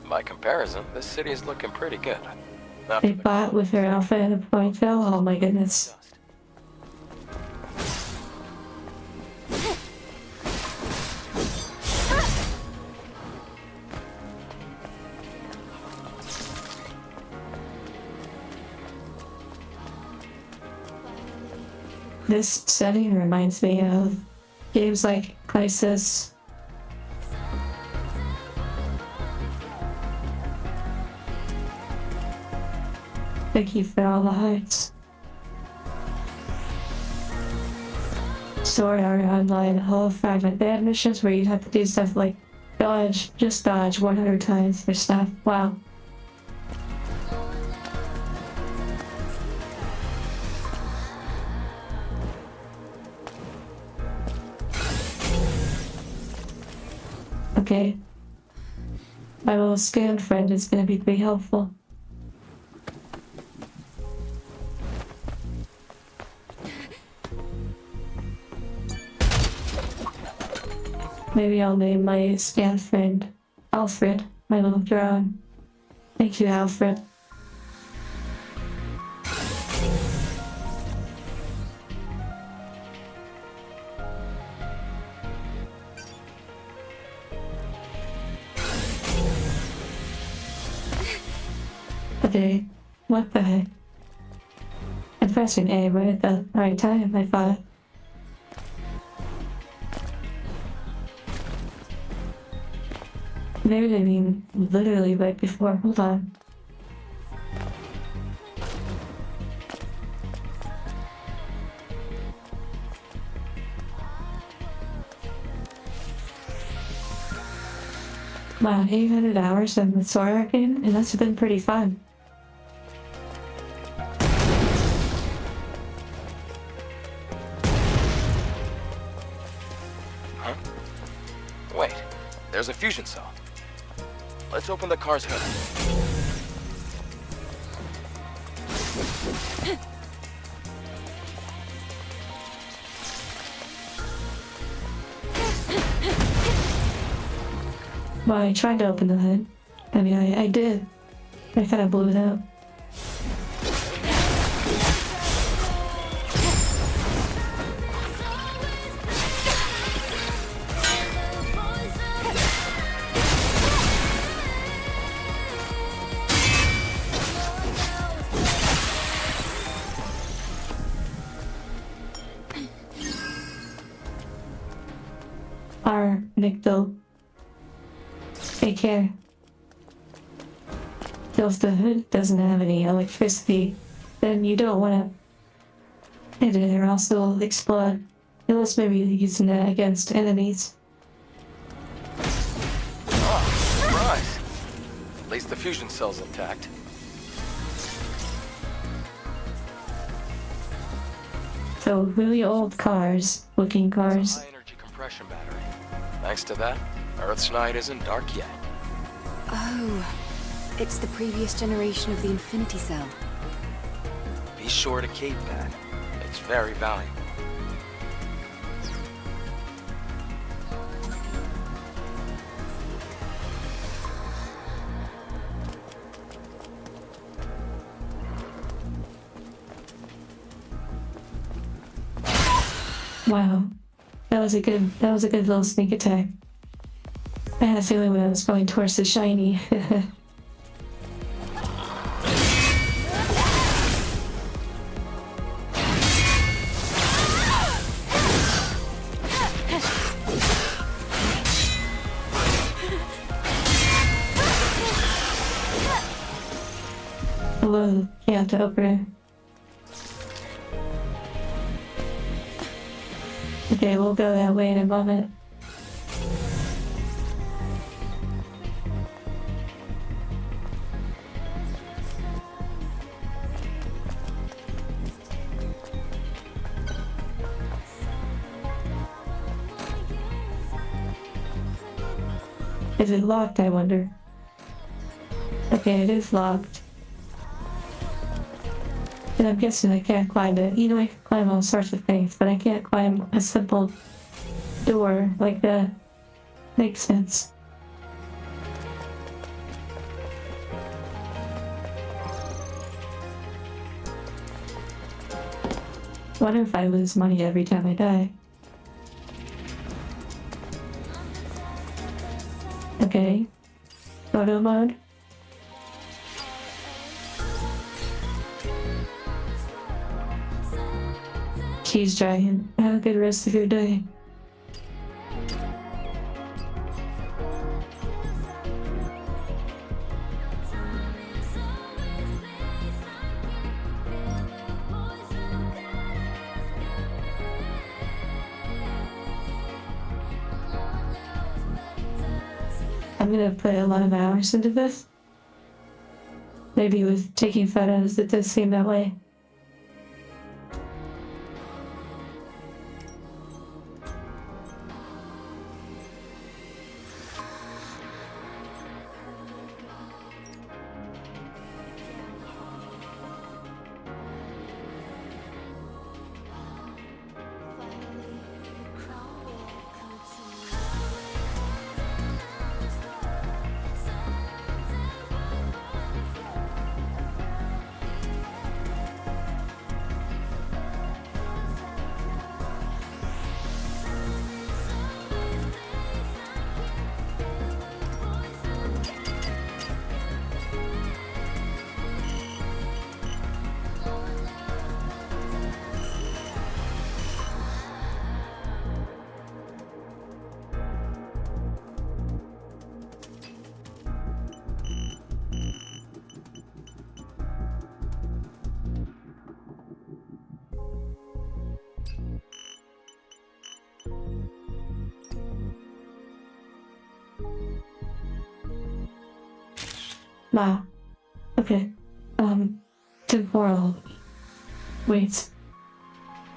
By comparison, this city is looking pretty good. Not They for the bought with their alpha and a point fill? Oh my goodness. dust. This setting reminds me of games like Crisis. Thank you for all the hearts. Sword Art Online Hall Fragment. They had missions where you'd have to do stuff like dodge, just dodge 100 times for stuff. Wow. Okay. My little scan friend is gonna be pretty helpful. Maybe I'll name my scan friend Alfred, my little drone. Thank you, Alfred. Okay, what the heck? I'm pressing A right at the right time, I thought. Maybe I mean literally right before. Hold on. Wow, 800 hours in the Sword Art game, and that's been pretty fun. Huh? Wait, there's a fusion cell. Let's open the car's hood. Well, I tried to open the hood. I mean, I did. I kind of blew it out. Nickel. Take care. So if the hood doesn't have any electricity, then you don't want to hit it or else it'll explode. Unless maybe using it against enemies. Oh, surprise! At least the fusion cell's intact. So really old cars, looking cars. High energy compression battery. Thanks to that, Earth's night isn't dark yet. Oh, it's the previous generation of the Infinity Cell. Be sure to keep that. It's very valuable. Wow. That was a good little sneak attack. I had a feeling when I was going towards the shiny. Hello, can't open it. Okay, we'll go that way in a moment. Is it locked, I wonder? Okay, it is locked. And I'm guessing I can't climb it. You know, I can climb all sorts of things, but I can't climb a simple door like that. Makes sense. Wonder if I lose money every time I die. Okay. Photo mode. Cheese dragon. Have a good rest of your day. I'm gonna put a lot of hours into this. Maybe with taking photos, it does seem that way. Wow. Okay. Temporal. Wait.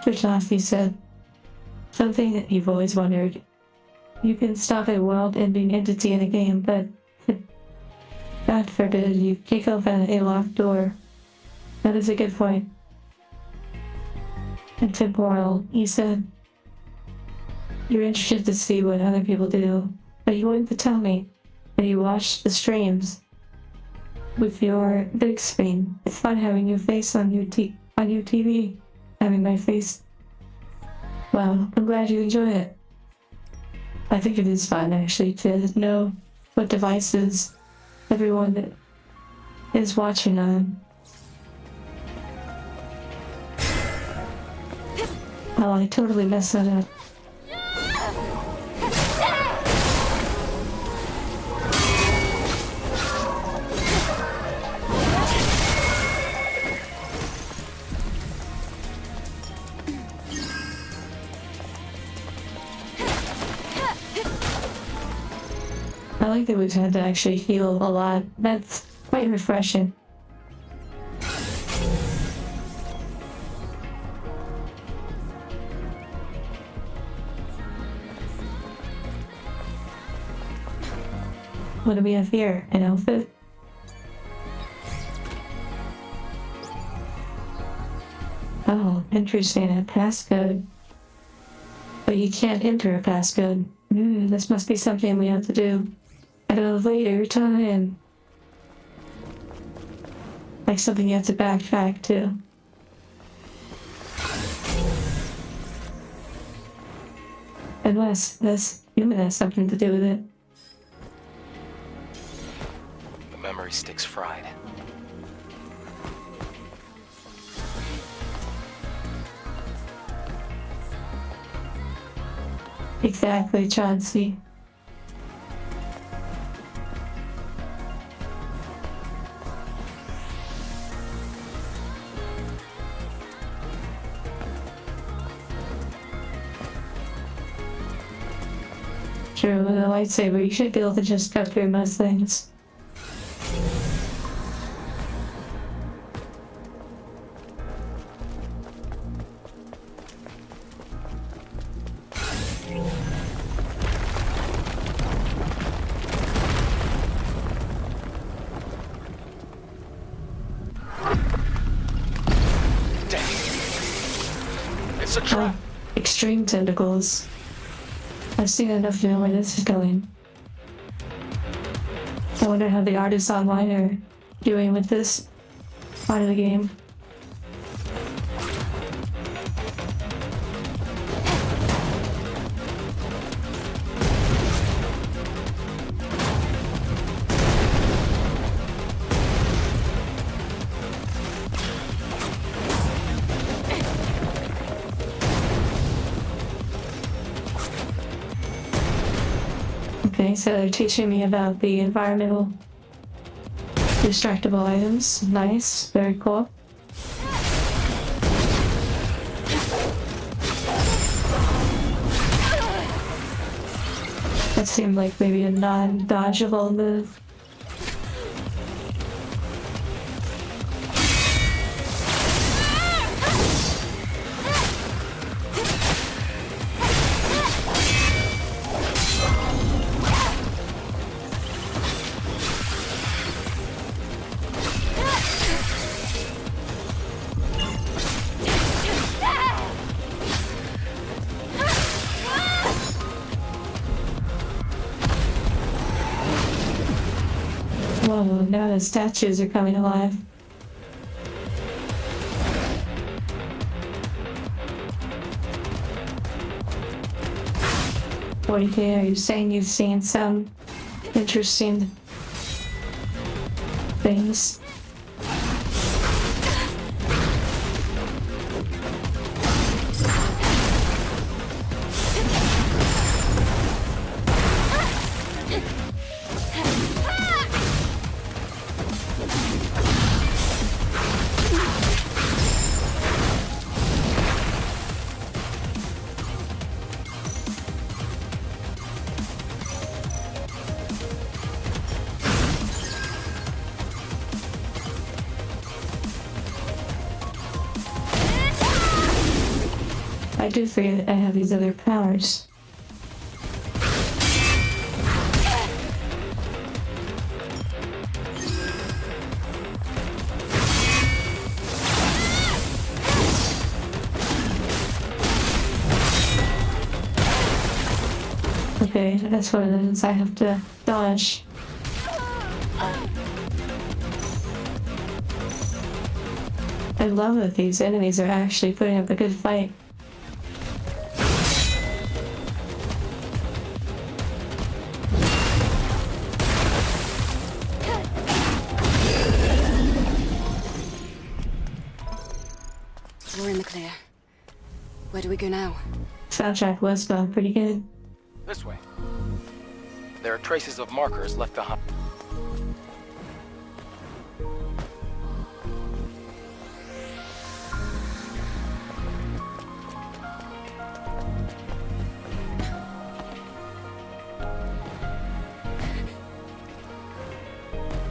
Trichlosky said something that you've always wondered. You can stop a world-ending entity in a game, but God forbid you kick open a locked door. That is a good point. And temporal, he said, you're interested to see what other people do, but you wanted to tell me that you watch the streams with your big screen. It's fun having your face on your TV, having my face. Well, I'm glad you enjoy it. I think it is fun, actually, to know what devices everyone that is watching on. Oh, I totally messed that up. I like that we've had to actually heal a lot. That's quite refreshing. What do we have here? An outfit? Oh, interesting. A passcode. But you can't enter a passcode. This must be something we have to do at a later time. Like something you have to backtrack to. unless this human has something to do with it. The memory stick's fried. Exactly, Chauncey. True, with a lightsaber, you should be able to just cut through most things. It's a trap. Extreme tentacles. I've seen enough to know where this is going. I wonder how the artists online are doing with this part of the game. Okay, so they're teaching me about the environmental destructible items. Nice, very cool. That seemed like maybe a non-dodgeable move. Whoa, now the statues are coming alive. What are you saying? You've seen some interesting things? I do forget that I have these other powers. Okay, that's what it is. I have to dodge. I love that these enemies are actually putting up a good fight. We're in the clear. Where do we go now? Soundtrack was going pretty good. This way. There are traces of markers left behind.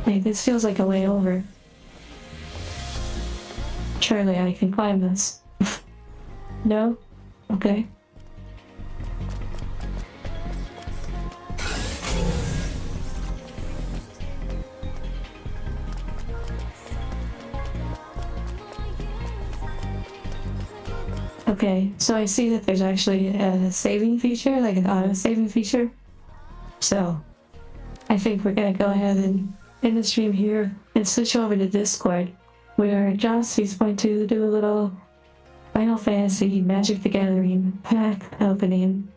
Hey, this feels like a way over. Surely I can climb this. No? Okay. Okay, so I see that there's actually a saving feature, like an auto saving feature. So, I think we're gonna go ahead and end the stream here and switch over to Discord, where Josty's going to do a little Final Fantasy Magic the Gathering pack opening.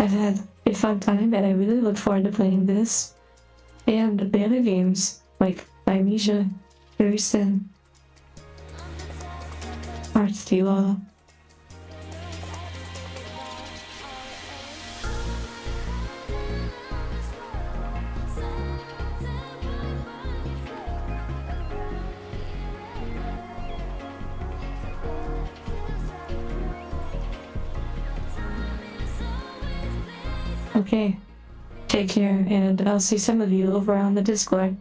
I've had a fun time, and I really look forward to playing this and the other games like Amnesia, Harrison, Art Stilo. Okay, take care, and I'll see some of you over on the Discord.